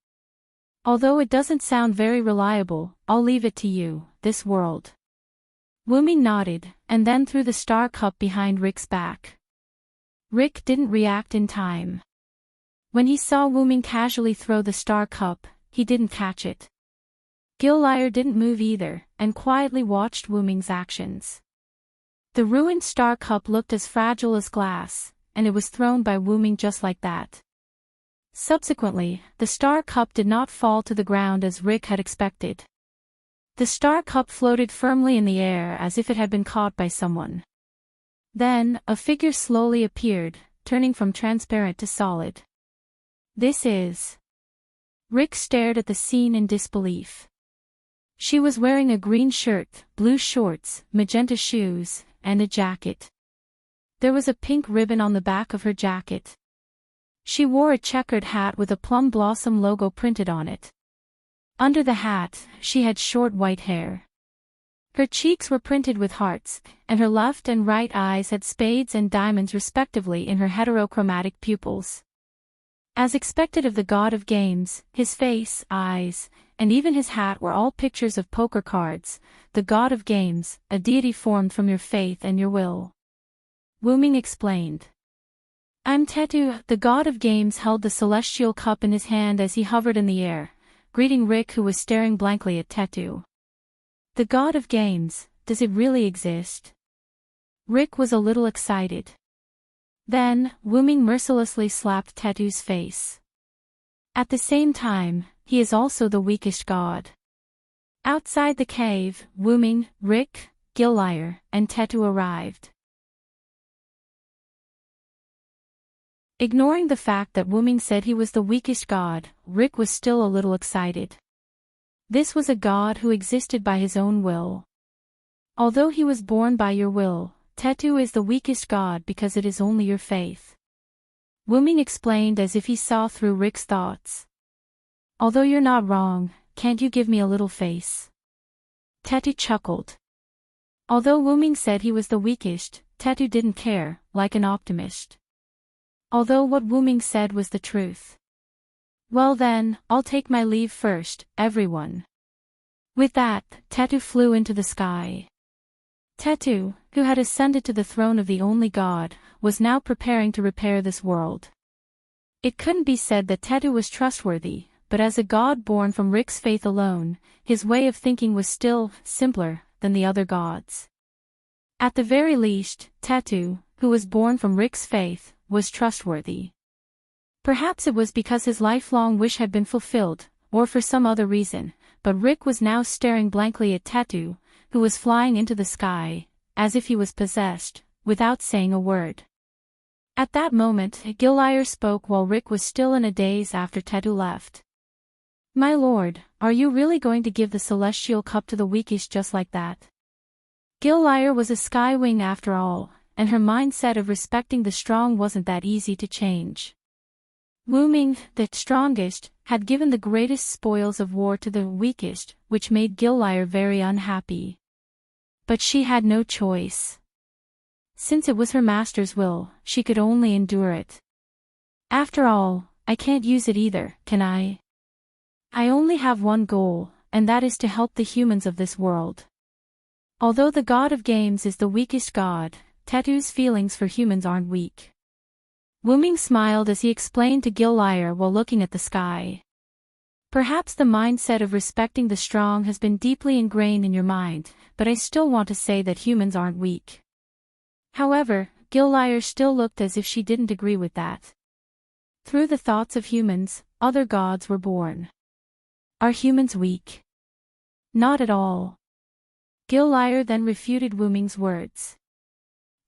Although it doesn't sound very reliable, I'll leave it to you, this world. Wombing nodded, and then threw the Star Cup behind Rick's back. Rick didn't react in time. When he saw Wombing casually throw the Star Cup, he didn't catch it. Gillyre didn't move either, and quietly watched Wombing's actions. The ruined Star Cup looked as fragile as glass, and it was thrown by Wombing just like that. Subsequently, the Star Cup did not fall to the ground as Rick had expected. The Star Cup floated firmly in the air as if it had been caught by someone. Then, a figure slowly appeared, turning from transparent to solid. This is... Rick stared at the scene in disbelief. She was wearing a green shirt, blue shorts, magenta shoes, and a jacket. There was a pink ribbon on the back of her jacket. She wore a checkered hat with a plum blossom logo printed on it. Under the hat, she had short white hair. Her cheeks were printed with hearts, and her left and right eyes had spades and diamonds respectively in her heterochromatic pupils. As expected of the god of games, his face, eyes, and even his hat were all pictures of poker cards, the god of games, a deity formed from your faith and your will. Wombing explained. I'm Tetu. The god of games held the celestial cup in his hand as he hovered in the air, greeting Rick who was staring blankly at Tetu. The god of games, does it really exist? Rick was a little excited. Then, Wombing mercilessly slapped Tetu's face. At the same time, he is also the weakest god. Outside the cave, Wombing, Rick, Gillyre, and Tetu arrived. Ignoring the fact that Wombing said he was the weakest god, Rick was still a little excited. This was a god who existed by his own will. Although he was born by your will, Tetu is the weakest god because it is only your faith. Wombing explained as if he saw through Rick's thoughts. Although you're not wrong, can't you give me a little face? Tetu chuckled. Although Wombing said he was the weakest, Tetu didn't care, like an optimist. Although what Wombing said was the truth. Well then, I'll take my leave first, everyone. With that, Tetu flew into the sky. Tetu, who had ascended to the throne of the only god, was now preparing to repair this world. It couldn't be said that Tetu was trustworthy, but as a god born from Rick's faith alone, his way of thinking was still simpler than the other gods. At the very least, Tetu, who was born from Rick's faith, was trustworthy. Perhaps it was because his lifelong wish had been fulfilled, or for some other reason, but Rick was now staring blankly at Tetu, who was flying into the sky, as if he was possessed, without saying a word. At that moment, Gillyre spoke while Rick was still in a daze after Tetu left. My lord, are you really going to give the celestial cup to the weakest just like that? Gillyre was a skywing after all, and her mindset of respecting the strong wasn't that easy to change. Wuming, the strongest, had given the greatest spoils of war to the weakest, which made Gillyre very unhappy. But she had no choice. Since it was her master's will, she could only endure it. After all, I can't use it either, can I? I only have one goal, and that is to help the humans of this world. Although the god of games is the weakest god, Tetu's feelings for humans aren't weak. Wuming smiled as he explained to Gillyre while looking at the sky. Perhaps the mindset of respecting the strong has been deeply ingrained in your mind, but I still want to say that humans aren't weak. However, Gillyre still looked as if she didn't agree with that. Through the thoughts of humans, other gods were born. Are humans weak? Not at all. Gillyre then refuted Wuming's words.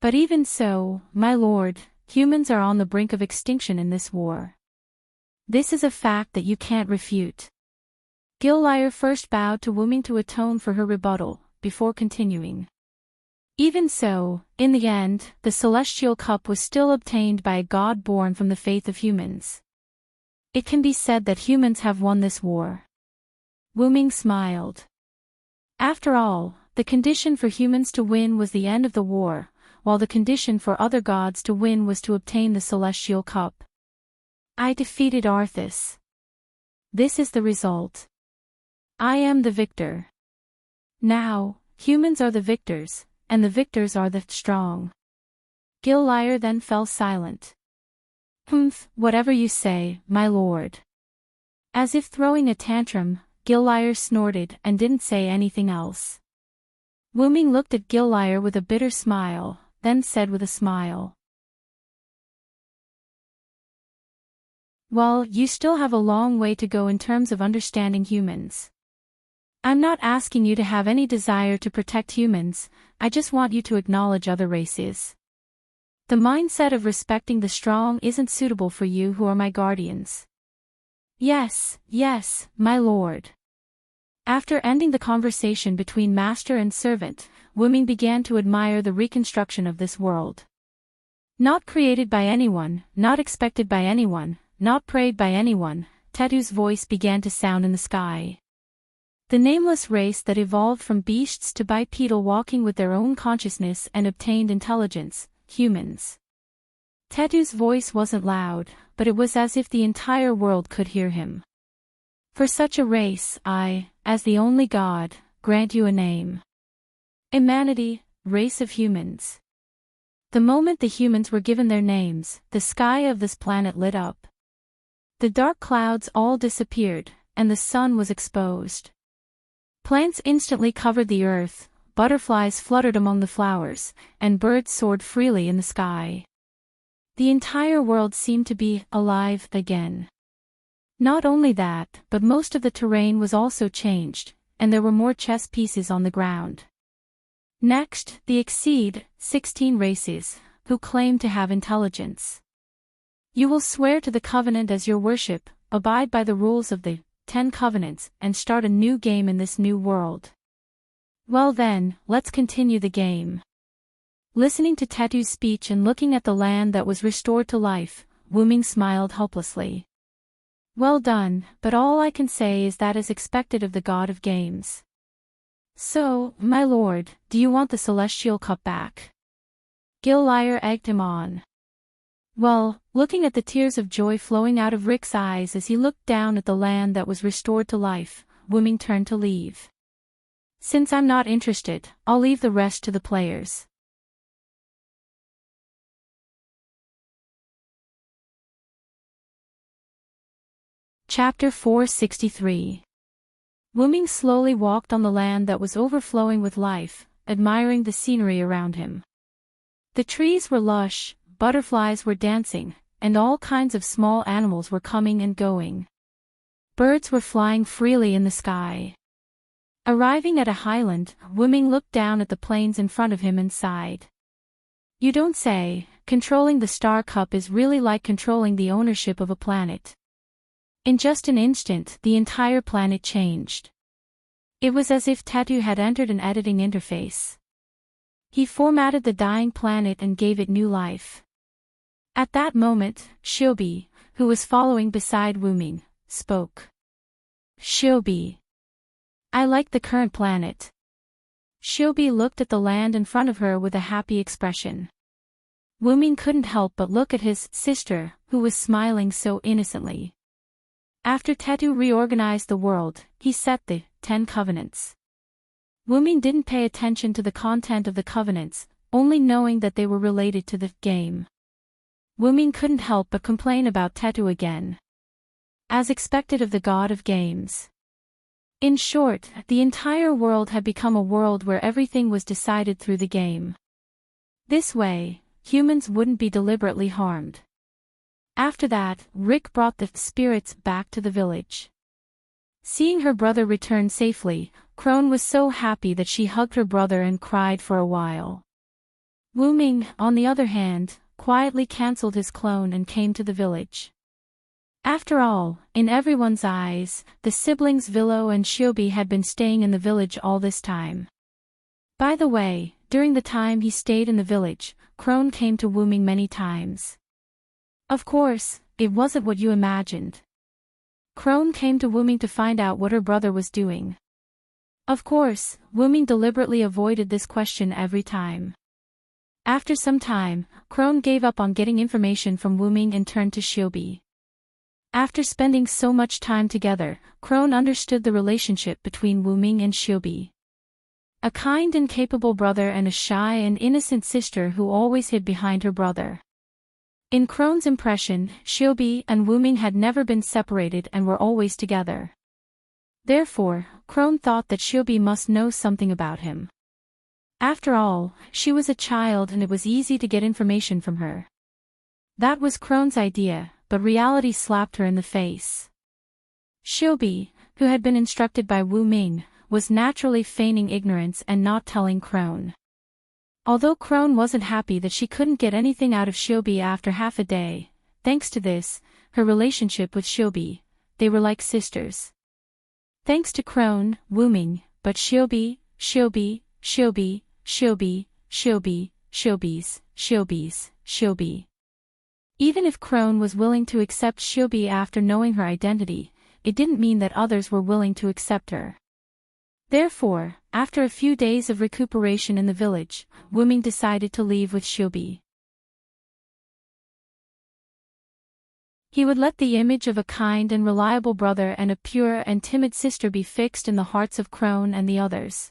But even so, my lord, humans are on the brink of extinction in this war. This is a fact that you can't refute. Gillyre first bowed to Wuming to atone for her rebuttal, before continuing. Even so, in the end, the celestial cup was still obtained by a god born from the faith of humans. It can be said that humans have won this war. Wuming smiled. After all, the condition for humans to win was the end of the war, while the condition for other gods to win was to obtain the celestial cup. I defeated Arthas. This is the result. I am the victor. Now, humans are the victors, and the victors are the strong. Gillyre then fell silent. Whatever you say, my lord. As if throwing a tantrum, Gillyre snorted and didn't say anything else. Wuming looked at Gillyre with a bitter smile, then said with a smile. Well, you still have a long way to go in terms of understanding humans. I'm not asking you to have any desire to protect humans, I just want you to acknowledge other races. The mindset of respecting the strong isn't suitable for you who are my guardians. Yes, my lord. After ending the conversation between master and servant, Wuming began to admire the reconstruction of this world. Not created by anyone, not expected by anyone, not prayed by anyone, Tetu's voice began to sound in the sky. The nameless race that evolved from beasts to bipedal walking with their own consciousness and obtained intelligence, humans. Tetu's voice wasn't loud, but it was as if the entire world could hear him. For such a race, I, as the only god, grant you a name. Immanity, race of humans. The moment the humans were given their names, the sky of this planet lit up. The dark clouds all disappeared, and the sun was exposed. Plants instantly covered the earth, butterflies fluttered among the flowers, and birds soared freely in the sky. The entire world seemed to be alive again. Not only that, but most of the terrain was also changed, and there were more chess pieces on the ground. Next, the exceed 16 races, who claim to have intelligence. You will swear to the covenant as your worship, abide by the rules of the 10 covenants, and start a new game in this new world. Well then, let's continue the game. Listening to Tetu's speech and looking at the land that was restored to life, Wuming smiled helplessly. Well done, but all I can say is that is expected of the god of games. So, my lord, do you want the celestial cup back? Gillyre egged him on. Well, looking at the tears of joy flowing out of Rick's eyes as he looked down at the land that was restored to life, Wuming turned to leave. Since I'm not interested, I'll leave the rest to the players. Chapter 463. Wuming slowly walked on the land that was overflowing with life, admiring the scenery around him. The trees were lush, butterflies were dancing, and all kinds of small animals were coming and going. Birds were flying freely in the sky. Arriving at a highland, Wuming looked down at the plains in front of him and sighed. You don't say, controlling the Star Cup is really like controlling the ownership of a planet. In just an instant, the entire planet changed. It was as if Tetu had entered an editing interface. He formatted the dying planet and gave it new life. At that moment, Shobi, who was following beside Wuming, spoke. Shiobi. I like the current planet. Shiobi looked at the land in front of her with a happy expression. Wuming couldn't help but look at his sister, who was smiling so innocently. After Tetu reorganized the world, he set the 10 covenants. Wuming didn't pay attention to the content of the covenants, only knowing that they were related to the game. Wuming couldn't help but complain about Tetu again. As expected of the god of games. In short, the entire world had become a world where everything was decided through the game. This way, humans wouldn't be deliberately harmed. After that, Rick brought the spirits back to the village. Seeing her brother return safely, Crone was so happy that she hugged her brother and cried for a while. Wuming, on the other hand, quietly cancelled his clone and came to the village. After all, in everyone's eyes, the siblings Villo and Shiobi had been staying in the village all this time. By the way, during the time he stayed in the village, Crone came to Wuming many times. Of course, it wasn't what you imagined. Crone came to Wuming to find out what her brother was doing. Of course, Wuming deliberately avoided this question every time. After some time, Crone gave up on getting information from Wuming and turned to Shiobi. After spending so much time together, Crone understood the relationship between Wuming and Shiobi. A kind and capable brother and a shy and innocent sister who always hid behind her brother. In Crone's impression, Shiobi and Wuming had never been separated and were always together. Therefore, Crone thought that Shiobi must know something about him. After all, she was a child and it was easy to get information from her. That was Crone's idea, but reality slapped her in the face. Shiobi, who had been instructed by Wuming, was naturally feigning ignorance and not telling Crone. Although Crone wasn't happy that she couldn't get anything out of Shiobi after half a day, thanks to this, her relationship with Shiobi, they were like sisters. Thanks to Crone, Wuming, but Shiobi's, Shiobi. Even if Crone was willing to accept Shiobi after knowing her identity, it didn't mean that others were willing to accept her. Therefore, after a few days of recuperation in the village, Wuming decided to leave with Shiobi. He would let the image of a kind and reliable brother and a pure and timid sister be fixed in the hearts of Crone and the others.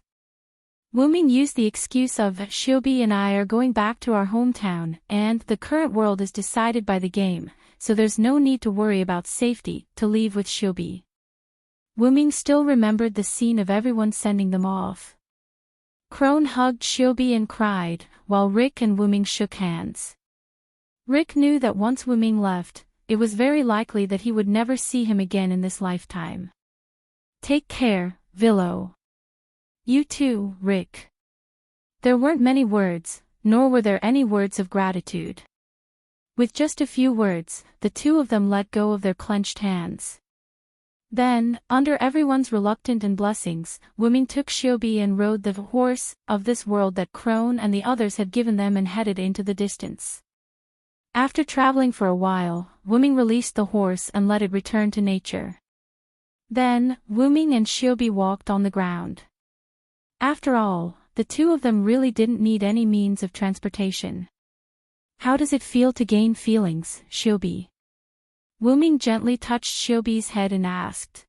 Wuming used the excuse of Shiobi and I are going back to our hometown and the current world is decided by the game, so there's no need to worry about safety, to leave with Shiobi. Wuming still remembered the scene of everyone sending them off. Crone hugged Shiobi and cried, while Rick and Wuming shook hands. Rick knew that once Wuming left, it was very likely that he would never see him again in this lifetime. Take care, Villo. You too, Rick. There weren't many words, nor were there any words of gratitude. With just a few words, the two of them let go of their clenched hands. Then, under everyone's reluctant and blessings, Wuming took Shiobi and rode the horse of this world that Crone and the others had given them and headed into the distance. After traveling for a while, Wuming released the horse and let it return to nature. Then, Wuming and Shiobi walked on the ground. After all, the two of them really didn't need any means of transportation. How does it feel to gain feelings, Shiobi? Wuming gently touched Shiobi's head and asked.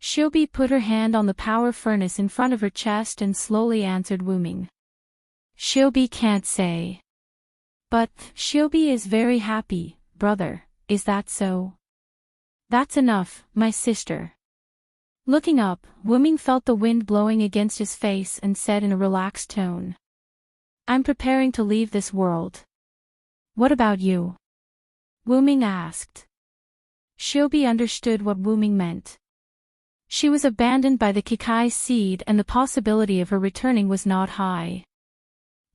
Shiobi put her hand on the power furnace in front of her chest and slowly answered Wuming. Shiobi can't say. But, Shiobi is very happy, brother, is that so? That's enough, my sister. Looking up, Wuming felt the wind blowing against his face and said in a relaxed tone. I'm preparing to leave this world. What about you? Wuming asked. Shiobi understood what Wuming meant. She was abandoned by the Kikai seed and the possibility of her returning was not high.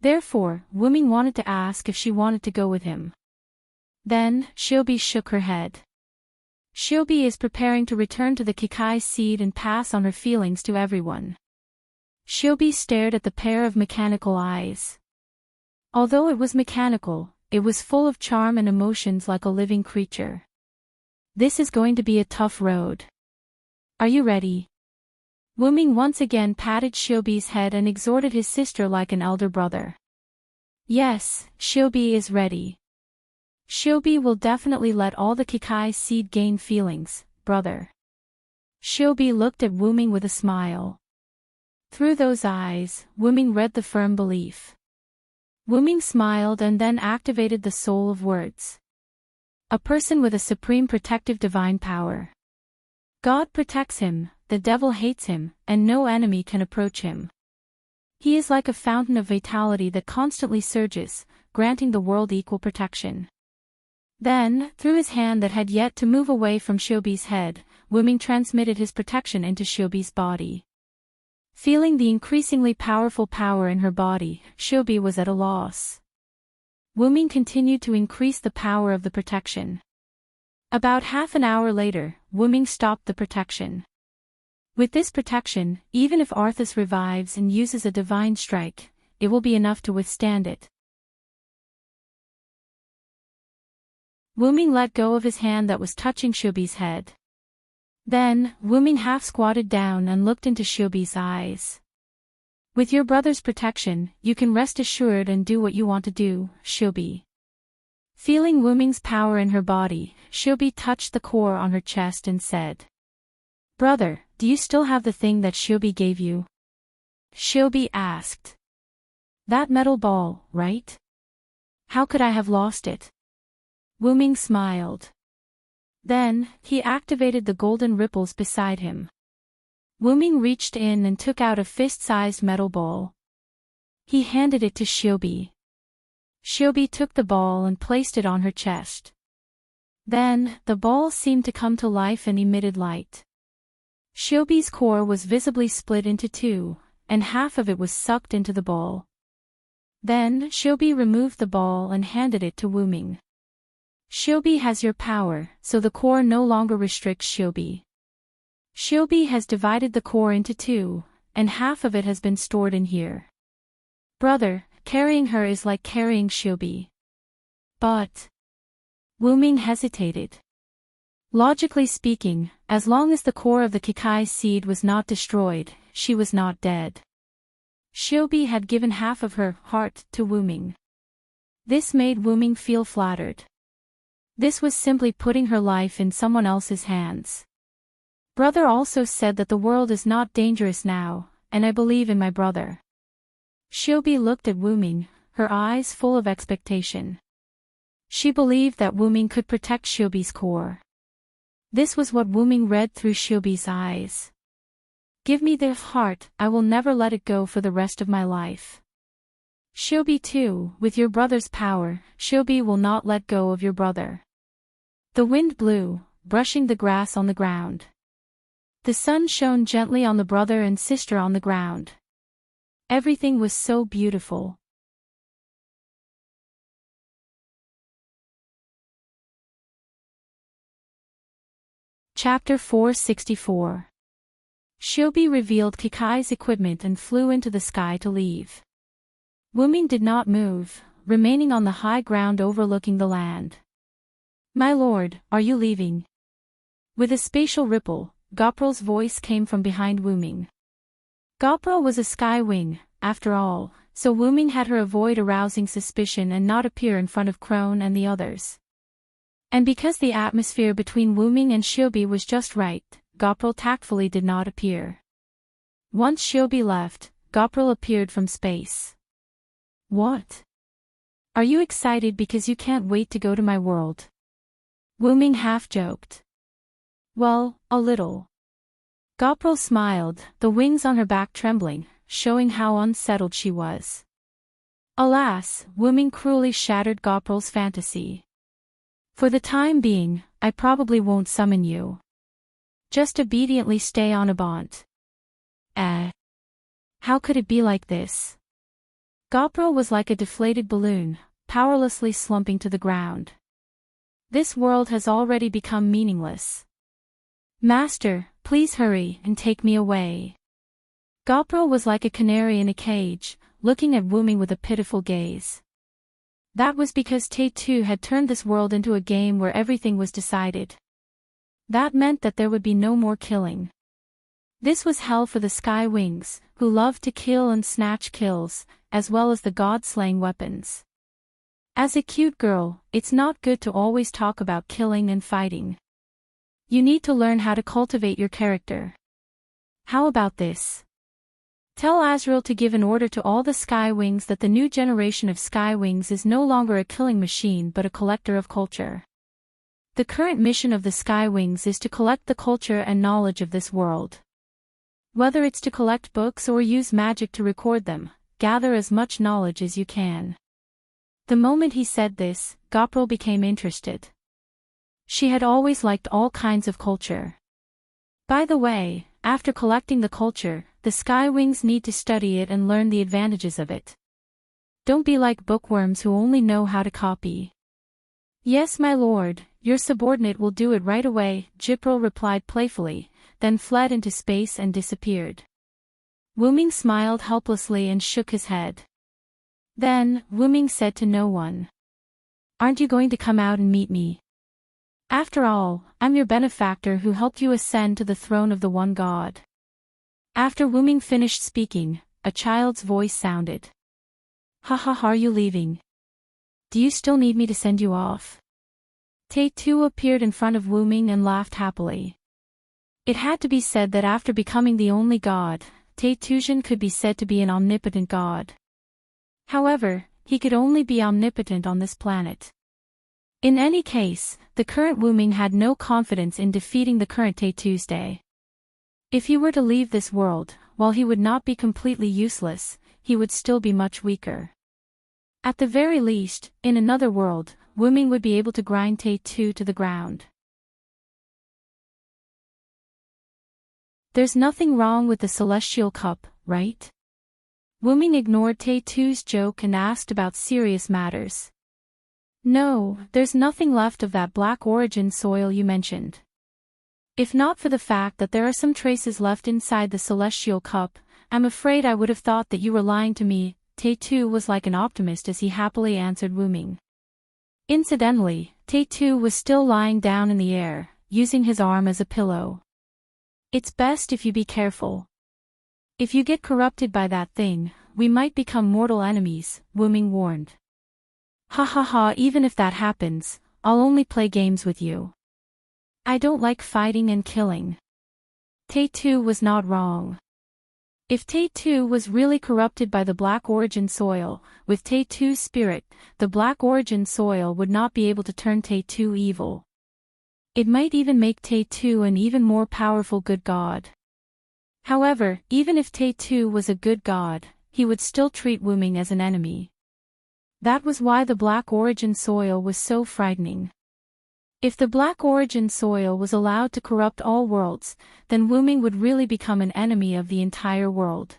Therefore, Wuming wanted to ask if she wanted to go with him. Then, Shiobi shook her head. Shiobi is preparing to return to the Kikai seed and pass on her feelings to everyone. Shiobi stared at the pair of mechanical eyes. Although it was mechanical, it was full of charm and emotions like a living creature. This is going to be a tough road. Are you ready? Wuming once again patted Shiobi's head and exhorted his sister like an elder brother. Yes, Shiobi is ready. Shiobi will definitely let all the Kikai seed gain feelings, brother. Shiobi looked at Wuming with a smile. Through those eyes, Wuming read the firm belief. Wuming smiled and then activated the soul of words. A person with a supreme protective divine power. God protects him, the devil hates him, and no enemy can approach him. He is like a fountain of vitality that constantly surges, granting the world equal protection. Then, through his hand that had yet to move away from Shiobi's head, Wuming transmitted his protection into Shiobi's body. Feeling the increasingly powerful power in her body, Shiobi was at a loss. Wuming continued to increase the power of the protection. About half an hour later, Wuming stopped the protection. With this protection, even if Arthas revives and uses a divine strike, it will be enough to withstand it. Wuming let go of his hand that was touching Shiobi's head. Then, Wuming half squatted down and looked into Shiobi's eyes. With your brother's protection, you can rest assured and do what you want to do, Shiobi. Feeling Wuming's power in her body, Shiobi touched the core on her chest and said, "Brother, do you still have the thing that Shiobi gave you?" Shiobi asked. "That metal ball, right? How could I have lost it?" Wuming smiled. Then, he activated the golden ripples beside him. Wuming reached in and took out a fist-sized metal ball. He handed it to Shiobi. Shiobi took the ball and placed it on her chest. Then, the ball seemed to come to life and emitted light. Shiobi's core was visibly split into two, and half of it was sucked into the ball. Then, Shiobi removed the ball and handed it to Wuming. Shiobi has your power, so the core no longer restricts Shiobi. Shiobi has divided the core into two, and half of it has been stored in here. Brother, carrying her is like carrying Shiobi. But... Wuming hesitated. Logically speaking, as long as the core of the Kikai seed was not destroyed, she was not dead. Shiobi had given half of her heart to Wuming. This made Wuming feel flattered. This was simply putting her life in someone else's hands. Brother also said that the world is not dangerous now, and I believe in my brother. Shiobi looked at Wuming, her eyes full of expectation. She believed that Wuming could protect Shiobi's core. This was what Wuming read through Shiobi's eyes. Give me their heart, I will never let it go for the rest of my life. Shiobi too, with your brother's power, Shiobi will not let go of your brother. The wind blew, brushing the grass on the ground. The sun shone gently on the brother and sister on the ground. Everything was so beautiful. Chapter 464. Shiobi revealed Kikai's equipment and flew into the sky to leave. Wuming did not move, remaining on the high ground overlooking the land. My lord, are you leaving? With a spatial ripple, Goprel's voice came from behind Wuming. Goprel was a sky wing, after all, so Wuming had her avoid arousing suspicion and not appear in front of Crone and the others. And because the atmosphere between Wuming and Shiobi was just right, Goprel tactfully did not appear. Once Shiobi left, Goprel appeared from space. What? Are you excited because you can't wait to go to my world? Wuming half-joked. Well, a little. Goprel smiled, the wings on her back trembling, showing how unsettled she was. Alas, Wuming cruelly shattered Goprel's fantasy. For the time being, I probably won't summon you. Just obediently stay on Abant. How could it be like this? Goprel was like a deflated balloon, powerlessly slumping to the ground. This world has already become meaningless. Master, please hurry and take me away. Goprel was like a canary in a cage, looking at Wuming with a pitiful gaze. That was because Te-Tu had turned this world into a game where everything was decided. That meant that there would be no more killing. This was hell for the Sky Wings, who loved to kill and snatch kills, as well as the god-slaying weapons. As a cute girl, it's not good to always talk about killing and fighting. You need to learn how to cultivate your character. How about this? Tell Azrael to give an order to all the Sky Wings that the new generation of Sky Wings is no longer a killing machine but a collector of culture. The current mission of the Sky Wings is to collect the culture and knowledge of this world. Whether it's to collect books or use magic to record them, gather as much knowledge as you can. The moment he said this, Goprel became interested. She had always liked all kinds of culture. By the way, after collecting the culture, the Sky Wings need to study it and learn the advantages of it. Don't be like bookworms who only know how to copy. Yes, my lord, your subordinate will do it right away, Goprel replied playfully, then fled into space and disappeared. Wuming smiled helplessly and shook his head. Then, Wuming said to no one. Aren't you going to come out and meet me? After all, I'm your benefactor who helped you ascend to the throne of the one god. After Wuming finished speaking, a child's voice sounded. Ha ha ha, are you leaving? Do you still need me to send you off? Tae-tu appeared in front of Wuming and laughed happily. It had to be said that after becoming the only god, Tae-tu could be said to be an omnipotent god. However, he could only be omnipotent on this planet. In any case, the current Wuming had no confidence in defeating the current Tae-Tuesday. If he were to leave this world, while he would not be completely useless, he would still be much weaker. At the very least, in another world, Wuming would be able to grind Tae-tu to the ground. There's nothing wrong with the Celestial Cup, right? Wuming ignored Tae-tu's joke and asked about serious matters. No, there's nothing left of that black origin soil you mentioned. If not for the fact that there are some traces left inside the Celestial Cup, I'm afraid I would have thought that you were lying to me. Tae-tu was like an optimist as he happily answered Wuming. Incidentally, Tae-tu was still lying down in the air, using his arm as a pillow. It's best if you be careful. If you get corrupted by that thing, we might become mortal enemies, Wuming warned. Ha ha ha, even if that happens, I'll only play games with you. I don't like fighting and killing. Tae-tu was not wrong. If Tae-tu was really corrupted by the black origin soil, with Tae-tu's spirit, the black origin soil would not be able to turn Tae-tu evil. It might even make Tae-tu an even more powerful good god. However, even if Tae-tu was a good god, he would still treat Wuming as an enemy. That was why the black origin soil was so frightening. If the black origin soil was allowed to corrupt all worlds, then Wuming would really become an enemy of the entire world.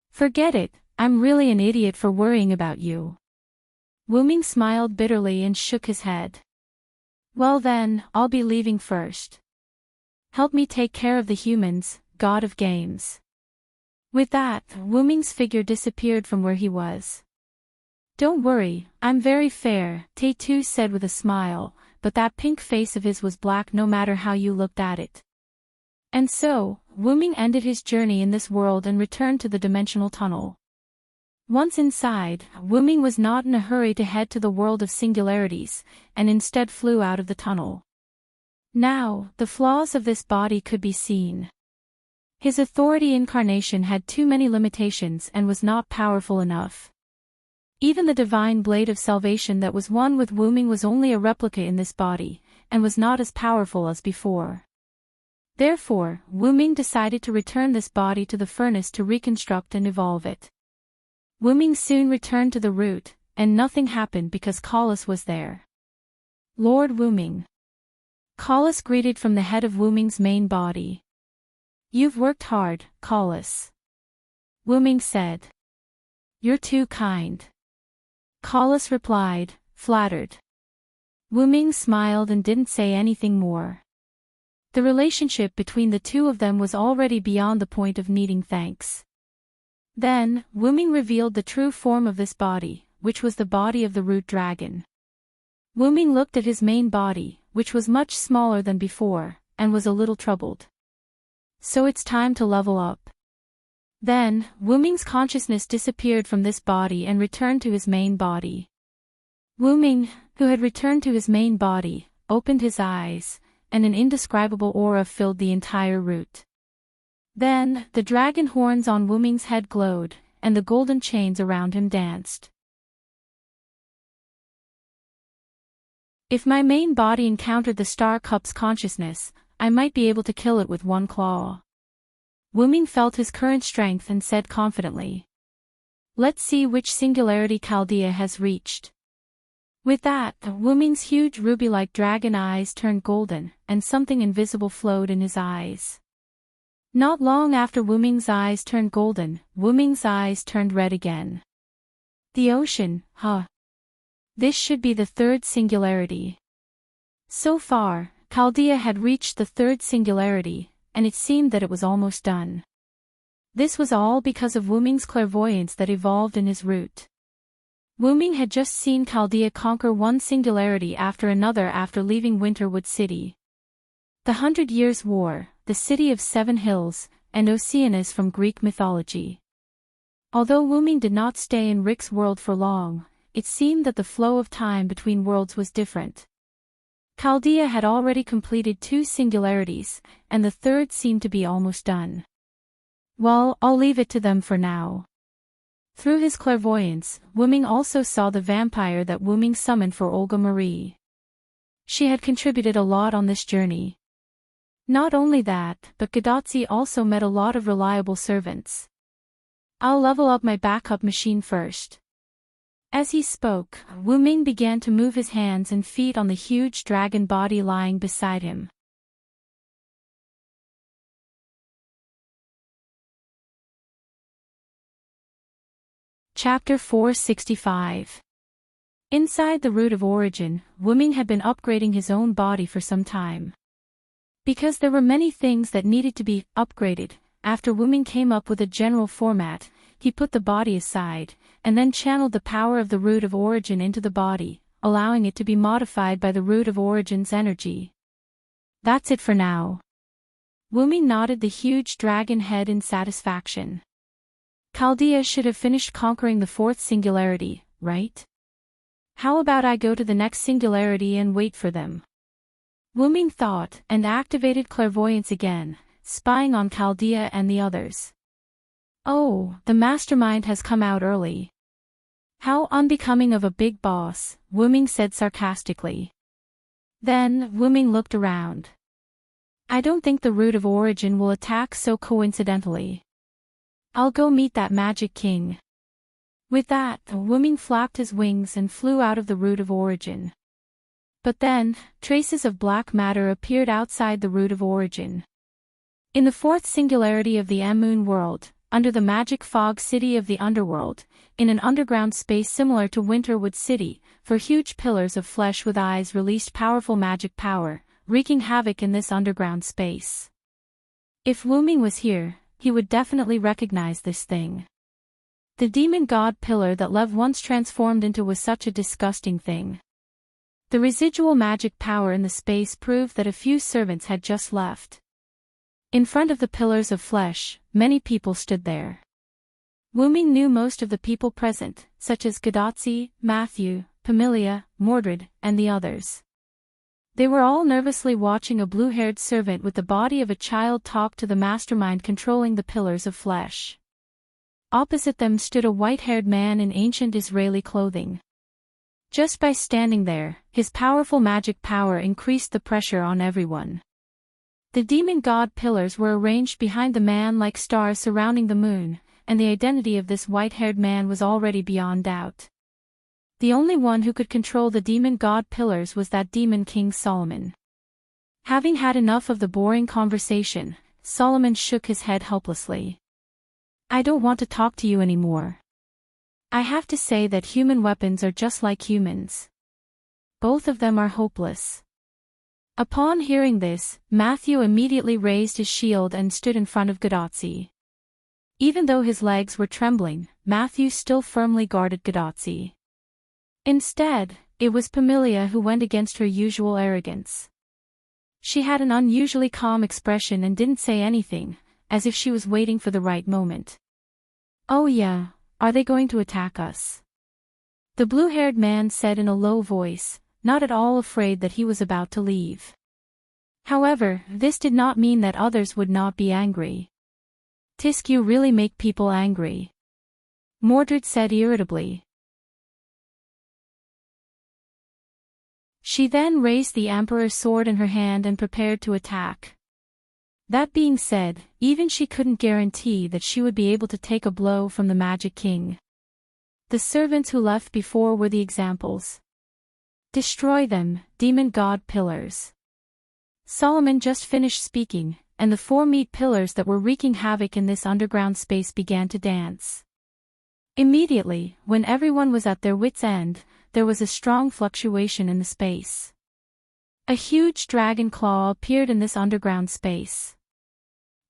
Forget it, I'm really an idiot for worrying about you. Wuming smiled bitterly and shook his head. Well then, I'll be leaving first. Help me take care of the humans, god of games. With that, Wuming's figure disappeared from where he was. Don't worry, I'm very fair, Tae-tu said with a smile, but that pink face of his was black no matter how you looked at it. And so, Wuming ended his journey in this world and returned to the dimensional tunnel. Once inside, Wuming was not in a hurry to head to the world of singularities, and instead flew out of the tunnel. Now, the flaws of this body could be seen. His authority incarnation had too many limitations and was not powerful enough. Even the divine blade of salvation that was one with Wuming was only a replica in this body, and was not as powerful as before. Therefore, Wuming decided to return this body to the furnace to reconstruct and evolve it. Wuming soon returned to the root, and nothing happened because Callis was there. Lord Wuming. Callis greeted from the head of Wuming's main body. You've worked hard, Callis. Wuming said. You're too kind. Callis replied, flattered. Wuming smiled and didn't say anything more. The relationship between the two of them was already beyond the point of needing thanks. Then, Wuming revealed the true form of this body, which was the body of the root dragon. Wuming looked at his main body, which was much smaller than before, and was a little troubled. So it's time to level up. Then, Wuming's consciousness disappeared from this body and returned to his main body. Wuming, who had returned to his main body, opened his eyes, and an indescribable aura filled the entire root. Then, the dragon horns on Wuming's head glowed, and the golden chains around him danced. If my main body encountered the Star Cup's consciousness, I might be able to kill it with one claw. Wuming felt his current strength and said confidently. Let's see which singularity Chaldea has reached. With that, Wuming's huge ruby-like dragon eyes turned golden, and something invisible flowed in his eyes. Not long after Wuming's eyes turned golden, Wuming's eyes turned red again. The ocean, huh? This should be the third singularity. So far, Chaldea had reached the third singularity, and it seemed that it was almost done. This was all because of Wuming's clairvoyance that evolved in his root. Wuming had just seen Chaldea conquer one singularity after another after leaving Winterwood City. The 100 Years' War, the City of Seven Hills, and Oceanus from Greek mythology. Although Wuming did not stay in Rick's world for long, it seemed that the flow of time between worlds was different. Chaldea had already completed 2 singularities, and the third seemed to be almost done. Well, I'll leave it to them for now. Through his clairvoyance, Wuming also saw the vampire that Wuming summoned for Olga Marie. She had contributed a lot on this journey. Not only that, but Gadotsi also met a lot of reliable servants. I'll level up my backup machine first. As he spoke, Wuming began to move his hands and feet on the huge dragon body lying beside him. Chapter 465. Inside the Root of Origin, Wuming had been upgrading his own body for some time. Because there were many things that needed to be upgraded, after Wuming came up with a general format, he put the body aside, and then channeled the power of the Root of Origin into the body, allowing it to be modified by the Root of Origin's energy. That's it for now. Wuming nodded the huge dragon head in satisfaction. Chaldea should have finished conquering the 4th singularity, right? How about I go to the next singularity and wait for them? Wuming thought, and activated clairvoyance again, spying on Chaldea and the others. Oh, the mastermind has come out early. How unbecoming of a big boss, Wuming said sarcastically. Then, Wuming looked around. I don't think the Root of Origin will attack so coincidentally. I'll go meet that Magic King. With that, Wuming flapped his wings and flew out of the Root of Origin. But then, traces of black matter appeared outside the Root of Origin. In the 4th singularity of the M-Moon world, under the magic fog city of the underworld, in an underground space similar to Winterwood City, for huge pillars of flesh with eyes released powerful magic power, wreaking havoc in this underground space. If Wuming was here, he would definitely recognize this thing. The demon god pillar that Lev once transformed into was such a disgusting thing. The residual magic power in the space proved that a few servants had just left. In front of the pillars of flesh, many people stood there. Wuming knew most of the people present, such as Gadotsi, Matthew, Pamilia, Mordred, and the others. They were all nervously watching a blue-haired servant with the body of a child talk to the mastermind controlling the pillars of flesh. Opposite them stood a white-haired man in ancient Israeli clothing. Just by standing there, his powerful magic power increased the pressure on everyone. The demon god pillars were arranged behind the man like stars surrounding the moon, and the identity of this white-haired man was already beyond doubt. The only one who could control the demon god pillars was that demon king Solomon. Having had enough of the boring conversation, Solomon shook his head helplessly. I don't want to talk to you anymore. I have to say that human weapons are just like humans. Both of them are hopeless. Upon hearing this, Matthew immediately raised his shield and stood in front of Gadotsi. Even though his legs were trembling, Matthew still firmly guarded Gadotsi. Instead, It was Pamelia who went against her usual arrogance. She had an unusually calm expression and didn't say anything, as if she was waiting for the right moment. "Oh yeah, are they going to attack us?" the blue-haired man said in a low voice, not at all afraid that he was about to leave. However, this did not mean that others would not be angry. "Tisk, you really make people angry," Mordred said irritably. She then raised the Emperor's sword in her hand and prepared to attack. That being said, even she couldn't guarantee that she would be able to take a blow from the Magic King. The servants who left before were the examples. "Destroy them, demon god pillars." Solomon just finished speaking, and the 4 meat pillars that were wreaking havoc in this underground space began to dance. Immediately, when everyone was at their wits' end, there was a strong fluctuation in the space. A huge dragon claw appeared in this underground space.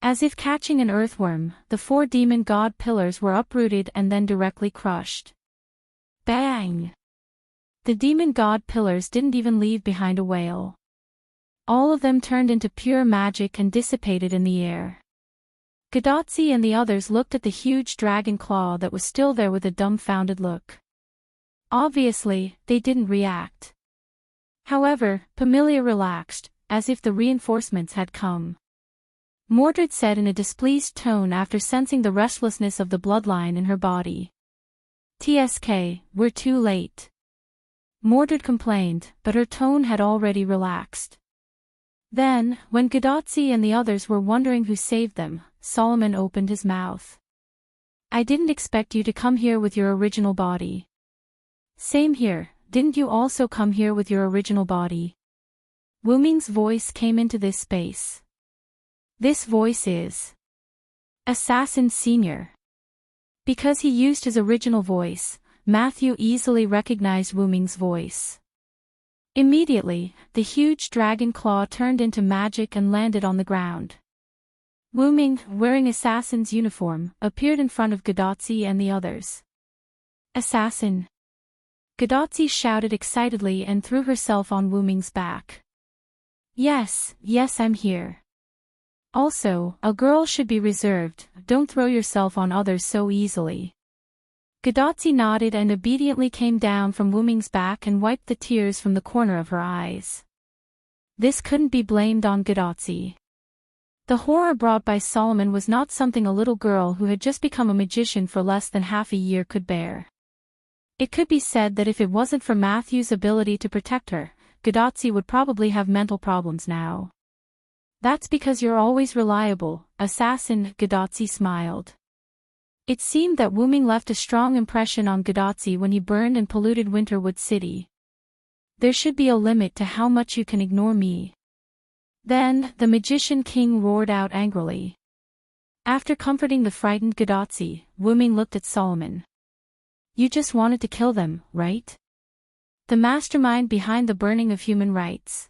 As if catching an earthworm, the 4 demon god pillars were uprooted and then directly crushed. Bang! The demon god pillars didn't even leave behind a wail. All of them turned into pure magic and dissipated in the air. Gadotzi and the others looked at the huge dragon claw that was still there with a dumbfounded look. Obviously, they didn't react. However, Pamelia relaxed, as if the reinforcements had come. Mordred said in a displeased tone after sensing the restlessness of the bloodline in her body. "TSK, we're too late." Mordred complained, but her tone had already relaxed. Then, when Gadotzi and the others were wondering who saved them, Solomon opened his mouth. "I didn't expect you to come here with your original body." "Same here, didn't you also come here with your original body?" Wu Ming's voice came into this space. This voice is Assassin Senior. Because he used his original voice, Matthew easily recognized Wu Ming's voice. Immediately, the huge dragon claw turned into magic and landed on the ground. Wu Ming, wearing assassin's uniform, appeared in front of Gadotzi and the others. "Assassin!" Gadotzi shouted excitedly and threw herself on Wu Ming's back. Yes, I'm here. Also, a girl should be reserved, don't throw yourself on others so easily." Gadotzi nodded and obediently came down from Wu Ming's back and wiped the tears from the corner of her eyes. This couldn't be blamed on Gadotzi. The horror brought by Solomon was not something a little girl who had just become a magician for less than half a year could bear. It could be said that if it wasn't for Matthew's ability to protect her, Gadotzi would probably have mental problems now. "That's because you're always reliable, assassin," Gadotzi smiled. It seemed that Wu Ming left a strong impression on Gadotzi when he burned and polluted Winterwood City. "There should be a limit to how much you can ignore me." Then, the Magician King roared out angrily. After comforting the frightened Gadotzi, Wu Ming looked at Solomon. "You just wanted to kill them, right? The mastermind behind the burning of human rights."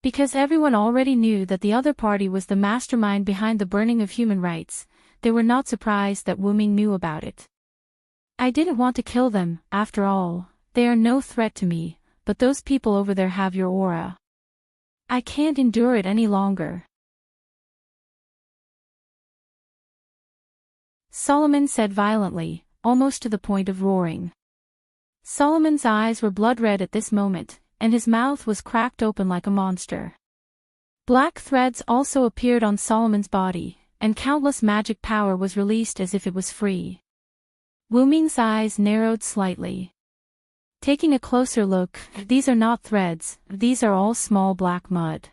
Because everyone already knew that the other party was the mastermind behind the burning of human rights, they were not surprised that Wu Ming knew about it. "I didn't want to kill them, after all, they are no threat to me, but those people over there have your aura. I can't endure it any longer." Solomon said violently, almost to the point of roaring. Solomon's eyes were blood-red at this moment, and his mouth was cracked open like a monster. Black threads also appeared on Solomon's body, and countless magic power was released as if it was free. Wu Ming's eyes narrowed slightly. Taking a closer look, these are not threads, these are all small black mud.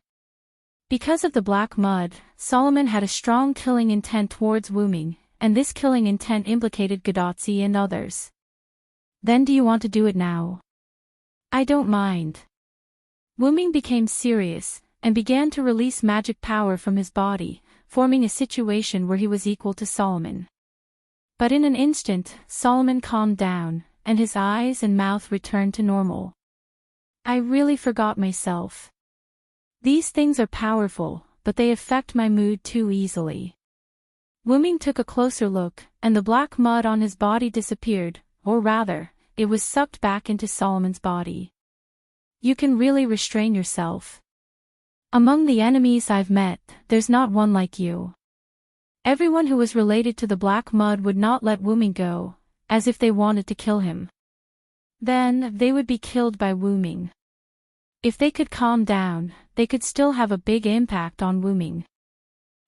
Because of the black mud, Solomon had a strong killing intent towards Wu Ming, and this killing intent implicated Gadotzi and others. "Then do you want to do it now?" "I don't mind." Wu Ming became serious, and began to release magic power from his body, forming a situation where he was equal to Solomon. But in an instant, Solomon calmed down, and his eyes and mouth returned to normal. "I really forgot myself. These things are powerful, but they affect my mood too easily." Wu Ming took a closer look, and the black mud on his body disappeared, or rather, it was sucked back into Solomon's body. You can really restrain yourself. Among the enemies I've met, there's not one like you. Everyone who was related to the Black Mud would not let Wuming go, as if they wanted to kill him. Then, they would be killed by Wuming. If they could calm down, they could still have a big impact on Wuming.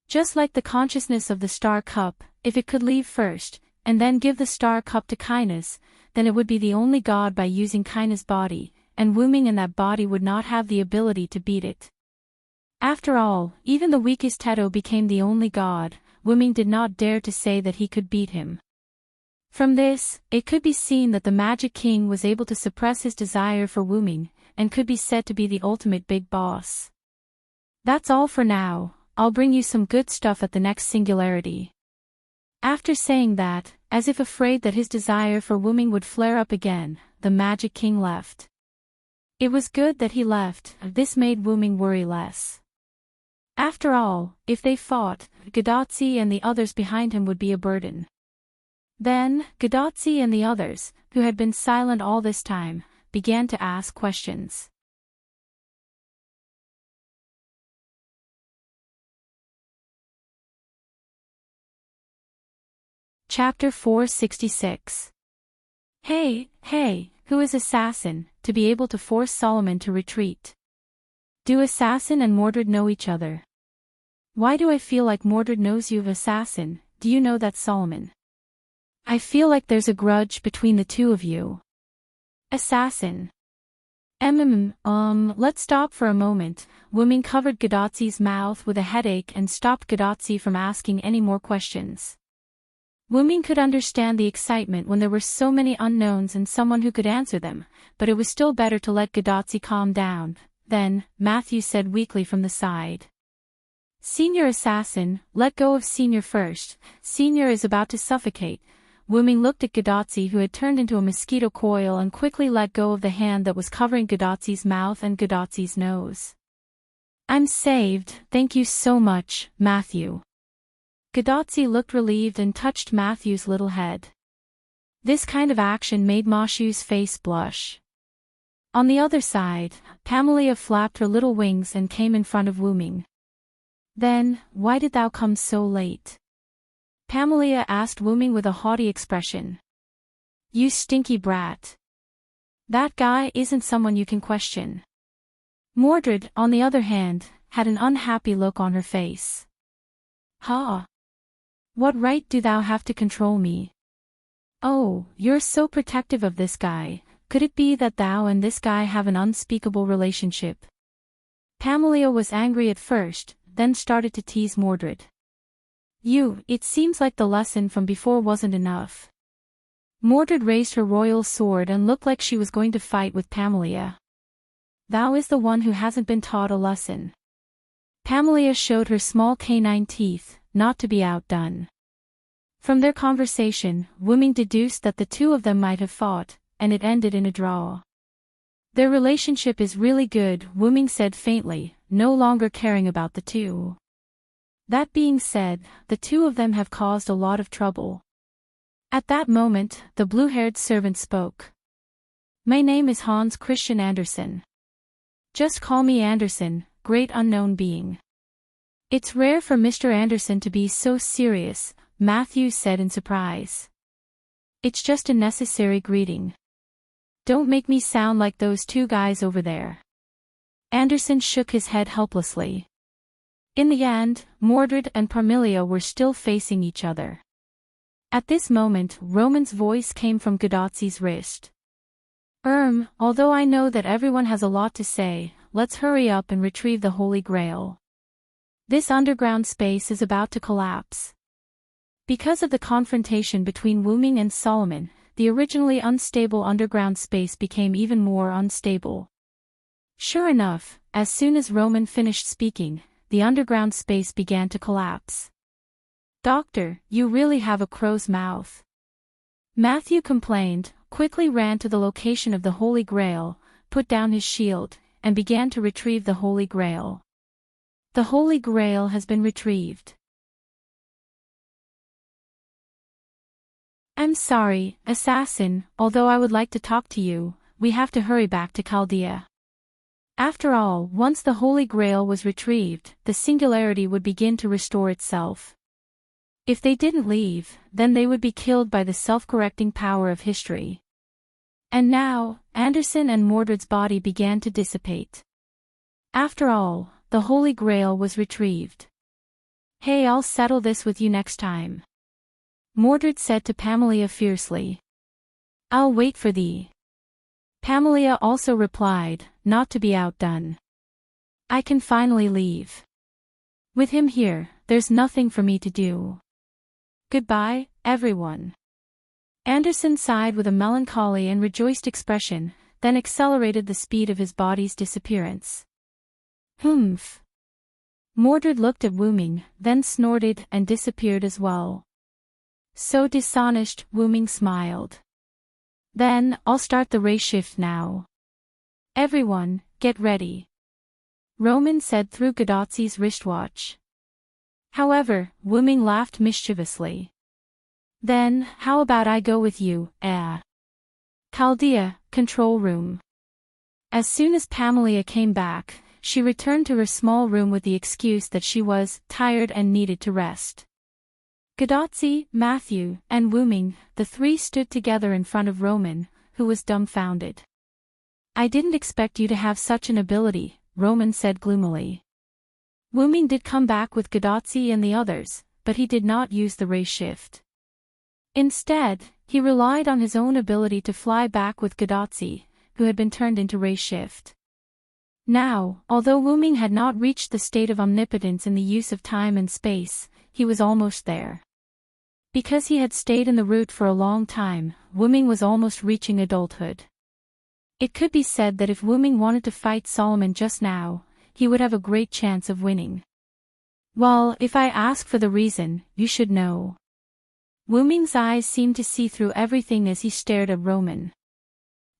Just like the consciousness of the Star Cup, if it could leave first, and then give the Star Cup to Kainas, then it would be the only god by using Kainas' body, and Wuming in that body would not have the ability to beat it. After all, even the weakest Teto became the only god. Wuming did not dare to say that he could beat him. From this, it could be seen that the Magic King was able to suppress his desire for Wuming, and could be said to be the ultimate big boss. That's all for now, I'll bring you some good stuff at the next singularity. After saying that, as if afraid that his desire for Wuming would flare up again, the Magic King left. It was good that he left, this made Wuming worry less. After all, if they fought, Gadotzi and the others behind him would be a burden. Then, Gadotzi and the others, who had been silent all this time, began to ask questions. Chapter 466. Hey, who is Assassin, to be able to force Solomon to retreat? Do Assassin and Mordred know each other? Why do I feel like Mordred knows you of Assassin? Do you know that Solomon? I feel like there's a grudge between the two of you. Assassin. Let's stop for a moment. Wuming covered Gadotzi's mouth with a headache and stopped Gadotzi from asking any more questions. Wuming could understand the excitement when there were so many unknowns and someone who could answer them, but it was still better to let Gadotzi calm down. Then, Matthew said weakly from the side. Senior Assassin, let go of Senior first. Senior is about to suffocate. Wuming looked at Gadotzi, who had turned into a mosquito coil, and quickly let go of the hand that was covering Gadotzi's mouth and Gadotzi's nose. I'm saved, thank you so much, Matthew. Gadotzi looked relieved and touched Matthew's little head. This kind of action made Mashu's face blush. On the other side, Pamela flapped her little wings and came in front of Wuming. Then, why did thou come so late? Pamela asked Wuming with a haughty expression. You stinky brat. That guy isn't someone you can question. Mordred, on the other hand, had an unhappy look on her face. Ha! What right do thou have to control me? Oh, you're so protective of this guy, could it be that thou and this guy have an unspeakable relationship? Pamela was angry at first, then started to tease Mordred. It seems like the lesson from before wasn't enough. Mordred raised her royal sword and looked like she was going to fight with Pamela. Thou is the one who hasn't been taught a lesson. Pamela showed her small canine teeth, not to be outdone. From their conversation, Wuming deduced that the two of them might have fought, and it ended in a draw. Their relationship is really good, Wuming said faintly, no longer caring about the two. That being said, the two of them have caused a lot of trouble. At that moment, the blue-haired servant spoke. My name is Hans Christian Andersen. Just call me Andersen, great unknown being. It's rare for Mr. Andersen to be so serious, Matthew said in surprise. It's just a necessary greeting. Don't make me sound like those two guys over there. Andersen shook his head helplessly. In the end, Mordred and Parmelia were still facing each other. At this moment, Roman's voice came from Gadotzi's wrist. Although I know that everyone has a lot to say, let's hurry up and retrieve the Holy Grail. This underground space is about to collapse. Because of the confrontation between Wuming and Solomon, the originally unstable underground space became even more unstable. Sure enough, as soon as Roman finished speaking, the underground space began to collapse. Doctor, you really have a crow's mouth. Matthew complained, quickly ran to the location of the Holy Grail, put down his shield, and began to retrieve the Holy Grail. The Holy Grail has been retrieved. I'm sorry, assassin, although I would like to talk to you, we have to hurry back to Chaldea. After all, once the Holy Grail was retrieved, the singularity would begin to restore itself. If they didn't leave, then they would be killed by the self-correcting power of history. And now, Anderson and Mordred's body began to dissipate. After all, the Holy Grail was retrieved. Hey, I'll settle this with you next time, Mordred said to Pamela fiercely. I'll wait for thee. Pamela also replied, not to be outdone. I can finally leave. With him here, there's nothing for me to do. Goodbye, everyone. Anderson sighed with a melancholy and rejoiced expression, then accelerated the speed of his body's disappearance. Humph. Mordred looked at Wuming, then snorted and disappeared as well. So dishonest, Wuming smiled. Then, I'll start the race shift now. Everyone, get ready, Roman said through Godotzi's wristwatch. However, Wuming laughed mischievously. Then, how about I go with you, Chaldea, control room. As soon as Pamela came back, she returned to her small room with the excuse that she was tired and needed to rest. Godotzi, Matthew, and Wuming, the three stood together in front of Roman, who was dumbfounded. I didn't expect you to have such an ability, Roman said gloomily. Wuming did come back with Godotzi and the others, but he did not use the race shift. Instead, he relied on his own ability to fly back with Godotzi, who had been turned into race shift. Now, although Wuming had not reached the state of omnipotence in the use of time and space, he was almost there. Because he had stayed in the route for a long time, Wuming was almost reaching adulthood. It could be said that if Wuming wanted to fight Solomon just now, he would have a great chance of winning. Well, if I ask for the reason, you should know. Wuming's eyes seemed to see through everything as he stared at Roman.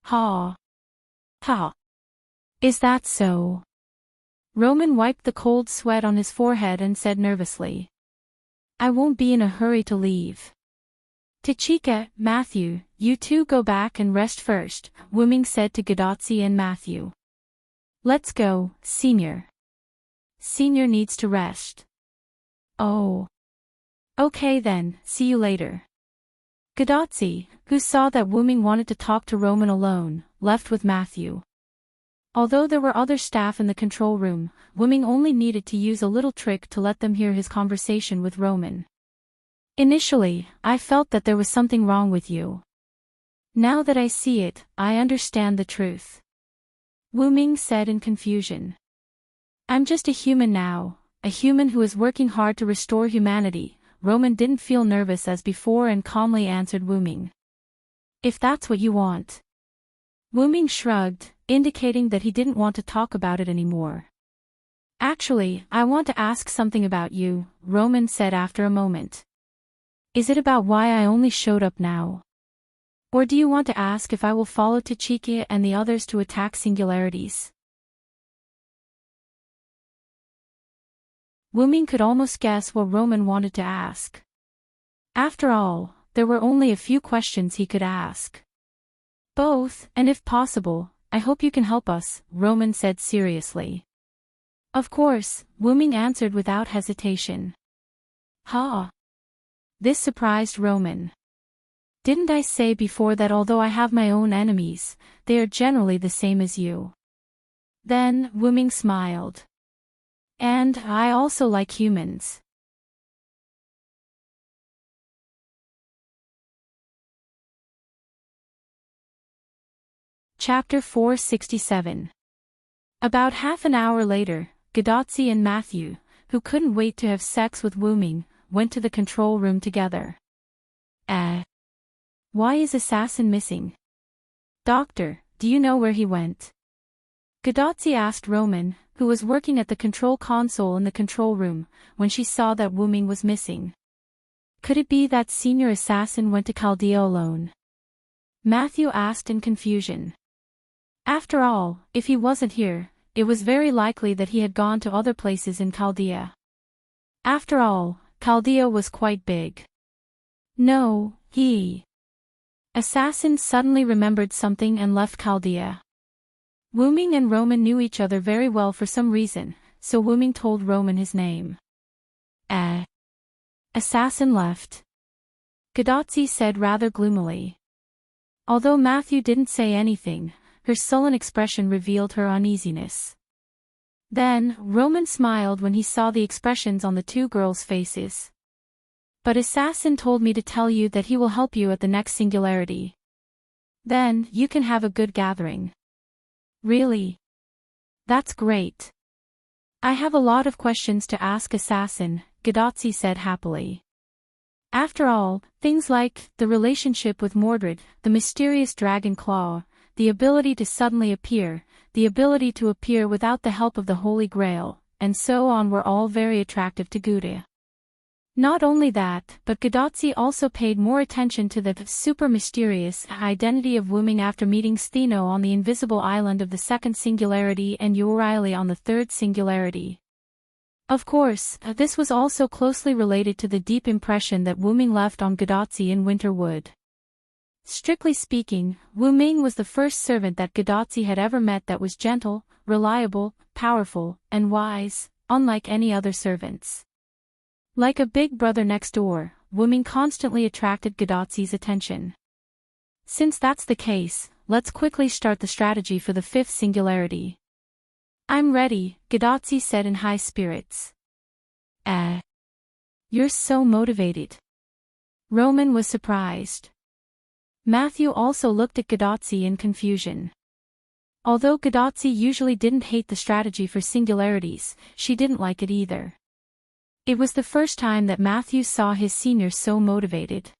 Ha! Ha! Is that so? Roman wiped the cold sweat on his forehead and said nervously. I won't be in a hurry to leave. Tachika, Matthew, you two go back and rest first, Wuming said to Godotzi and Matthew. Let's go, Senior. Senior needs to rest. Oh. Okay then, see you later. Godotzi, who saw that Wuming wanted to talk to Roman alone, left with Matthew. Although there were other staff in the control room, Wuming only needed to use a little trick to let them hear his conversation with Roman. Initially, I felt that there was something wrong with you. Now that I see it, I understand the truth, Wuming said in confusion. I'm just a human now, a human who is working hard to restore humanity. Roman didn't feel nervous as before and calmly answered Wuming. If that's what you want. Wuming shrugged, indicating that he didn't want to talk about it anymore. Actually, I want to ask something about you, Roman said after a moment. Is it about why I only showed up now? Or do you want to ask if I will follow Tachika and the others to attack singularities? Wuming could almost guess what Roman wanted to ask. After all, there were only a few questions he could ask. Both, and if possible, I hope you can help us, Roman said seriously. Of course, Wuming answered without hesitation. Ha! This surprised Roman. Didn't I say before that although I have my own enemies, they are generally the same as you? Then, Wuming smiled. And I also like humans. Chapter 467. About half an hour later, Godotzi and Matthew, who couldn't wait to have sex with Wuming, went to the control room together. Why is Assassin missing? Doctor, do you know where he went? Godotzi asked Roman, who was working at the control console in the control room, when she saw that Wuming was missing. Could it be that Senior Assassin went to Chaldea alone? Matthew asked in confusion. After all, if he wasn't here, it was very likely that he had gone to other places in Chaldea. After all, Chaldea was quite big. No, he Assassin suddenly remembered something and left Chaldea. Wu Ming and Roman knew each other very well for some reason, so Wu Ming told Roman his name. Assassin left. Gadotzi said rather gloomily. Although Matthew didn't say anything, her sullen expression revealed her uneasiness. Then, Roman smiled when he saw the expressions on the two girls' faces. But Assassin told me to tell you that he will help you at the next singularity. Then, you can have a good gathering. Really? That's great. I have a lot of questions to ask Assassin, Gadotzi said happily. After all, things like the relationship with Mordred, the mysterious dragon claw, the ability to suddenly appear, the ability to appear without the help of the Holy Grail, and so on were all very attractive to Gude. Not only that, but Gadotzi also paid more attention to the super-mysterious identity of Wu Ming after meeting Stheno on the invisible island of the second singularity and Euriley on the third singularity. Of course, this was also closely related to the deep impression that Wu Ming left on Gadotzi in Winterwood. Strictly speaking, Wu Ming was the first servant that Gadotzi had ever met that was gentle, reliable, powerful, and wise, unlike any other servants. Like a big brother next door, Wu Ming constantly attracted Gadotzi's attention. Since that's the case, let's quickly start the strategy for the fifth singularity. I'm ready, Gadotzi said in high spirits. You're so motivated. Roman was surprised. Matthew also looked at Gadotzi in confusion. Although Gadotzi usually didn't hate the strategy for singularities, she didn't like it either. It was the first time that Matthew saw his senior so motivated.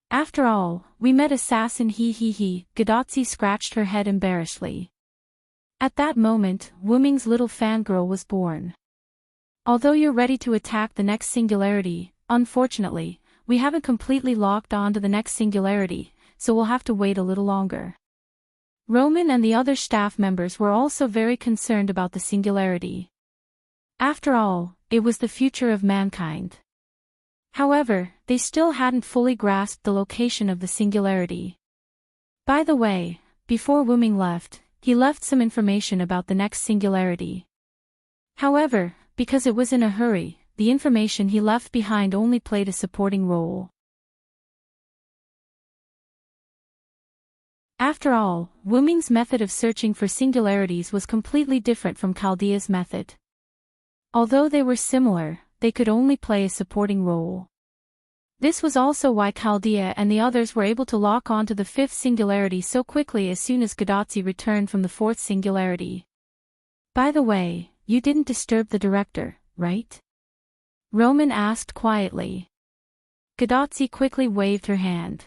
After all, we met Assassin Gadotzi scratched her head embarrassedly. At that moment, Wu Ming's little fangirl was born. Although you're ready to attack the next singularity, unfortunately, we haven't completely locked on to the next singularity, so we'll have to wait a little longer. Roman and the other staff members were also very concerned about the singularity. After all, it was the future of mankind. However, they still hadn't fully grasped the location of the singularity. By the way, before Wu Ming left, he left some information about the next singularity. However, because it was in a hurry, the information he left behind only played a supporting role. After all, Wu Ming's method of searching for singularities was completely different from Chaldea's method. Although they were similar, they could only play a supporting role. This was also why Chaldea and the others were able to lock on to the fifth singularity so quickly as soon as Gadotzi returned from the fourth singularity. By the way, you didn't disturb the director, right? Roman asked quietly. Gadotzi quickly waved her hand.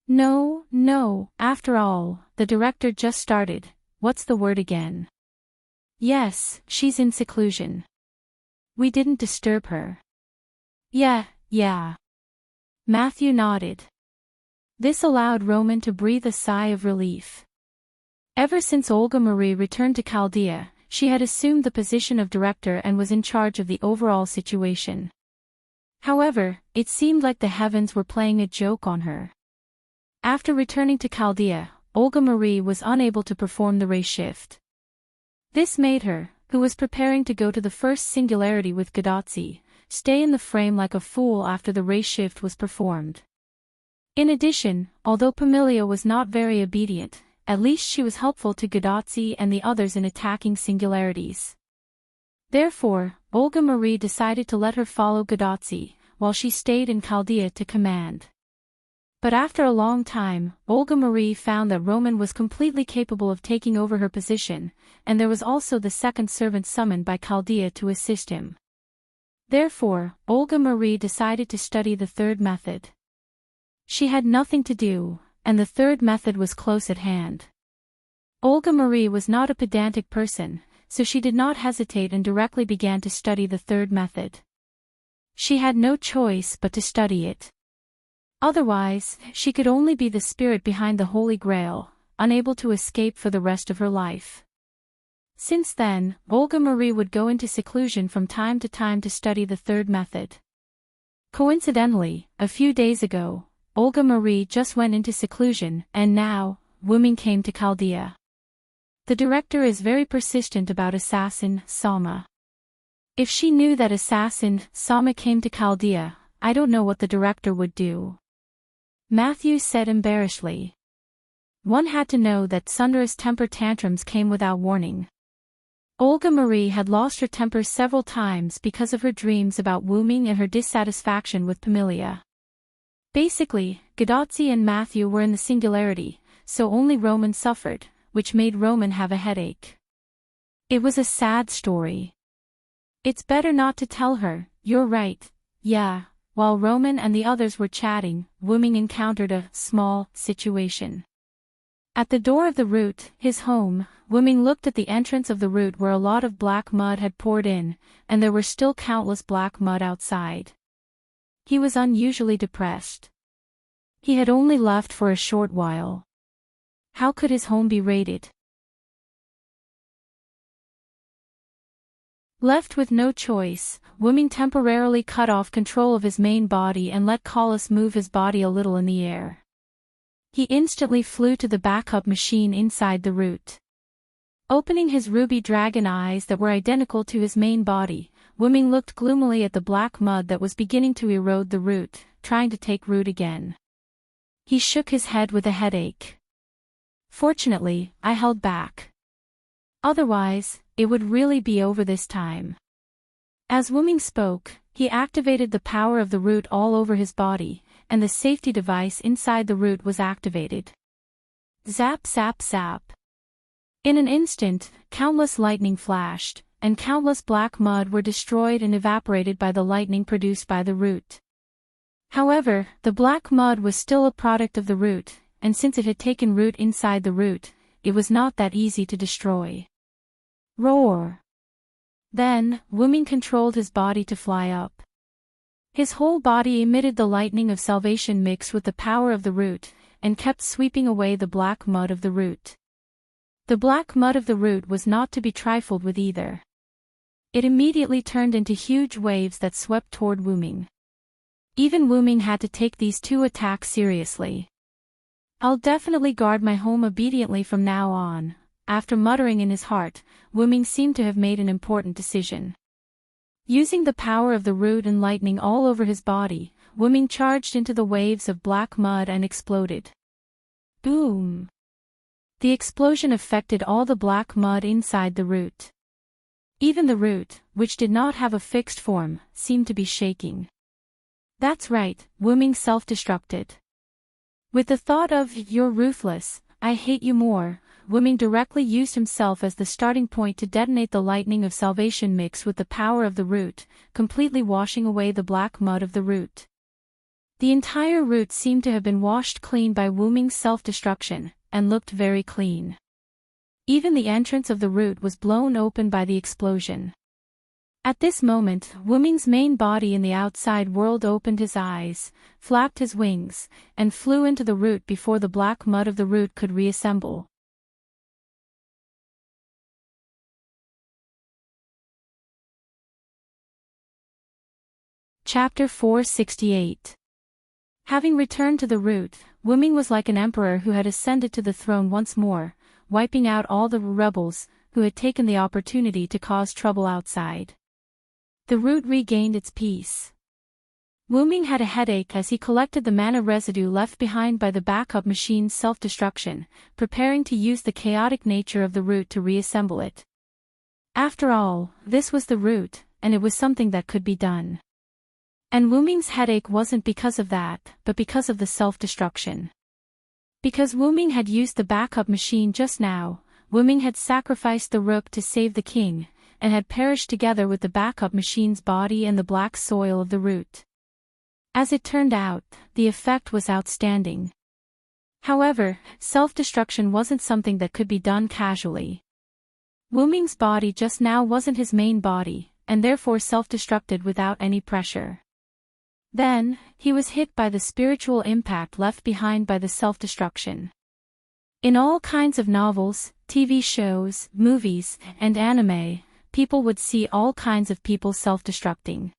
No, after all, the director just started, what's the word again? Yes, she's in seclusion. We didn't disturb her. Yeah. Matthew nodded. This allowed Roman to breathe a sigh of relief. Ever since Olga Marie returned to Chaldea, she had assumed the position of director and was in charge of the overall situation. However, it seemed like the heavens were playing a joke on her. After returning to Chaldea, Olga Marie was unable to perform the race shift. This made her, who was preparing to go to the first singularity with Gadotzi, stay in the frame like a fool after the race shift was performed. In addition, although Pamilia was not very obedient, at least she was helpful to Gadotzi and the others in attacking singularities. Therefore, Olga Marie decided to let her follow Gadotzi, while she stayed in Chaldea to command. But after a long time, Olga Marie found that Roman was completely capable of taking over her position, and there was also the second servant summoned by Chaldea to assist him. Therefore, Olga Marie decided to study the third method. She had nothing to do, and the third method was close at hand. Olga Marie was not a pedantic person, so she did not hesitate and directly began to study the third method. She had no choice but to study it. Otherwise, she could only be the spirit behind the Holy Grail, unable to escape for the rest of her life. Since then, Olga Marie would go into seclusion from time to time to study the third method. Coincidentally, a few days ago, Olga Marie just went into seclusion, and now, Wuming came to Chaldea. The director is very persistent about assassin, Sama. If she knew that assassin, Sama came to Chaldea, I don't know what the director would do. Matthew said embarrassedly. One had to know that Sundar's temper tantrums came without warning. Olga Marie had lost her temper several times because of her dreams about Wuming and her dissatisfaction with Pamilia. Basically, Gadotzi and Matthew were in the singularity, so only Roman suffered, which made Roman have a headache. It was a sad story. It's better not to tell her, you're right, yeah. While Roman and the others were chatting, Wuming encountered a small situation. At the door of the root, his home, Wuming looked at the entrance of the root where a lot of black mud had poured in, and there were still countless black mud outside. He was unusually depressed. He had only left for a short while. How could his home be raided? Left with no choice, Wuming temporarily cut off control of his main body and let Collis move his body a little in the air. He instantly flew to the backup machine inside the root. Opening his ruby dragon eyes that were identical to his main body, Wuming looked gloomily at the black mud that was beginning to erode the root, trying to take root again. He shook his head with a headache. Fortunately, I held back. Otherwise, it would really be over this time. As Wuming spoke, he activated the power of the root all over his body, and the safety device inside the root was activated. Zap zap zap. In an instant, countless lightning flashed, and countless black mud were destroyed and evaporated by the lightning produced by the root. However, the black mud was still a product of the root, and since it had taken root inside the root, it was not that easy to destroy. Roar! Then, Wuming controlled his body to fly up. His whole body emitted the lightning of salvation mixed with the power of the root, and kept sweeping away the black mud of the root. The black mud of the root was not to be trifled with either. It immediately turned into huge waves that swept toward Wuming. Even Wuming had to take these two attacks seriously. I'll definitely guard my home obediently from now on. After muttering in his heart, Wuming seemed to have made an important decision. Using the power of the root and lightning all over his body, Wuming charged into the waves of black mud and exploded. Boom! The explosion affected all the black mud inside the root. Even the root, which did not have a fixed form, seemed to be shaking. That's right, Wuming self-destructed. With the thought of, you're ruthless, I hate you more, Wuming directly used himself as the starting point to detonate the lightning of salvation mix with the power of the root, completely washing away the black mud of the root. The entire root seemed to have been washed clean by Wuming's self-destruction, and looked very clean. Even the entrance of the root was blown open by the explosion. At this moment, Wuming's main body in the outside world opened his eyes, flapped his wings, and flew into the root before the black mud of the root could reassemble. Chapter 468. Having returned to the root, Wuming was like an emperor who had ascended to the throne once more, wiping out all the rebels who had taken the opportunity to cause trouble outside. The root regained its peace. Wuming had a headache as he collected the mana residue left behind by the backup machine's self-destruction, preparing to use the chaotic nature of the root to reassemble it. After all, this was the root, and it was something that could be done. And Wuming's headache wasn't because of that, but because of the self-destruction. Because Wuming had used the backup machine just now, Wuming had sacrificed the rook to save the king, and had perished together with the backup machine's body and the black soil of the root. As it turned out, the effect was outstanding. However, self-destruction wasn't something that could be done casually. Wuming's body just now wasn't his main body, and therefore self-destructed without any pressure. Then, he was hit by the spiritual impact left behind by the self-destruction. In all kinds of novels, TV shows, movies, and anime, people would see all kinds of people self-destructing.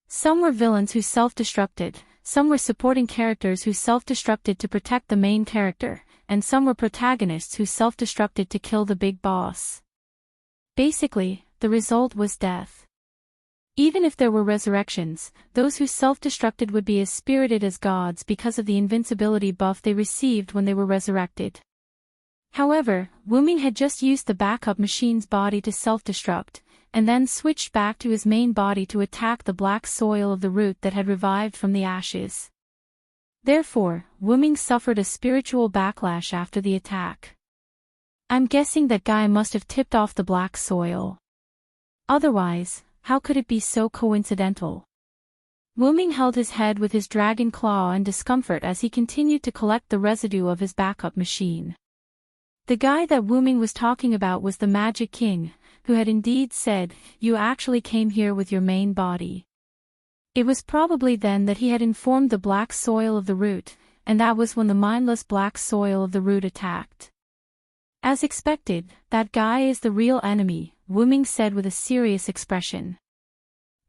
Some were villains who self-destructed, some were supporting characters who self-destructed to protect the main character, and some were protagonists who self-destructed to kill the big boss. Basically, the result was death. Even if there were resurrections, those who self-destructed would be as spirited as gods because of the invincibility buff they received when they were resurrected. However, Wu-Ming had just used the backup machine's body to self-destruct, and then switched back to his main body to attack the black soil of the root that had revived from the ashes. Therefore, Wu-Ming suffered a spiritual backlash after the attack. I'm guessing that guy must have tipped off the black soil. Otherwise, how could it be so coincidental? Wu-Ming held his head with his dragon claw in discomfort as he continued to collect the residue of his backup machine. The guy that Wu-Ming was talking about was the Magic King, who had indeed said, "You actually came here with your main body." It was probably then that he had informed the black soil of the root, and that was when the mindless black soil of the root attacked. As expected, that guy is the real enemy, Wu-Ming said with a serious expression.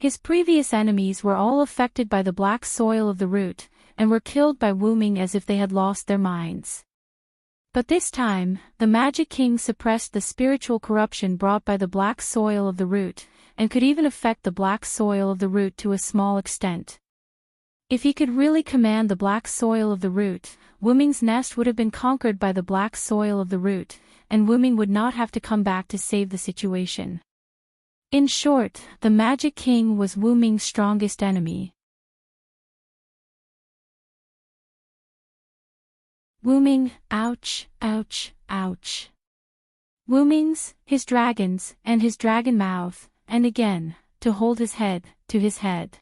His previous enemies were all affected by the black soil of the root, and were killed by Wu-Ming as if they had lost their minds. But this time, the Magic King suppressed the spiritual corruption brought by the black soil of the root, and could even affect the black soil of the root to a small extent. If he could really command the black soil of the root, Wu-Ming's nest would have been conquered by the black soil of the root, and Wu-Ming would not have to come back to save the situation. In short, the Magic King was Wu-Ming's strongest enemy. Wu-Ming, ouch, ouch, ouch. Wu-Ming's, his dragons, and his dragon mouth, and again, to hold his head, to his head.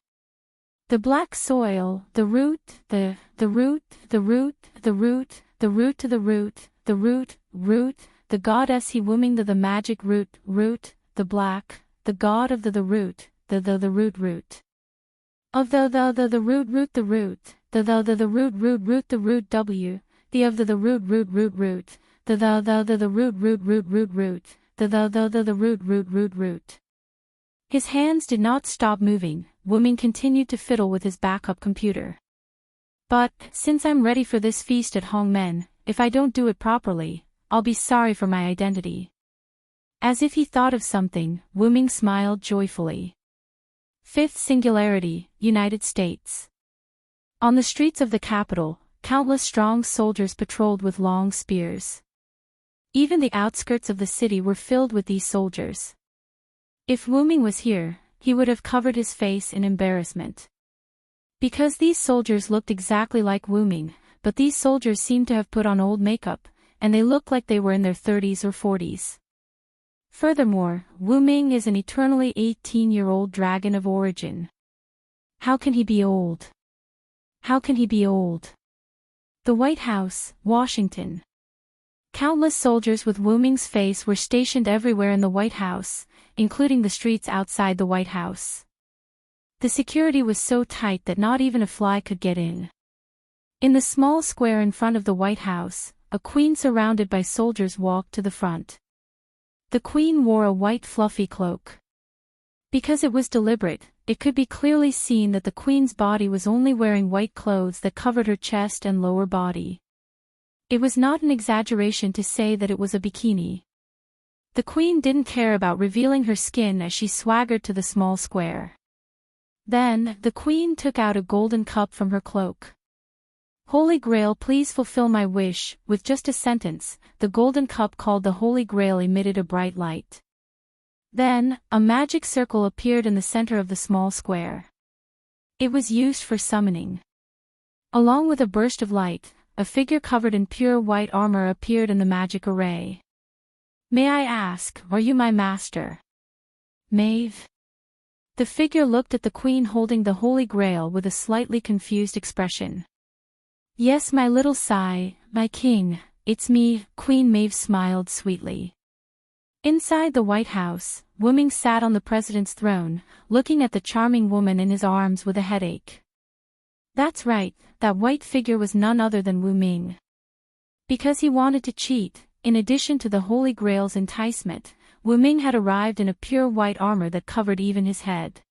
The black soil, the root, the root, the root, the root, the root to the root, the root, the goddess he Wu-Ming the magic root, the black, the god of the root, the root. Of the root, the root, the root, the root W. The of the root, the root, the root. His hands did not stop moving. Wu-Ming continued to fiddle with his backup computer. But, since I'm ready for this feast at Hongmen, if I don't do it properly, I'll be sorry for my identity. As if he thought of something, Wu-Ming smiled joyfully. Fifth Singularity, United States. On the streets of the capital, countless strong soldiers patrolled with long spears. Even the outskirts of the city were filled with these soldiers. If Wu-Ming was here, he would have covered his face in embarrassment. Because these soldiers looked exactly like Wu-Ming, but these soldiers seemed to have put on old makeup, and they looked like they were in their 30s or 40s. Furthermore, Wu-Ming is an eternally 18-year-old dragon of origin. How can he be old? How can he be old? The White House, Washington. Countless soldiers with Wu-Ming's face were stationed everywhere in the White House, including the streets outside the White House. The security was so tight that not even a fly could get in. In the small square in front of the White House, a queen surrounded by soldiers walked to the front. The queen wore a white fluffy cloak. Because it was deliberate, it could be clearly seen that the queen's body was only wearing white clothes that covered her chest and lower body. It was not an exaggeration to say that it was a bikini. The queen didn't care about revealing her skin as she swaggered to the small square. Then, the queen took out a golden cup from her cloak. Holy Grail, please fulfill my wish. With just a sentence, the golden cup called the Holy Grail emitted a bright light. Then, a magic circle appeared in the center of the small square. It was used for summoning. Along with a burst of light, a figure covered in pure white armor appeared in the magic array. May I ask, are you my master? Maeve? The figure looked at the queen holding the Holy Grail with a slightly confused expression. Yes, my little Sai, my king, it's me, Queen Maeve smiled sweetly. Inside the White House, Wu-Ming sat on the president's throne, looking at the charming woman in his arms with a headache. That's right, that white figure was none other than Wu-Ming. Because he wanted to cheat, in addition to the Holy Grail's enticement, Wu-Ming had arrived in a pure white armor that covered even his head.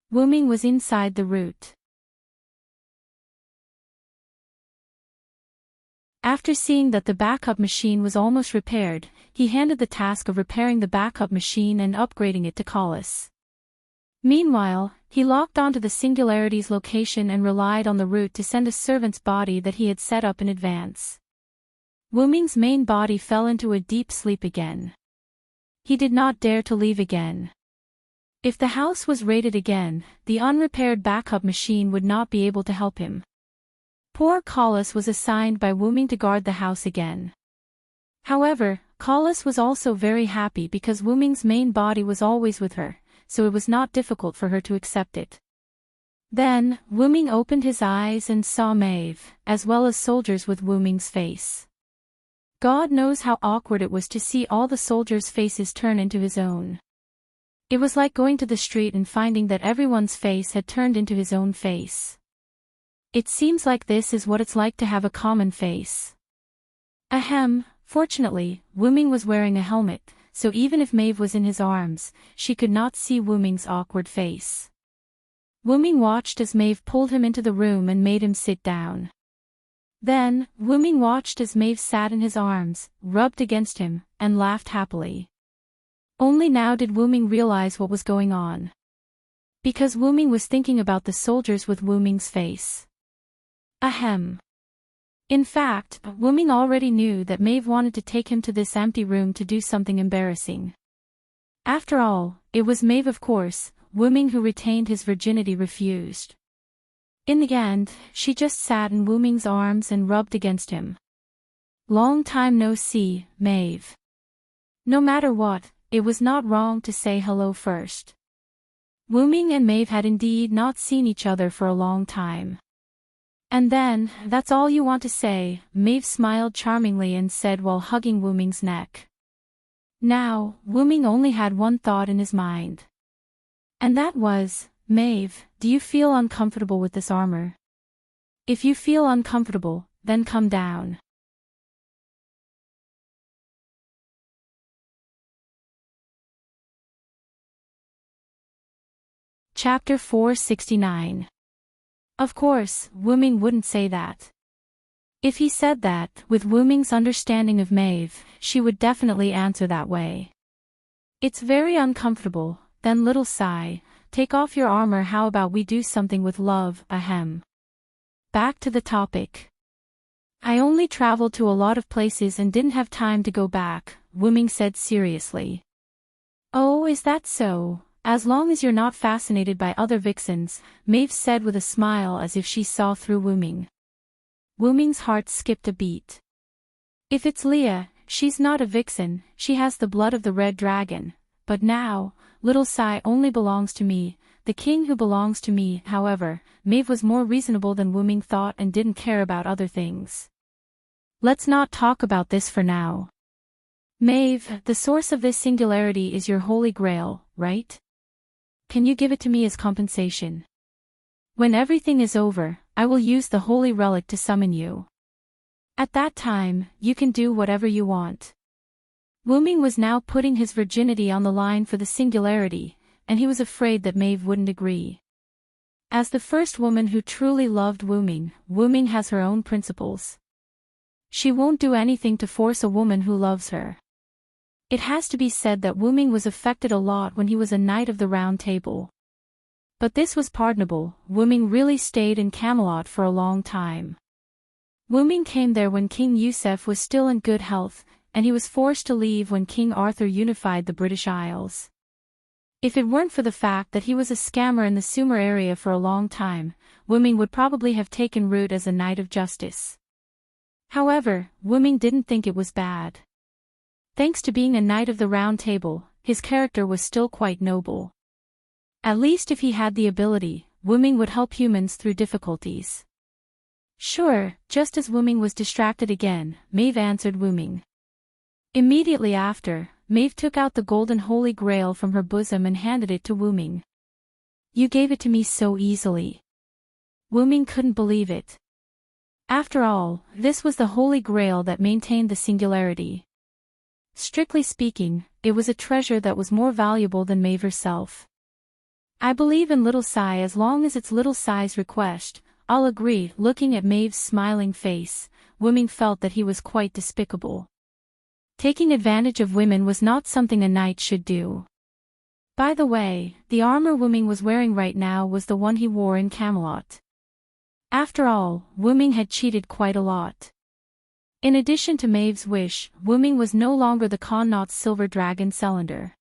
Wu-Ming was inside the root. After seeing that the backup machine was almost repaired, he handed the task of repairing the backup machine and upgrading it to Collis. Meanwhile, he locked onto the Singularity's location and relied on the route to send a servant's body that he had set up in advance. Wuming's main body fell into a deep sleep again. He did not dare to leave again. If the house was raided again, the unrepaired backup machine would not be able to help him. Poor Collis was assigned by Wuming to guard the house again. However, Collis was also very happy because Wuming's main body was always with her, so it was not difficult for her to accept it. Then, Wuming opened his eyes and saw Maeve, as well as soldiers with Wuming's face. God knows how awkward it was to see all the soldiers' faces turn into his own. It was like going to the street and finding that everyone's face had turned into his own face. It seems like this is what it's like to have a common face. Ahem, fortunately, Wuming was wearing a helmet, so even if Maeve was in his arms, she could not see Wuming's awkward face. Wuming watched as Maeve pulled him into the room and made him sit down. Then, Wuming watched as Maeve sat in his arms, rubbed against him, and laughed happily. Only now did Wuming realize what was going on. Because Wuming was thinking about the soldiers with Wuming's face. Ahem. In fact, Wuming already knew that Maeve wanted to take him to this empty room to do something embarrassing. After all, it was Maeve, of course. Wuming, who retained his virginity, refused. In the end, she just sat in Wuming's arms and rubbed against him. Long time no see, Maeve. No matter what, it was not wrong to say hello first. Wuming and Maeve had indeed not seen each other for a long time. And then, that's all you want to say, Maeve smiled charmingly and said while hugging Wuming's neck. Now, Wuming only had one thought in his mind. And that was, Maeve, do you feel uncomfortable with this armor? If you feel uncomfortable, then come down. Chapter 469. Of course, Wuming wouldn't say that. If he said that, with Wuming's understanding of Maeve, she would definitely answer that way. It's very uncomfortable, then little sigh, take off your armor, how about we do something with love, ahem. Back to the topic. I only traveled to a lot of places and didn't have time to go back, Wuming said seriously. Oh, is that so? As long as you're not fascinated by other vixens, Maeve said with a smile as if she saw through Wuming. Wuming's heart skipped a beat. If it's Leah, she's not a vixen, she has the blood of the red dragon, but now, little Sai only belongs to me, the king who belongs to me. However, Maeve was more reasonable than Wuming thought and didn't care about other things. Let's not talk about this for now. Maeve, the source of this singularity is your holy grail, right? Can you give it to me as compensation? When everything is over, I will use the holy relic to summon you. At that time, you can do whatever you want. Wuming was now putting his virginity on the line for the singularity, and he was afraid that Maeve wouldn't agree. As the first woman who truly loved Wuming, Wuming has her own principles. She won't do anything to force a woman who loves her. It has to be said that Wuming was affected a lot when he was a Knight of the Round Table. But this was pardonable. Wuming really stayed in Camelot for a long time. Wuming came there when King Yusef was still in good health, and he was forced to leave when King Arthur unified the British Isles. If it weren't for the fact that he was a scammer in the Sumer area for a long time, Wuming would probably have taken root as a Knight of Justice. However, Wuming didn't think it was bad. Thanks to being a Knight of the Round Table, his character was still quite noble. At least if he had the ability, Wuming would help humans through difficulties. Sure, just as Wuming was distracted again, Maeve answered Wuming. Immediately after, Maeve took out the golden holy grail from her bosom and handed it to Wuming. You gave it to me so easily. Wuming couldn't believe it. After all, this was the holy grail that maintained the singularity. Strictly speaking, it was a treasure that was more valuable than Maeve herself. I believe in Little Sai as long as it's Little Sai's request, I'll agree. Looking at Maeve's smiling face, Wu Ming felt that he was quite despicable. Taking advantage of women was not something a knight should do. By the way, the armor Wu Ming was wearing right now was the one he wore in Camelot. After all, Wu Ming had cheated quite a lot. In addition to Maeve's wish, Wu Ming was no longer the Connaught's silver dragon cylinder.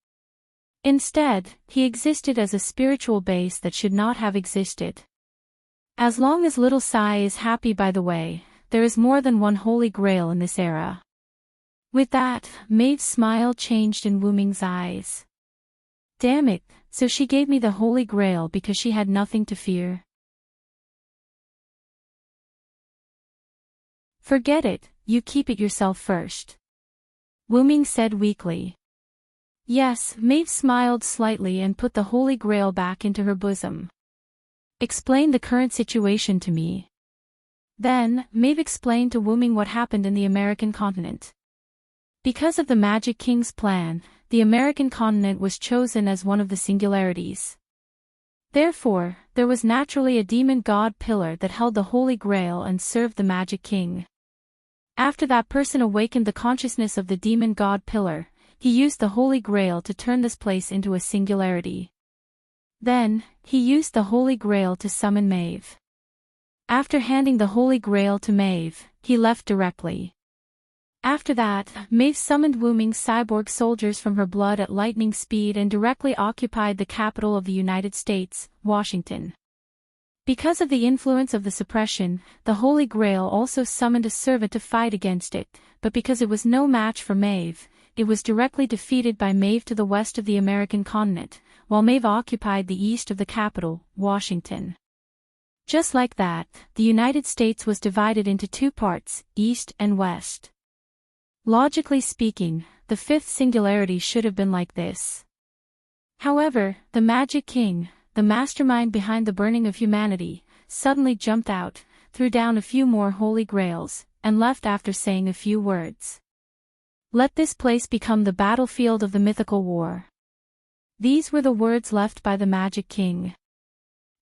Instead, he existed as a spiritual base that should not have existed. As long as Little Sai is happy. By the way, there is more than one holy grail in this era. With that, Maeve's smile changed in Wu Ming's eyes. Damn it, so she gave me the holy grail because she had nothing to fear. Forget it, you keep it yourself first. Wu Ming said weakly. Yes, Maeve smiled slightly and put the holy grail back into her bosom. Explain the current situation to me. Then, Maeve explained to Wu Ming what happened in the American continent. Because of the Magic King's plan, the American continent was chosen as one of the singularities. Therefore, there was naturally a demon god pillar that held the Holy Grail and served the Magic King. After that person awakened the consciousness of the demon god pillar, he used the Holy Grail to turn this place into a singularity. Then, he used the Holy Grail to summon Maeve. After handing the Holy Grail to Maeve, he left directly. After that, Maeve summoned Wu Ming's cyborg soldiers from her blood at lightning speed and directly occupied the capital of the United States, Washington. Because of the influence of the suppression, the Holy Grail also summoned a servant to fight against it, but because it was no match for Maeve, it was directly defeated by Maeve to the west of the American continent, while Maeve occupied the east of the capital, Washington. Just like that, the United States was divided into two parts, east and west. Logically speaking, the fifth singularity should have been like this. However, the Magic King, the mastermind behind the burning of humanity, suddenly jumped out, threw down a few more holy grails, and left after saying a few words. Let this place become the battlefield of the mythical war. These were the words left by the Magic King.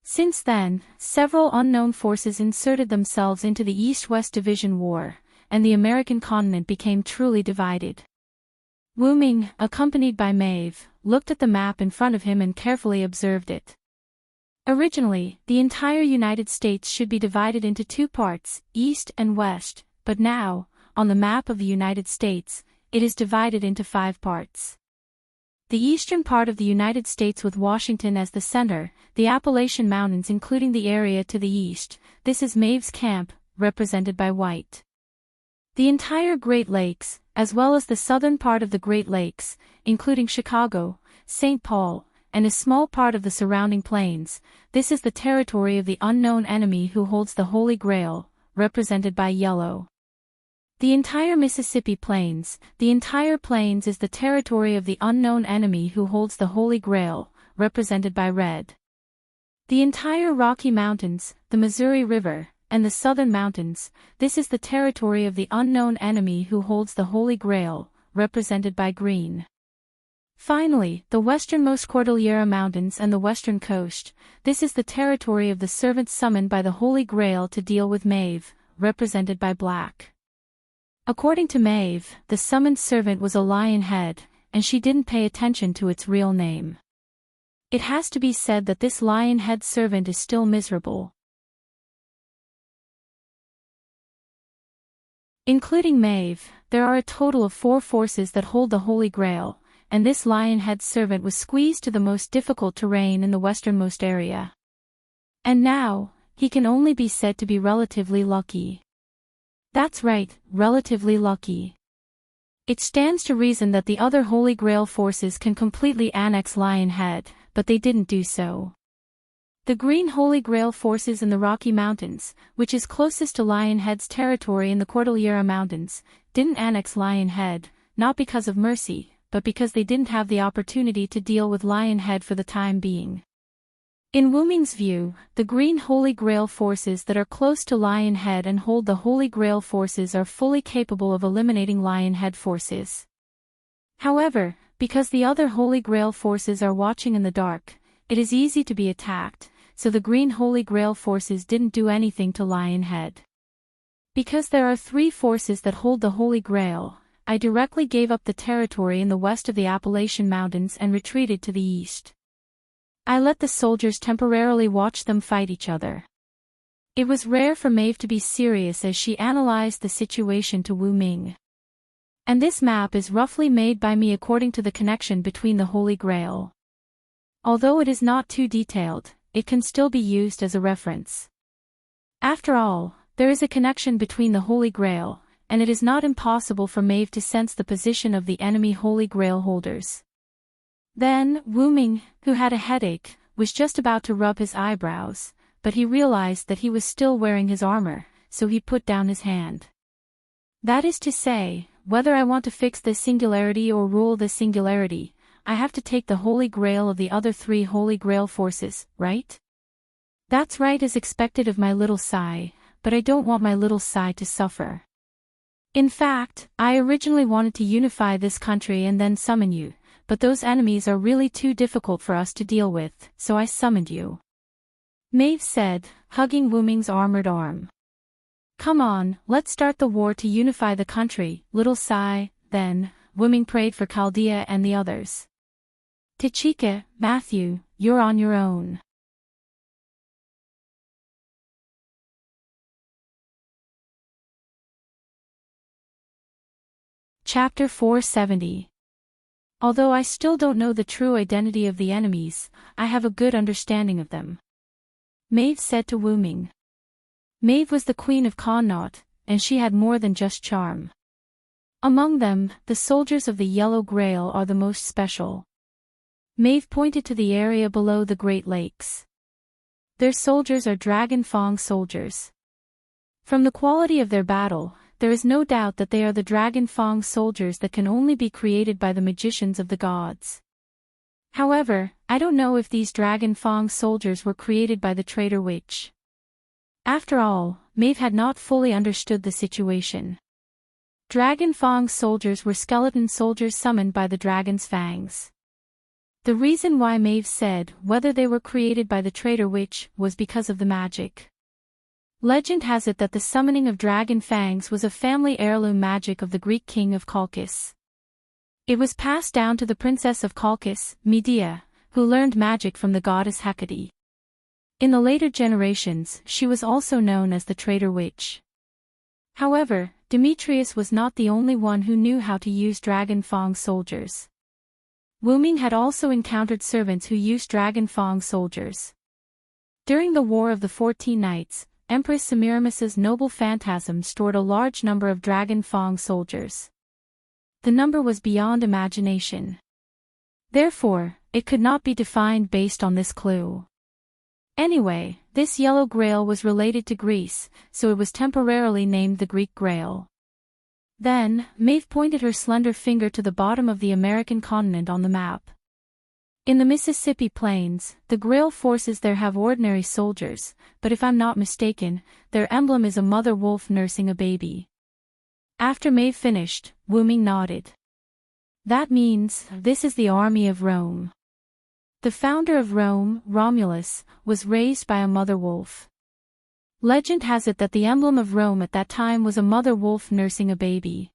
Since then, several unknown forces inserted themselves into the East-West Division War, and the American continent became truly divided. Wu Ming, accompanied by Maeve, looked at the map in front of him and carefully observed it. Originally, the entire United States should be divided into two parts, east and west, but now, on the map of the United States, it is divided into 5 parts. The eastern part of the United States with Washington as the center, the Appalachian Mountains including the area to the east, this is Maeve's camp, represented by white. The entire Great Lakes, as well as the southern part of the Great Lakes, including Chicago, St. Paul, and a small part of the surrounding plains, this is the territory of the unknown enemy who holds the Holy Grail, represented by yellow. The entire Mississippi Plains, the entire plains is the territory of the unknown enemy who holds the Holy Grail, represented by red. The entire Rocky Mountains, the Missouri River, and the southern mountains, this is the territory of the unknown enemy who holds the Holy Grail, represented by green. Finally, the westernmost Cordillera Mountains and the western coast, this is the territory of the servant summoned by the Holy Grail to deal with Maeve, represented by black. According to Maeve, the summoned servant was a lion head, and she didn't pay attention to its real name. It has to be said that this lion head servant is still miserable. Including Maeve, there are a total of 4 forces that hold the Holy Grail, and this lion head servant was squeezed to the most difficult terrain in the westernmost area. And now, he can only be said to be relatively lucky. That's right, relatively lucky. It stands to reason that the other Holy Grail forces can completely annex Lionhead, but they didn't do so. The green Holy Grail forces in the Rocky Mountains, which is closest to Lionhead's territory in the Cordillera Mountains, didn't annex Lionhead, not because of mercy, but because they didn't have the opportunity to deal with Lionhead for the time being. In Wu Ming's view, the green Holy Grail forces that are close to Lionhead and hold the Holy Grail forces are fully capable of eliminating Lionhead forces. However, because the other Holy Grail forces are watching in the dark, it is easy to be attacked, so the green Holy Grail forces didn't do anything to Lionhead. Because there are three forces that hold the Holy Grail, I directly gave up the territory in the west of the Appalachian Mountains and retreated to the east. I let the soldiers temporarily watch them fight each other. It was rare for Maeve to be serious as she analyzed the situation to Wu Ming. And this map is roughly made by me according to the connection between the Holy Grail. Although it is not too detailed, it can still be used as a reference. After all, there is a connection between the Holy Grail, and it is not impossible for Maeve to sense the position of the enemy Holy Grail holders. Then, Wu Ming, who had a headache, was just about to rub his eyebrows, but he realized that he was still wearing his armor, so he put down his hand. That is to say, whether I want to fix this singularity or rule this singularity, I have to take the Holy Grail of the other three Holy Grail forces, right? That's right as expected of my little Sai, but I don't want my little Sai to suffer. In fact, I originally wanted to unify this country and then summon you, but those enemies are really too difficult for us to deal with, so I summoned you. Maeve said, hugging Wu Ming's armored arm. Come on, let's start the war to unify the country, little Sai. Then, Wu Ming prayed for Chaldea and the others. Tachika, Matthew, you're on your own. Chapter 470. Although I still don't know the true identity of the enemies, I have a good understanding of them. Maeve said to Wu Ming. Maeve was the queen of Connaught, and she had more than just charm. Among them, the soldiers of the Yellow Grail are the most special. Maeve pointed to the area below the Great Lakes. Their soldiers are Dragon Fang soldiers. From the quality of their battle, there is no doubt that they are the Dragon Fang soldiers that can only be created by the magicians of the gods. However, I don't know if these Dragon Fang soldiers were created by the traitor witch. After all, Maeve had not fully understood the situation. Dragon Fang soldiers were skeleton soldiers summoned by the dragon's fangs. The reason why Maeve said whether they were created by the traitor witch was because of the magic. Legend has it that the summoning of dragon fangs was a family heirloom magic of the Greek king of Colchis. It was passed down to the princess of Colchis, Medea, who learned magic from the goddess Hecate. In the later generations, she was also known as the traitor witch. However, Demetrius was not the only one who knew how to use Dragon Fang soldiers. Wu Ming had also encountered servants who used Dragon Fang soldiers. During the War of the 14 Nights, Empress Semiramis's noble phantasm stored a large number of Dragon Fang soldiers. The number was beyond imagination. Therefore, it could not be defined based on this clue. Anyway, this Yellow Grail was related to Greece, so it was temporarily named the Greek Grail. Then, Maeve pointed her slender finger to the bottom of the American continent on the map. In the Mississippi Plains, the Grail forces there have ordinary soldiers, but if I'm not mistaken, their emblem is a mother wolf nursing a baby. After Maeve finished, Wu Ming nodded. That means, this is the army of Rome. The founder of Rome, Romulus, was raised by a mother wolf. Legend has it that the emblem of Rome at that time was a mother wolf nursing a baby.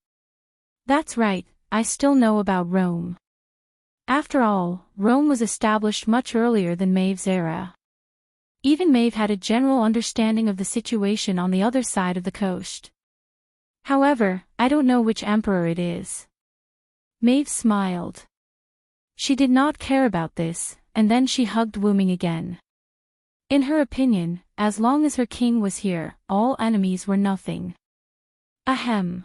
That's right, I still know about Rome. After all, Rome was established much earlier than Maeve's era. Even Maeve had a general understanding of the situation on the other side of the coast. However, I don't know which emperor it is. Maeve smiled. She did not care about this, and then she hugged Wu Ming again. In her opinion, as long as her king was here, all enemies were nothing. Ahem.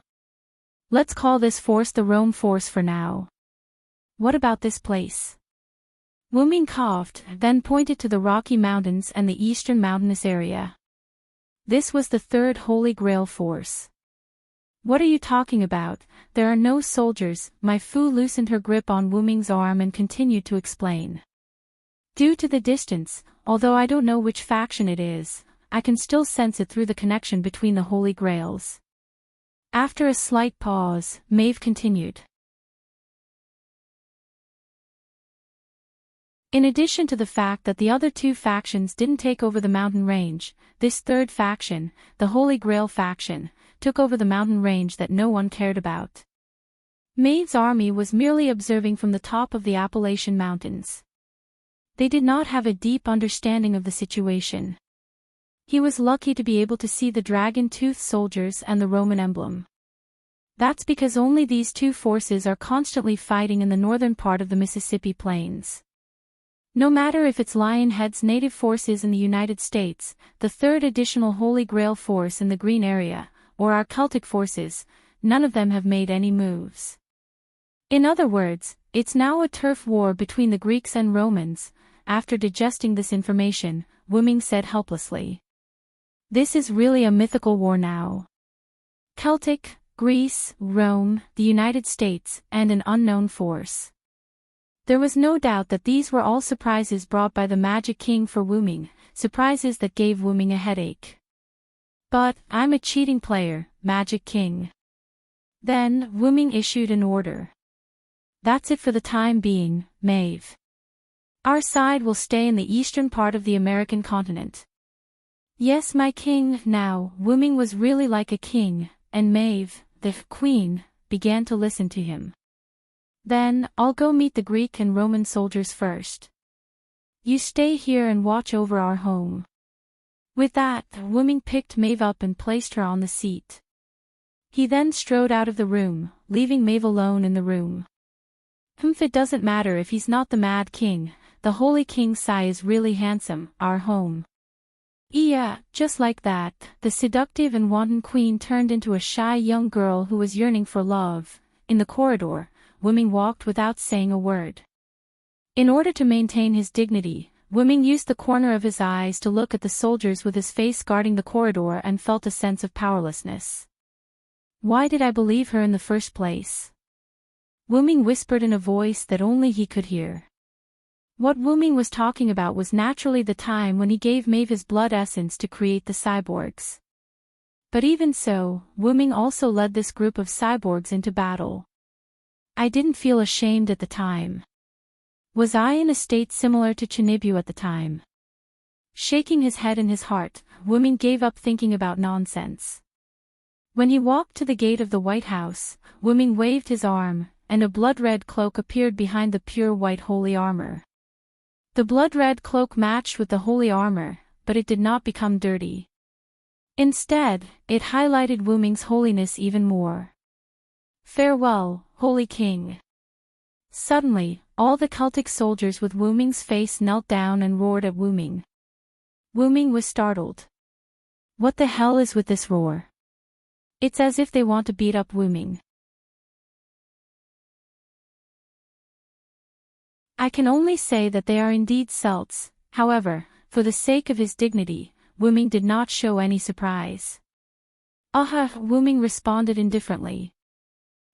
Let's call this force the Rome force for now. What about this place? Wu Ming coughed, then pointed to the Rocky Mountains and the eastern mountainous area. This was the third Holy Grail force. What are you talking about? There are no soldiers. My Fu loosened her grip on Wu Ming's arm and continued to explain. Due to the distance, although I don't know which faction it is, I can still sense it through the connection between the Holy Grails. After a slight pause, Maeve continued. In addition to the fact that the other two factions didn't take over the mountain range, this third faction, the Holy Grail faction, took over the mountain range that no one cared about. Maeve's army was merely observing from the top of the Appalachian Mountains. They did not have a deep understanding of the situation. He was lucky to be able to see the dragon-toothed soldiers and the Roman emblem. That's because only these two forces are constantly fighting in the northern part of the Mississippi Plains. No matter if it's Lionhead's native forces in the United States, the third additional Holy Grail force in the Green Area, or our Celtic forces, none of them have made any moves. In other words, it's now a turf war between the Greeks and Romans. After digesting this information, Wuming said helplessly. This is really a mythical war now. Celtic, Greece, Rome, the United States, and an unknown force. There was no doubt that these were all surprises brought by the Magic King for Wuming, surprises that gave Wuming a headache. But, I'm a cheating player, Magic King. Then, Wuming issued an order. That's it for the time being, Maeve. Our side will stay in the eastern part of the American continent. Yes, my king. Now, Wuming was really like a king, and Maeve, the queen, began to listen to him. Then, I'll go meet the Greek and Roman soldiers first. You stay here and watch over our home. With that, Wuming picked Maeve up and placed her on the seat. He then strode out of the room, leaving Maeve alone in the room. It doesn't matter if he's not the Mad King. The Holy King Sai is really handsome, our home. Yeah, just like that, the seductive and wanton queen turned into a shy young girl who was yearning for love. In the corridor, Wuming walked without saying a word. In order to maintain his dignity, Wuming used the corner of his eyes to look at the soldiers with his face guarding the corridor and felt a sense of powerlessness. Why did I believe her in the first place? Wuming whispered in a voice that only he could hear. What Wuming was talking about was naturally the time when he gave Maeve his blood essence to create the cyborgs. But even so, Wuming also led this group of cyborgs into battle. I didn't feel ashamed at the time. Was I in a state similar to Chinibu at the time? Shaking his head in his heart, Wuming gave up thinking about nonsense. When he walked to the gate of the White House, Wuming waved his arm, and a blood-red cloak appeared behind the pure white holy armor. The blood-red cloak matched with the holy armor, but it did not become dirty. Instead, it highlighted Wuming's holiness even more. Farewell, Holy King. Suddenly, all the Celtic soldiers with Wuming's face knelt down and roared at Wuming. Wuming was startled. What the hell is with this roar? It's as if they want to beat up Wuming. I can only say that they are indeed Celts. However, for the sake of his dignity, Wuming did not show any surprise. Wuming responded indifferently.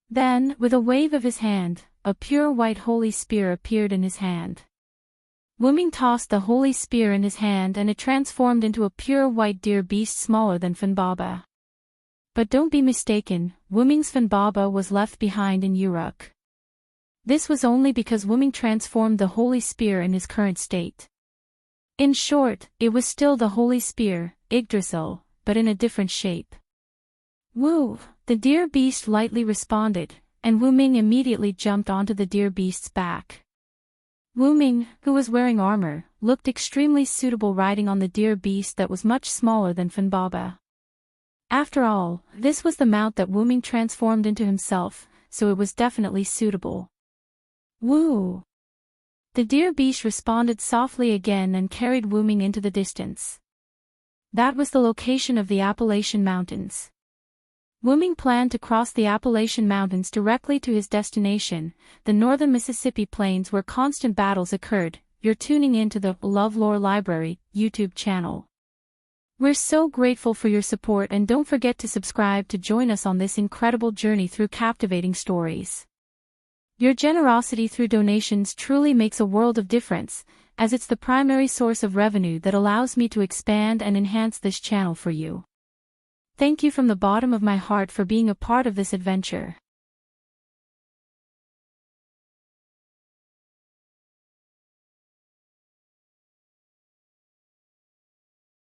Then, with a wave of his hand, a pure white holy spear appeared in his hand. Wuming tossed the holy spear in his hand and it transformed into a pure white deer beast smaller than Funbaba. But don't be mistaken, Wuming's Funbaba was left behind in Uruk. This was only because Wuming transformed the holy spear in his current state. In short, it was still the holy spear, Yggdrasil, but in a different shape. Woo! The deer beast lightly responded, and Wuming immediately jumped onto the deer beast's back. Wuming, who was wearing armor, looked extremely suitable riding on the deer beast that was much smaller than Funbaba. After all, this was the mount that Wuming transformed into himself, so it was definitely suitable. Woo! The deer beast responded softly again and carried Wuming into the distance. That was the location of the Appalachian Mountains. Wuming planned to cross the Appalachian Mountains directly to his destination, the northern Mississippi Plains where constant battles occurred. You're tuning in to the LoveLore Library YouTube channel. We're so grateful for your support and don't forget to subscribe to join us on this incredible journey through captivating stories. Your generosity through donations truly makes a world of difference, as it's the primary source of revenue that allows me to expand and enhance this channel for you. Thank you from the bottom of my heart for being a part of this adventure.